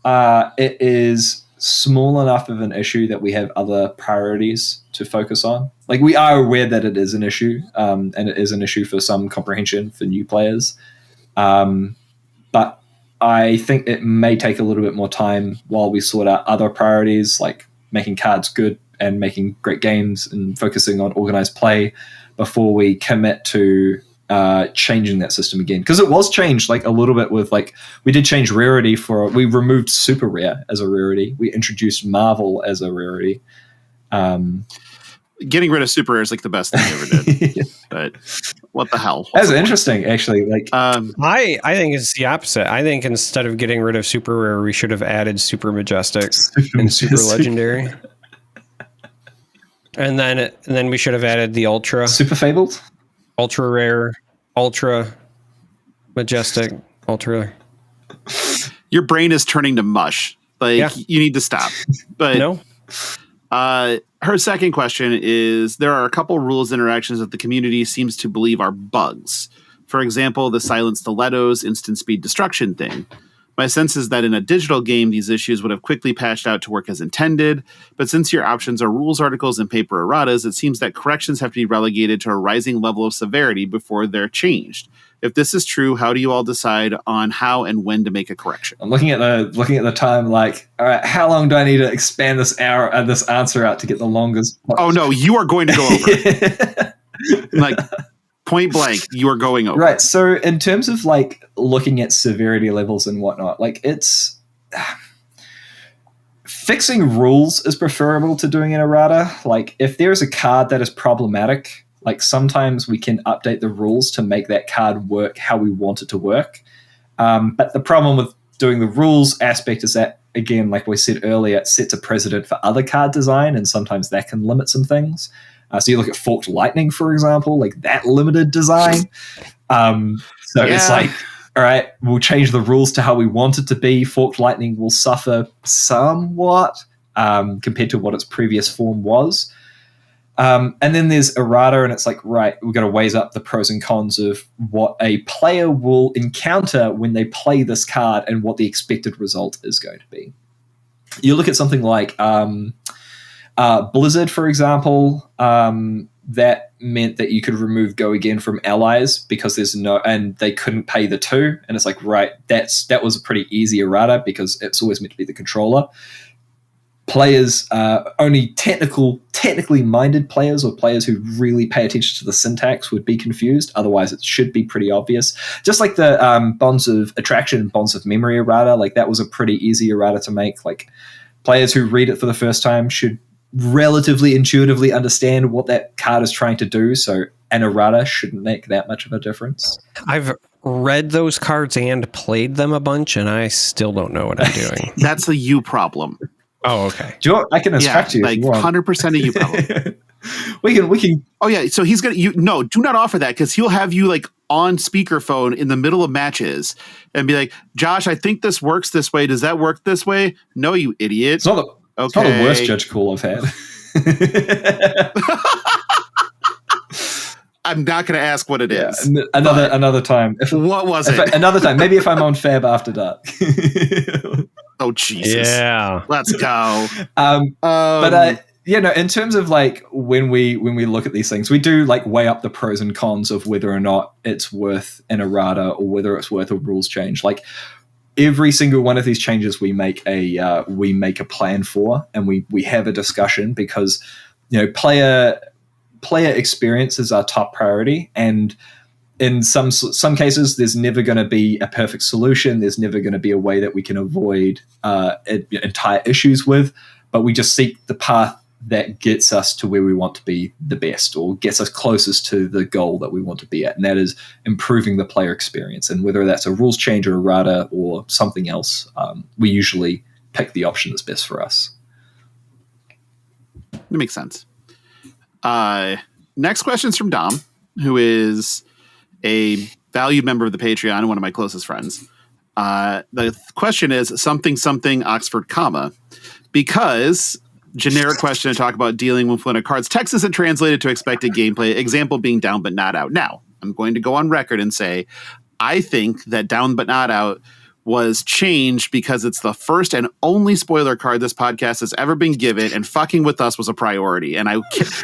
it is small enough of an issue that we have other priorities to focus on. Like, we are aware that it is an issue, and it is an issue for some comprehension for new players. But I think it may take a little bit more time while we sort out other priorities, like making cards good and making great games and focusing on organized play, before we commit to changing that system again, because it was changed like a little bit with like we did change rarity we removed super rare as a rarity, we introduced Marvel as a rarity. Getting rid of super rare is like the best thing I ever did. But what the hell? That's interesting, actually. Like, I think it's the opposite. I think instead of getting rid of super rare, we should have added super majestic and super legendary. And then we should have added the ultra super fabled, ultra rare, ultra majestic, ultra. Your brain is turning to mush. Like you need to stop. But no. Her second question is, there are a couple rules interactions that the community seems to believe are bugs. For example, the silent stilettos, instant speed destruction thing. My sense is that in a digital game, these issues would have quickly patched out to work as intended. But since your options are rules articles and paper erratas, it seems that corrections have to be relegated to a rising level of severity before they're changed. If this is true, how do you all decide on how and when to make a correction? I'm looking at the time, like, all right, how long do I need to expand this answer out to get the longest? Oh no, you are going to go over. Like point blank, you are going over. Right. So in terms of like looking at severity levels and whatnot, like it's fixing rules is preferable to doing an errata. Like if there's a card that is problematic, like sometimes we can update the rules to make that card work how we want it to work. But the problem with doing the rules aspect is that, again, like we said earlier, it sets a precedent for other card design, and sometimes that can limit some things. So you look at Forked Lightning, for example, like that limited design. It's like, all right, we'll change the rules to how we want it to be. Forked Lightning will suffer somewhat compared to what its previous form was. And then there's errata, and it's like, right, we've got to weigh up the pros and cons of what a player will encounter when they play this card and what the expected result is going to be. You look at something like Blizzard, for example, that meant that you could remove Go Again from allies because and they couldn't pay the 2. And it's like, right, that was a pretty easy errata because it's always meant to be the controller. Players, only technically minded players or players who really pay attention to the syntax would be confused. Otherwise, it should be pretty obvious. Just like the bonds of attraction, bonds of memory errata, like that was a pretty easy errata to make. Like players who read it for the first time should relatively intuitively understand what that card is trying to do. So an errata shouldn't make that much of a difference. I've read those cards and played them a bunch, and I still don't know what I'm doing. That's a you problem. Oh, okay. Do you want, I can instruct you. Like 100% of you problem. we can. Oh yeah. So he's gonna. No, do not offer that because he'll have you like on speakerphone in the middle of matches and be like, "Josh, I think this works this way. Does that work this way?" No, you idiot. It's not the worst judge call I've had. I'm not going to ask what it is. Another time. What was it? Another time. Maybe if I'm on Fab After Dark. Oh Jesus! Yeah, let's go. But in terms of like when we look at these things, we do like weigh up the pros and cons of whether or not it's worth an errata or whether it's worth a rules change. Like every single one of these changes, we make a plan for, and we have a discussion because player experience is our top priority, and in some cases, there's never going to be a perfect solution. There's never going to be a way that we can avoid entire issues with, but we just seek the path that gets us to where we want to be the best or gets us closest to the goal that we want to be at, and that is improving the player experience. And whether that's a rules change or errata or something else, we usually pick the option that's best for us. That makes sense. Next question is from Dom, who is a valued member of the Patreon and one of my closest friends. The question is something Oxford comma, because generic question to talk about dealing with when a card's text isn't translated to expected gameplay, example being down but not out. Now, I'm going to go on record and say I think that down but not out was changed because it's the first and only spoiler card this podcast has ever been given, and fucking with us was a priority. And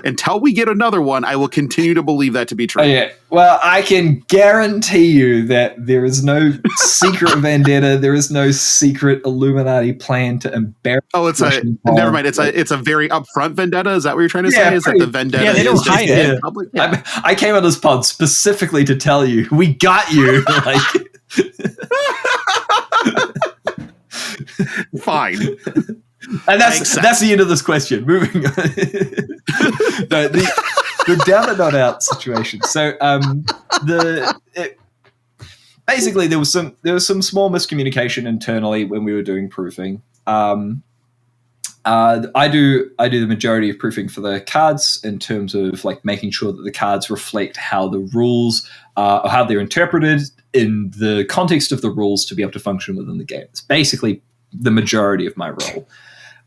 until we get another one, I will continue to believe that to be true. Oh, yeah. Well, I can guarantee you that there is no secret vendetta. There is no secret Illuminati plan to embarrass. Oh, never mind. It's a very upfront vendetta. Is that what you're trying to say? Is that the vendetta? Yeah, they don't hide it. Yeah. I came on this pod specifically to tell you we got you. Like. Fine. And that's the end of this question. Moving on. The down and not out situation. So basically there was some small miscommunication internally when we were doing proofing. I do the majority of proofing for the cards in terms of like making sure that the cards reflect how the rules or how they're interpreted in the context of the rules to be able to function within the game. It's basically the majority of my role.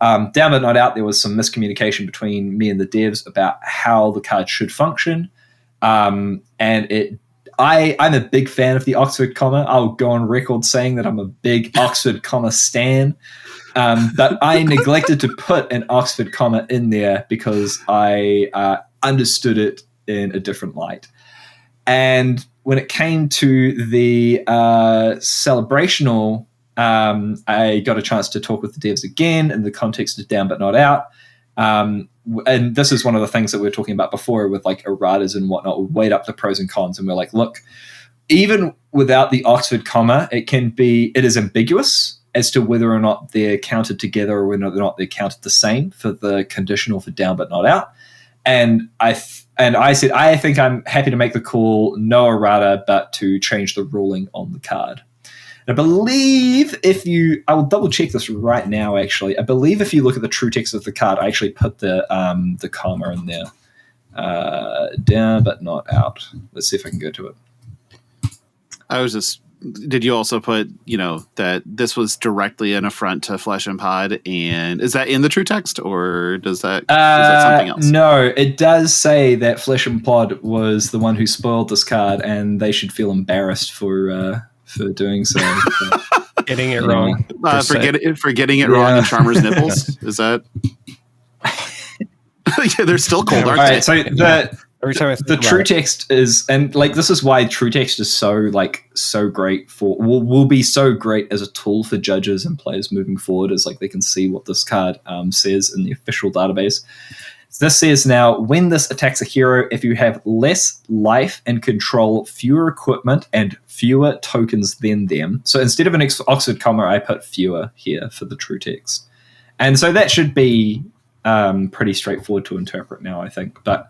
Down but not out, there was some miscommunication between me and the devs about how the card should function. I'm a big fan of the Oxford comma. I'll go on record saying that I'm a big Oxford comma stan. But I neglected to put an Oxford comma in there because I understood it in a different light. And when it came to the celebrational, I got a chance to talk with the devs again in the context of down but not out. And this is one of the things that we were talking about before with like erratas and whatnot. We weighed up the pros and cons and we're like, look, even without the Oxford comma, it is ambiguous as to whether or not they're counted together or whether or not they're counted the same for the conditional for down but not out. And I said, I think I'm happy to make the call, no errata, but to change the ruling on the card. And I believe I will double check this right now, actually. I believe if you look at the true text of the card, I actually put the comma in there. Down but not out. Let's see if I can go to it. Did you also put, that this was directly an affront to Flesh and Pod? And is that in the true text or is that something else? No, it does say that Flesh and Pod was the one who spoiled this card and they should feel embarrassed for doing so. Getting it wrong. For getting it wrong in Charmer's nipples? Is that? Yeah, they're still cold, aren't they? So every time the true text is, and like this is why true text is so great will be so great as a tool for judges and players moving forward, is like they can see what this card says in the official database. This says now, when this attacks a hero, if you have less life and control fewer equipment and fewer tokens than them. So instead of an Oxford comma, I put fewer here for the true text. And so that should be pretty straightforward to interpret now, I think. But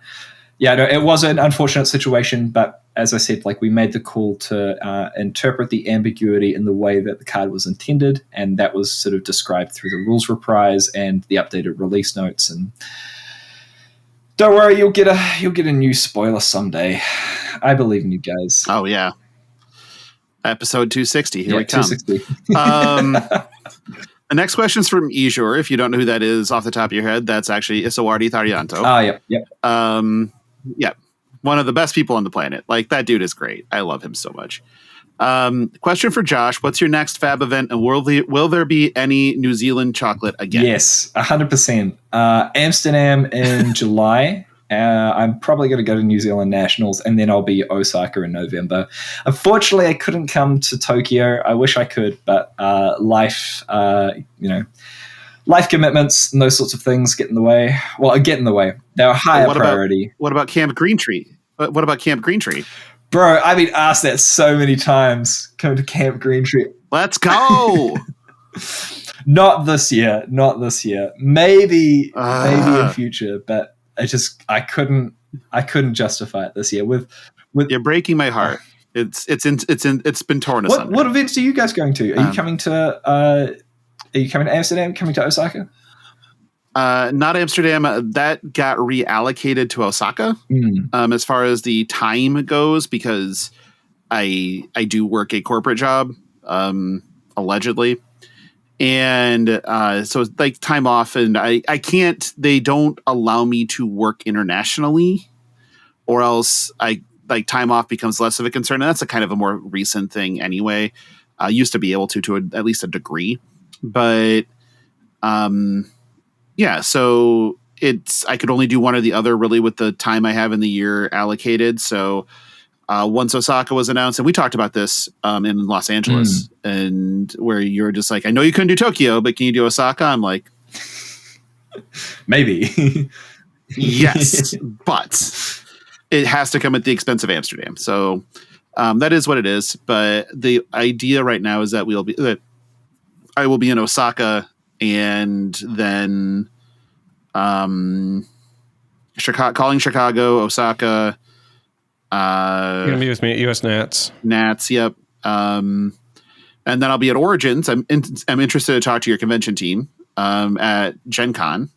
yeah, no, it was an unfortunate situation, but as I said, like we made the call to interpret the ambiguity in the way that the card was intended, and that was sort of described through the rules reprise and the updated release notes. And don't worry, you'll get a new spoiler someday. I believe in you guys. Oh yeah, episode 260. Here we come. 260. The next question is from Ejur. If you don't know who that is off the top of your head, that's actually Isawardi Tharianto. Yep. Yeah, one of the best people on the planet. Like, that dude is great. I love him so much. Question for Josh: what's your next Fab event, and will there be any New Zealand chocolate again? Yes, 100%. Amsterdam in July. I'm probably going to go to New Zealand Nationals, and then I'll be Osaka in November. Unfortunately, I couldn't come to Tokyo. I wish I could, but life commitments and those sorts of things get in the way. Well, get in the way. They're a higher priority. What about Camp Greentree? What about Camp Greentree? Bro, I've been asked that so many times. Come to Camp Greentree. Let's go. Not this year. Maybe in future, but I couldn't justify it this year. With you're breaking my heart. It's been torn asunder. What events are you guys going to? Are you coming to Amsterdam? Coming to Osaka? Not Amsterdam. That got reallocated to Osaka. As far as the time goes, because I do work a corporate job, allegedly. And so like time off, and I can't, they don't allow me to work internationally, or else time off becomes less of a concern. And that's a kind of a more recent thing anyway. Used to be able to at least a degree, but yeah. So I could only do one or the other really with the time I have in the year allocated. So once Osaka was announced, and we talked about this in Los Angeles, and where you're just like, I know you couldn't do Tokyo, but can you do Osaka? I'm like, maybe. Yes, but it has to come at the expense of Amsterdam. So that is what it is. But the idea right now is that I will be in Osaka, and then calling Chicago, Osaka. You're gonna be with me at US Nats. Nats, yep. And then I'll be at Origins. I'm interested to talk to your convention team at Gen Con.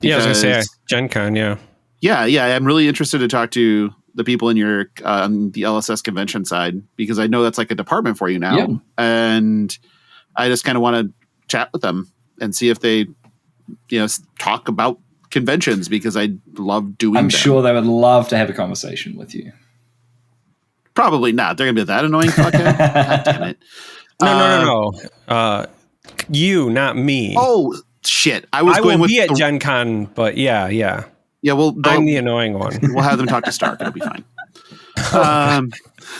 Yeah, I was gonna say Gen Con. Yeah. I'm really interested to talk to the people in your the LSS convention side, because I know that's like a department for you now, and I just kind of want to chat with them and see if they, talk about conventions, because I love doing. I'm sure they would love to have a conversation with you. Probably not. They're gonna be that annoying fucker. God damn it! No. You, not me. Oh shit! I will be at Gen Con, but yeah. Yeah, well, I'm the annoying one. We'll have them talk to Stark. It'll be fine.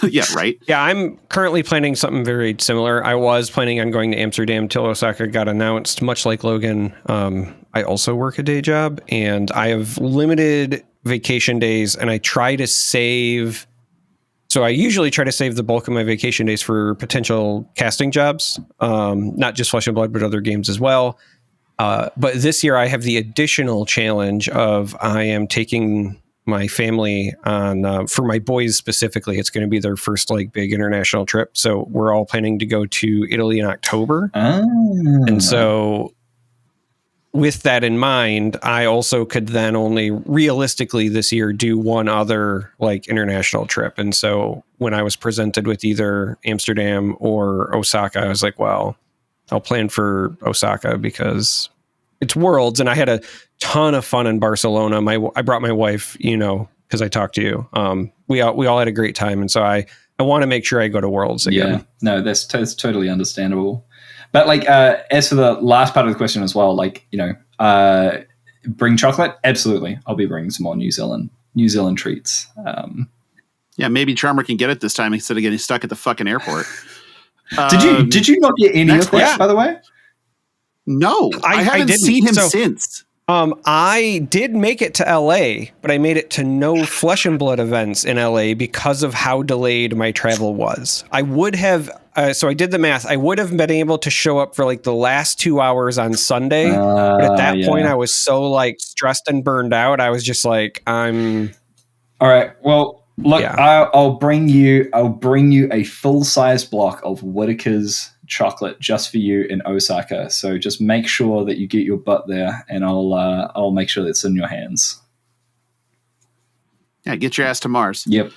Yeah, right. Yeah, I'm currently planning something very similar. I was planning on going to Amsterdam till Osaka got announced. Much like Logan, I also work a day job, and I have limited vacation days, and I try to save. So I usually try to save the bulk of my vacation days for potential casting jobs, not just Flesh and Blood, but other games as well. But this year I have the additional challenge of I am taking my family on, for my boys specifically, it's going to be their first like big international trip. So we're all planning to go to Italy in October. And so with that in mind, I also could then only realistically this year do one other like international trip. And so when I was presented with either Amsterdam or Osaka, I was like, well, I'll plan for Osaka because it's Worlds, and I had a ton of fun in Barcelona. I brought my wife, because I talked to you. We all had a great time, and so I want to make sure I go to Worlds again. Yeah, no, that's totally understandable. But like, as for the last part of the question as well, like, bring chocolate. Absolutely, I'll be bringing some more New Zealand treats. Yeah, maybe Charmer can get it this time instead of getting stuck at the fucking airport. Did you not get any of that, by the way? No, I haven't seen him since. I did make it to LA, but I made it to no Flesh and Blood events in LA because of how delayed my travel was. I would have, so I did the math. I would have been able to show up for like the last 2 hours on Sunday, but at that point I was so like stressed and burned out. I was just like, all right. Well, look, I'll bring you a full-size block of Whittaker's chocolate just for you in Osaka. So just make sure that you get your butt there, and I'll make sure that's in your hands. Yeah, get your ass to Mars. Yep.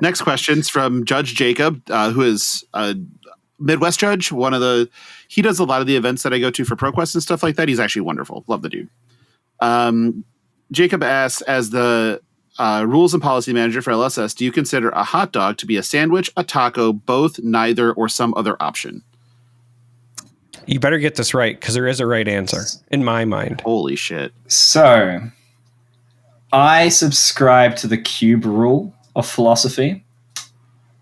Next question's from Judge Jacob, who is a Midwest judge. He does a lot of the events that I go to for ProQuest and stuff like that. He's actually wonderful. Love the dude. Jacob asks, as the rules and policy manager for LSS, do you consider a hot dog to be a sandwich, a taco, both, neither, or some other option? You better get this right, because there is a right answer in my mind. Holy shit. So I subscribe to the cube rule of philosophy,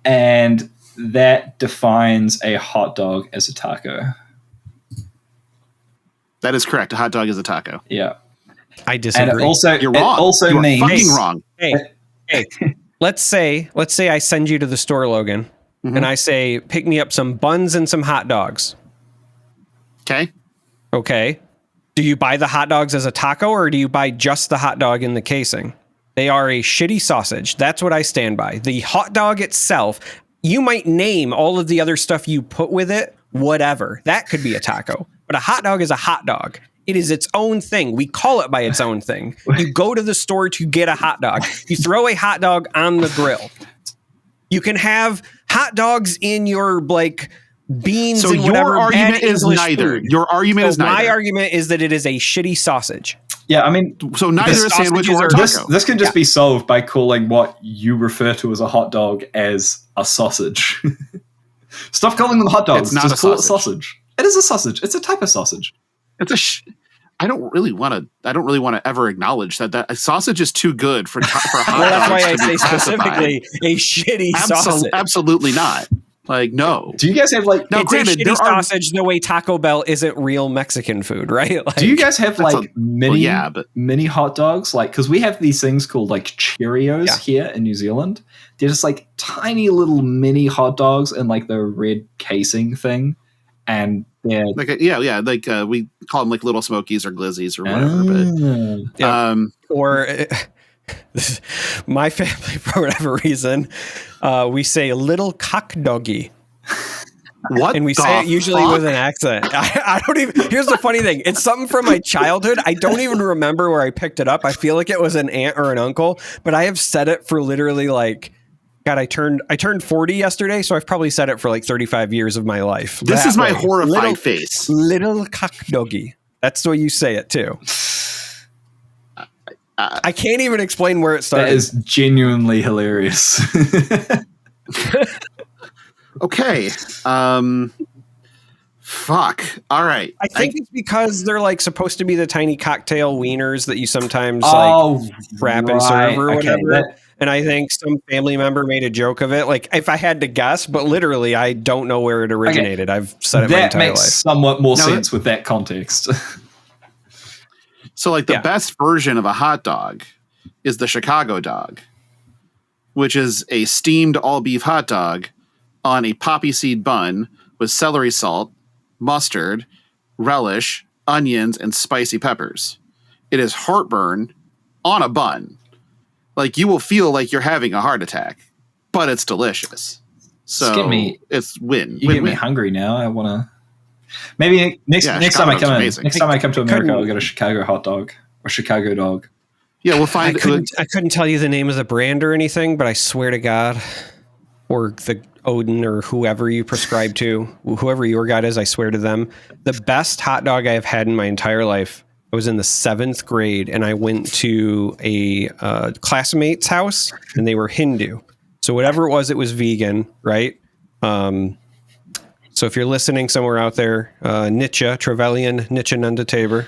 and that defines a hot dog as a taco. That is correct. A hot dog is a taco. Yeah. I disagree. And also, you're wrong. You're fucking wrong. Hey, let's say I send you to the store, Logan, and I say, pick me up some buns and some hot dogs. Okay. Do you buy the hot dogs as a taco, or do you buy just the hot dog in the casing? They are a shitty sausage. That's what I stand by. The hot dog itself, you might name all of the other stuff you put with it, whatever. That could be a taco. But a hot dog is a hot dog. It is its own thing. We call it by its own thing. You go to the store to get a hot dog. You throw a hot dog on the grill. You can have hot dogs in your like beans and whatever. Your argument is neither. Your argument is neither. My argument is that it is a shitty sausage. Yeah, I mean, so neither a sandwich or a taco. This can just be solved by calling what you refer to as a hot dog as a sausage. Stop calling them hot dogs. It's not Just a call it sausage. sausage. It is a sausage. It's a type of sausage. It's I don't really want to ever acknowledge that a sausage is too good for hot dogs. Well, that's why I say specifically a shitty sausage. Absolutely not. Like, no. Do you guys have like? It's a shitty sausage the way Taco Bell isn't real Mexican food, right? Like, do you guys have like mini hot dogs? Like, because we have these things called like Cheerios here in New Zealand. They're just like tiny little mini hot dogs in like the red casing thing, and they're like we call them like little Smokies or Glizzies or whatever. My family, for whatever reason, we say little cock doggy. What? And we say it usually with an accent. I don't even. Here's the funny thing. It's something from my childhood. I don't even remember where I picked it up. I feel like it was an aunt or an uncle, but I have said it for literally like, God, I turned 40 yesterday, so I've probably said it for like 35 years of my life. This is my horrified face. Little cock doggy. That's the way you say it too. I can't even explain where it started. That is genuinely hilarious. Okay. Fuck. All right. I think it's because they're like supposed to be the tiny cocktail wieners that you sometimes wrap and serve or whatever. And I think some family member made a joke of it. Like, if I had to guess, but literally, I don't know where it originated. I've said it my entire life. That makes somewhat more sense with that context. So, like, the best version of a hot dog is the Chicago dog, which is a steamed all-beef hot dog on a poppy seed bun with celery salt, mustard, relish, onions, and spicy peppers. It is heartburn on a bun. Like, you will feel like you're having a heart attack, but it's delicious. So it's win. You get me hungry now. I want to. Maybe next time I come to America, I'll get a Chicago hot dog or Chicago dog. Yeah, we'll find. I couldn't tell you the name of the brand or anything, but I swear to God, or the Odin or whoever you prescribe to, whoever your God is, I swear to them, the best hot dog I have had in my entire life. I was in the 7th grade and I went to a classmate's house and they were Hindu. So whatever it was vegan, right? So if you're listening somewhere out there, Nitya, Trevelyan, Nityananda Tabor,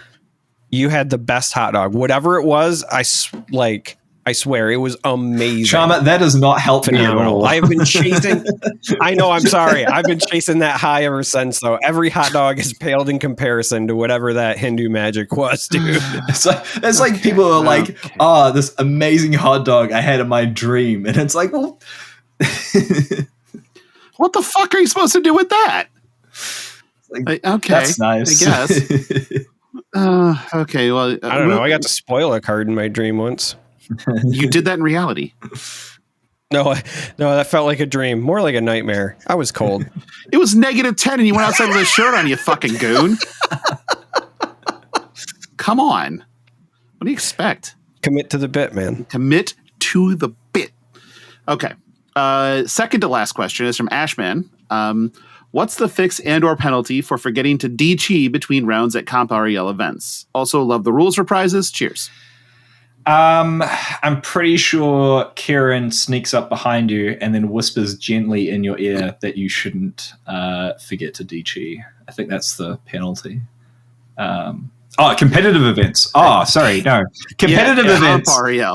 you had the best hot dog. Whatever it was, I swear, it was amazing. Shama, that does not help me at all. I've been chasing. I know. I'm sorry. I've been chasing that high ever since. Though every hot dog has paled in comparison to whatever that Hindu magic was, dude. It's like people are like, this amazing hot dog I had in my dream, and it's like, well, what the fuck are you supposed to do with that? Like, okay, that's nice. I guess. Okay. Well, I don't know. I got to spoil a card in my dream once. You did that in reality. No, that felt like a dream. More like a nightmare. I was cold. It was -10 and you went outside with a shirt on, you fucking goon. Come on. What do you expect? Commit to the bit, man. Commit to the bit. Okay. Second to last question is from Ashman. What's the fix and or penalty for forgetting to D-Chi between rounds at Comp REL events? Also love the rules reprisers. Cheers. I'm pretty sure Kieran sneaks up behind you and then whispers gently in your ear that you shouldn't forget to D-Chi. I think that's the penalty. Competitive events. Oh, sorry, no. Competitive events. REL.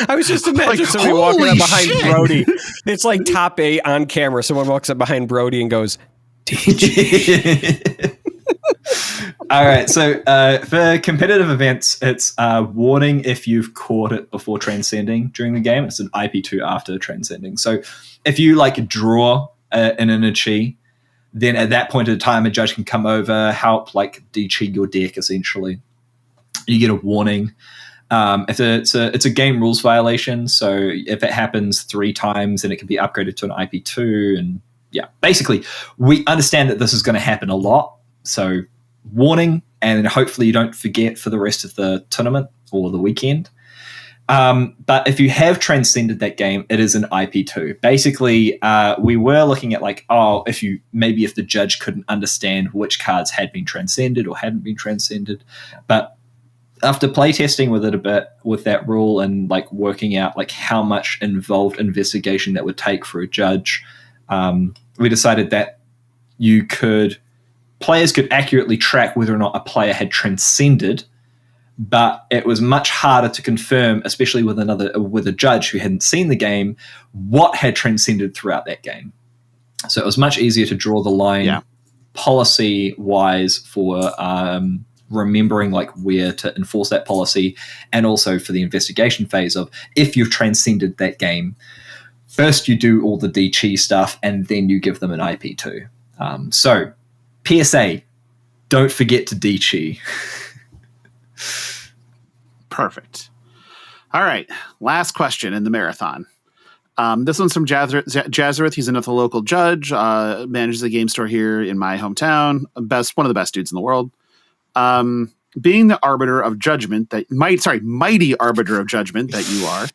I was just imagining somebody walking up behind Brody. It's like top 8 on camera. Someone walks up behind Brody and goes, D-Chi. All right, so for competitive events, it's warning if you've caught it before transcending during the game. It's an IP2 after transcending. So if you like draw an Inichi, then at that point in time, a judge can come over, help like D-Chi your deck essentially. You get a warning. If it's a game rules violation, so if it happens 3 times, then it can be upgraded to an IP2. And yeah, basically, we understand that this is going to happen a lot. So warning, and hopefully you don't forget for the rest of the tournament or the weekend. But if you have transcended that game, it is an IP2. Basically, we were looking at like, if the judge couldn't understand which cards had been transcended or hadn't been transcended. But after playtesting with it a bit with that rule and like working out like how much involved investigation that would take for a judge, we decided that players could accurately track whether or not a player had transcended, but it was much harder to confirm, especially with a judge who hadn't seen the game, what had transcended throughout that game. So it was much easier to draw the line policy-wise for remembering like where to enforce that policy, and also for the investigation phase of if you've transcended that game, first you do all the DChi stuff and then you give them an IP2. So PSA, don't forget to DChi. Perfect. All right. Last question in the marathon. This one's from Jazareth. He's another local judge, manages a game store here in my hometown. One of the best dudes in the world. Being the arbiter of judgment mighty arbiter of judgment that you are,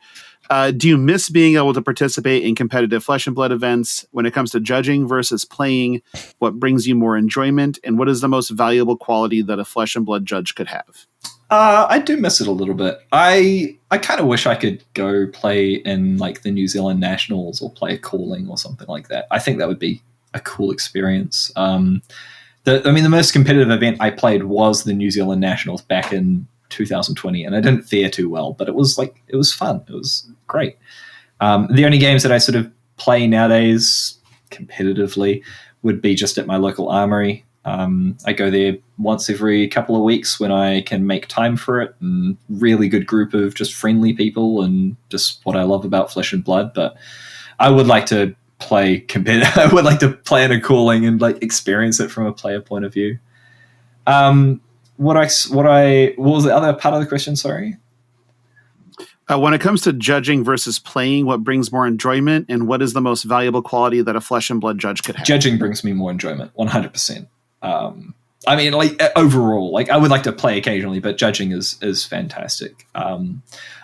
do you miss being able to participate in competitive Flesh and Blood events? When it comes to judging versus playing, what brings you more enjoyment, and what is the most valuable quality that a Flesh and Blood judge could have? I do miss it a little bit. I kind of wish I could go play in like the New Zealand Nationals or play a calling or something like that. I think that would be a cool experience. The most competitive event I played was the New Zealand Nationals back in 2020, and I didn't fare too well, but it was fun. It was great. The only games that I sort of play nowadays competitively would be just at my local armory. I go there once every couple of weeks when I can make time for it, and really good group of just friendly people and just what I love about Flesh and Blood. But I would like to play I would like to play in a calling and like experience it from a player point of view. What was the other part of the question? Sorry. When it comes to judging versus playing, what brings more enjoyment, and what is the most valuable quality that a Flesh and Blood judge could have? Judging brings me more enjoyment, 100%. I mean, like overall, like I would like to play occasionally, but judging is fantastic.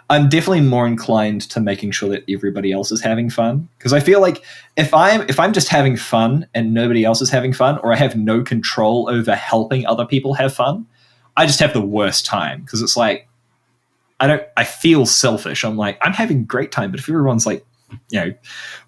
I'm definitely more inclined to making sure that everybody else is having fun, because I feel like if I'm just having fun and nobody else is having fun, or I have no control over helping other people have fun, I just have the worst time, because it's like I feel selfish. I'm like, I'm having a great time, but if everyone's like,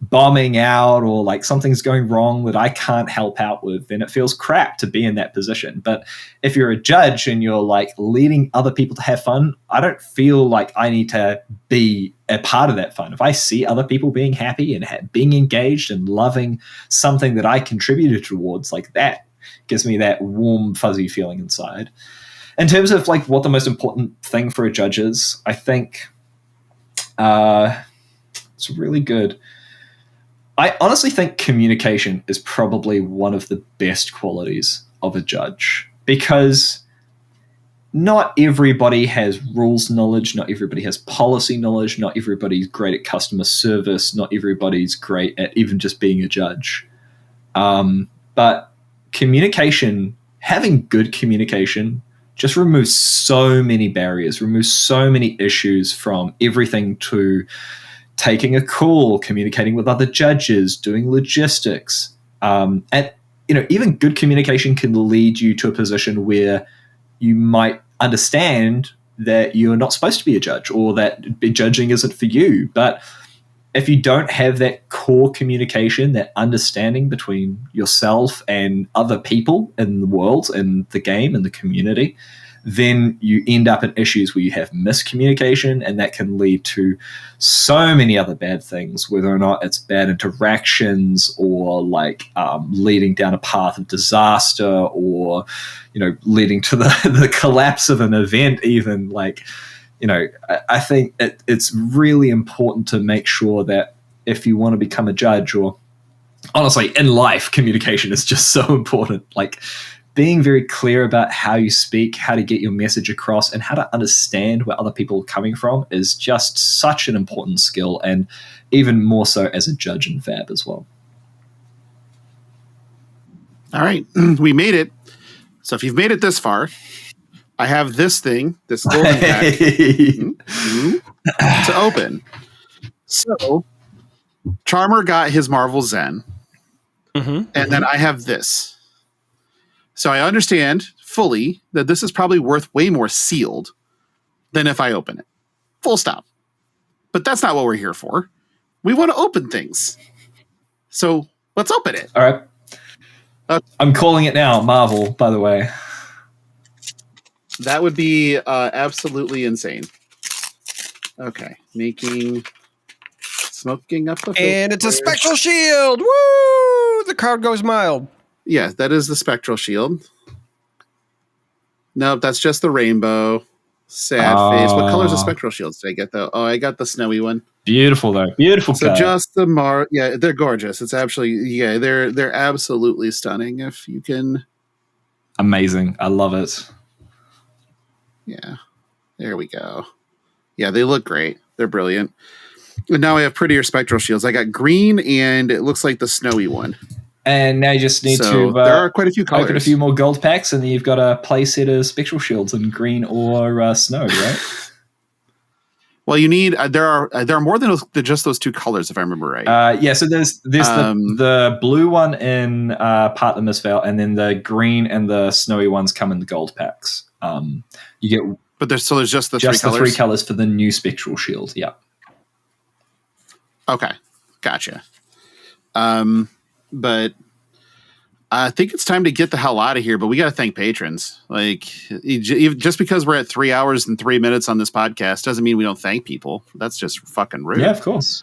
bombing out or like something's going wrong that I can't help out with, then it feels crap to be in that position. But if you're a judge and you're like leading other people to have fun, I don't feel like I need to be a part of that fun. If I see other people being happy and being engaged and loving something that I contributed towards, like that gives me that warm, fuzzy feeling inside. In terms of like what the most important thing for a judge is, I think it's really good. I honestly think communication is probably one of the best qualities of a judge, because not everybody has rules knowledge, not everybody has policy knowledge, not everybody's great at customer service, not everybody's great at even just being a judge. But communication, having good communication, just removes so many barriers, removes so many issues, from everything to taking a call, communicating with other judges, doing logistics. And even good communication can lead you to a position where you might understand that you're not supposed to be a judge, or that judging isn't for you. But if you don't have that core communication, that understanding between yourself and other people in the world, and the game and the community, then you end up in issues where you have miscommunication, and that can lead to so many other bad things, whether or not it's bad interactions, or like leading down a path of disaster, or leading to the collapse of an event even. Like, I think it's really important to make sure that if you want to become a judge, or honestly in life, communication is just so important. Like, being very clear about how you speak, how to get your message across, and how to understand where other people are coming from is just such an important skill, and even more so as a judge in Fab as well. All right. We made it. So if you've made it this far, I have this thing, this golden pack to open. So Charmer got his Marvel Zen, and then I have this. So I understand fully that this is probably worth way more sealed than if I open it. Full stop. But that's not what we're here for. We want to open things. So let's open it. All right. I'm calling it now, Marvel, by the way. That would be absolutely insane. Okay. Smoking up the filter. And it's a spectral shield. Woo! The crowd goes mild. Yeah, that is the spectral shield. Nope, that's just the rainbow. Sad face. What color is the spectral shields did I get, though? Oh, I got the snowy one. Beautiful, though. Beautiful. So just the yeah, they're gorgeous. It's actually they're absolutely stunning. If you can, amazing. I love it. Yeah, there we go. Yeah, they look great. They're brilliant. And now I have prettier spectral shields. I got green, and it looks like the snowy one. And now you just need to there are quite a few colors. Open a few more gold packs, and then you've got a play set of spectral shields in green or snow, right? Well, you need there are more than just those two colors, if I remember right. Yeah, so there's the blue one in Part the Misveil, and then the green and the snowy ones come in the gold packs. You get, but there's just the three colors for the new spectral shield. Yeah. Okay, gotcha. But I think it's time to get the hell out of here. But we got to thank patrons. Like, just because we're at 3 hours and 3 minutes on this podcast doesn't mean we don't thank people. That's just fucking rude. Yeah, of course.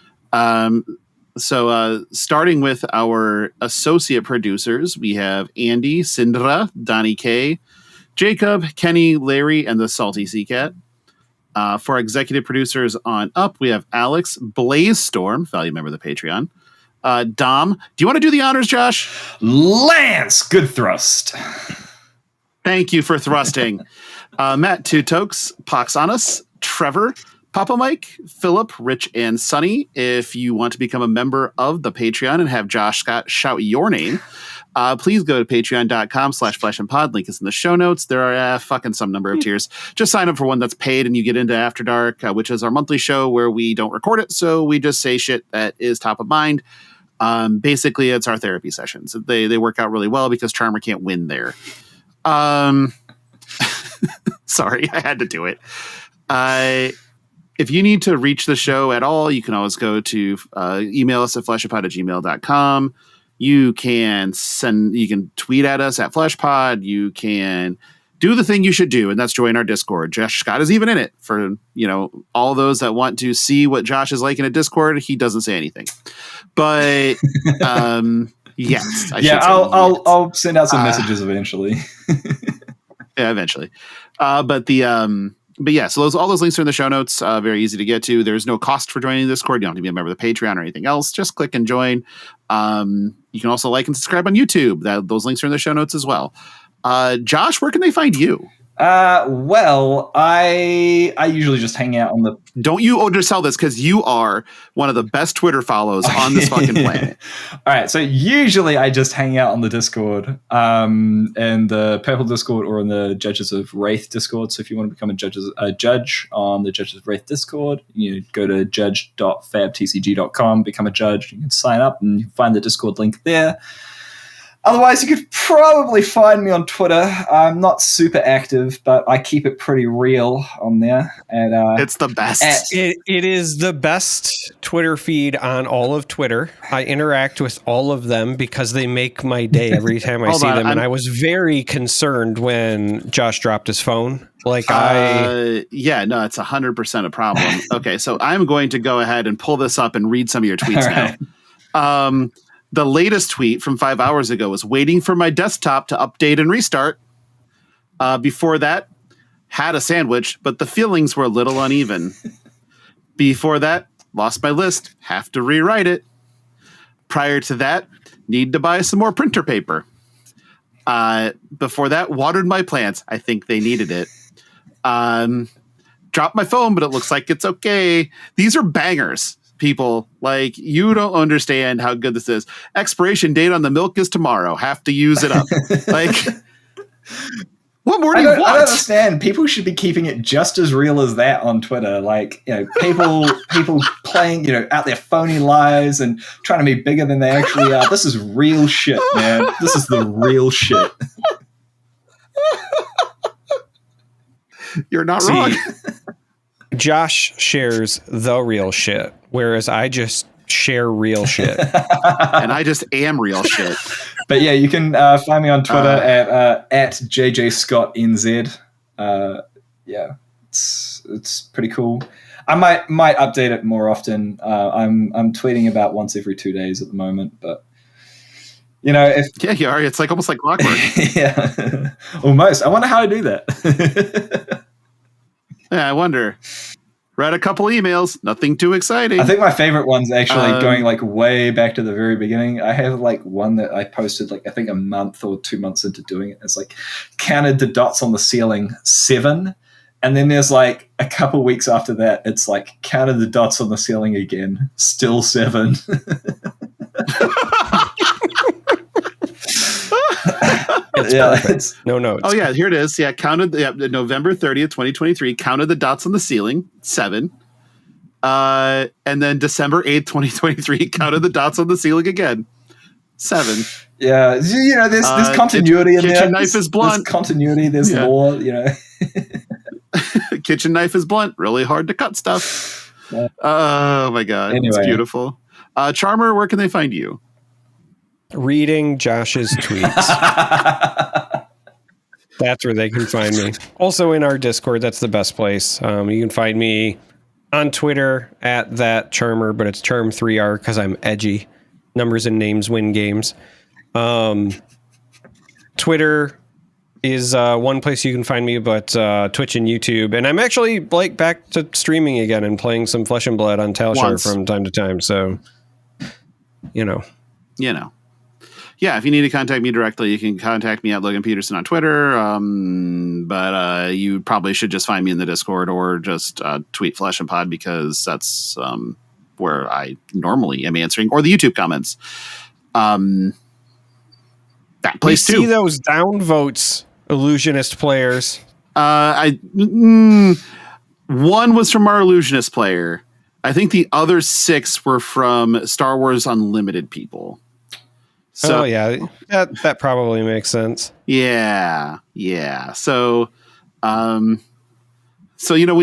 So starting with our associate producers, we have Andy, Sindra, Donnie K, Jacob, Kenny, Larry, and the Salty Sea Cat. For our executive producers on up, we have Alex, Blaze Storm, value member of the Patreon. Dom, do you want to do the honors, Josh? Lance, good thrust. Thank you for thrusting. Matt Tutokes, Poxanus, Trevor, Papa Mike, Philip, Rich, and Sunny. If you want to become a member of the Patreon and have Josh Scott shout your name, please go to patreon.com/fleshandpod. Link is in the show notes. There are fucking some number of tiers. Just sign up for one that's paid and you get into After Dark, which is our monthly show where we don't record it. So we just say shit that is top of mind. Basically, it's our therapy sessions. They work out really well because Charmer can't win there. Sorry, I had to do it. If you need to reach the show at all, you can always go to email us at fleshpod@gmail.com. You can tweet at us at fleshpod. You can do the thing you should do, and that's join our Discord. Josh Scott is even in it for, all those that want to see what Josh is like in a Discord. He doesn't say anything, but yes, I'll send out some messages eventually. Yeah, eventually. But yeah, so all those links are in the show notes. Very easy to get to. There's no cost for joining the Discord. You don't have to be a member of the Patreon or anything else. Just click and join. You can also like and subscribe on YouTube. Those links are in the show notes as well. Josh, where can they find you? Well, I usually just hang out on the... Don't you undersell this, because you are one of the best Twitter follows on this fucking planet. All right, so usually I just hang out on the Discord, and the Purple Discord, or in the Judges of Wraith Discord. So if you want to become a judge on the Judges of Wraith Discord, you go to judge.fabtcg.com, become a judge. You can sign up and you find the Discord link there. Otherwise, you could probably find me on Twitter. I'm not super active, but I keep it pretty real on there. And it's the best. It is the best Twitter feed on all of Twitter. I interact with all of them because they make my day every time I see them. And I was very concerned when Josh dropped his phone. It's 100% a problem. Okay, so I'm going to go ahead and pull this up and read some of your tweets now. The latest tweet from 5 hours ago was waiting for my desktop to update and restart. Before that, had a sandwich, but the feelings were a little uneven. Before that, lost my list, have to rewrite it. Prior to that, need to buy some more printer paper. Before that, watered my plants. I think they needed it. Dropped my phone, but it looks like it's okay. These are bangers. People, like, you don't understand how good this is. Expiration date on the milk is tomorrow. Have to use it up. Like, what more do you want? I don't understand. People should be keeping it just as real as that on Twitter. Like, people playing, out their phony lives and trying to be bigger than they actually are. This is real shit, man. This is the real shit. You're not wrong. Josh shares the real shit, whereas I just share real shit. And I just am real shit. But yeah, you can find me on Twitter at JJScottNZ. Yeah, it's pretty cool. I might update it more often. I'm tweeting about once every 2 days at the moment, but if you are. It's like almost like clockwork. Yeah, almost. I wonder how I do that. Yeah, I wonder. Read a couple emails. Nothing too exciting. I think my favorite one's actually going like way back to the very beginning. I have like one that I posted like I think a month or 2 months into doing it. It's like counted the dots on the ceiling 7. And then there's like a couple weeks after that, it's like counted the dots on the ceiling again, still 7. It's no notes. Oh yeah, here it is. Yeah, counted November 30th, 2023, counted the dots on the ceiling, 7. And then December 8th, 2023, counted the dots on the ceiling again, 7. Yeah, there's continuity in there. Kitchen knife is blunt. There's continuity, there's lore, Kitchen knife is blunt. Really hard to cut stuff. Yeah. Oh my god, anyway. It's beautiful. Charmer, where can they find you? Reading Josh's tweets. That's where they can find me. Also in our Discord, that's the best place. You can find me on Twitter at that Charmer, but it's Charm3R because I'm edgy. Numbers and names win games. Twitter is one place you can find me, but Twitch and YouTube. And I'm actually like back to streaming again and playing some Flesh and Blood on Talshar from time to time. So, Yeah, if you need to contact me directly, you can contact me at Logan Peterson on Twitter. But you probably should just find me in the Discord or just tweet Flesh and Pod because that's where I normally am answering, or the YouTube comments. That place too. See those downvotes, Illusionist players. One was from our Illusionist player. I think the other 6 were from Star Wars Unlimited people. So, that probably makes sense. Yeah. So, when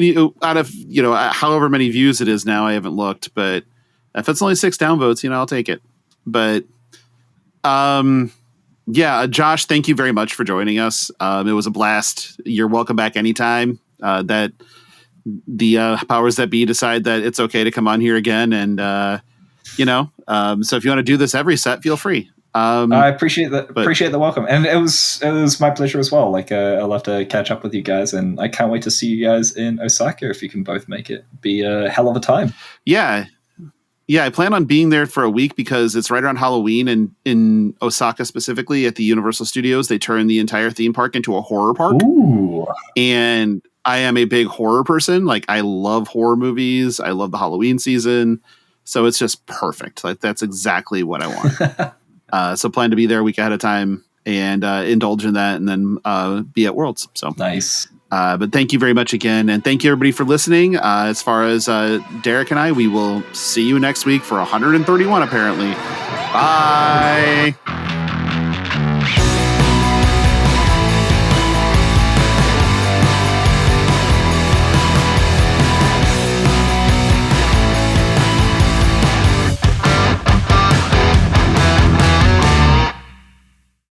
you out of however many views it is now, I haven't looked, but if it's only 6 downvotes, I'll take it. But, Josh, thank you very much for joining us. It was a blast. You're welcome back anytime. That the powers that be decide that it's okay to come on here again, and so if you want to do this every set, feel free. I appreciate the welcome, and it was my pleasure as well. Like I'll love to catch up with you guys, and I can't wait to see you guys in Osaka if you can both make it. Be a hell of a time. Yeah, I plan on being there for a week because it's right around Halloween, and in Osaka specifically at the Universal Studios, they turn the entire theme park into a horror park. Ooh. And I am a big horror person. Like I love horror movies. I love the Halloween season, so it's just perfect. Like that's exactly what I want. So plan to be there a week ahead of time and indulge in that, and then be at Worlds. So nice. But thank you very much again, and thank you everybody for listening. As far as Darick and I, we will see you next week for 131 apparently. Bye.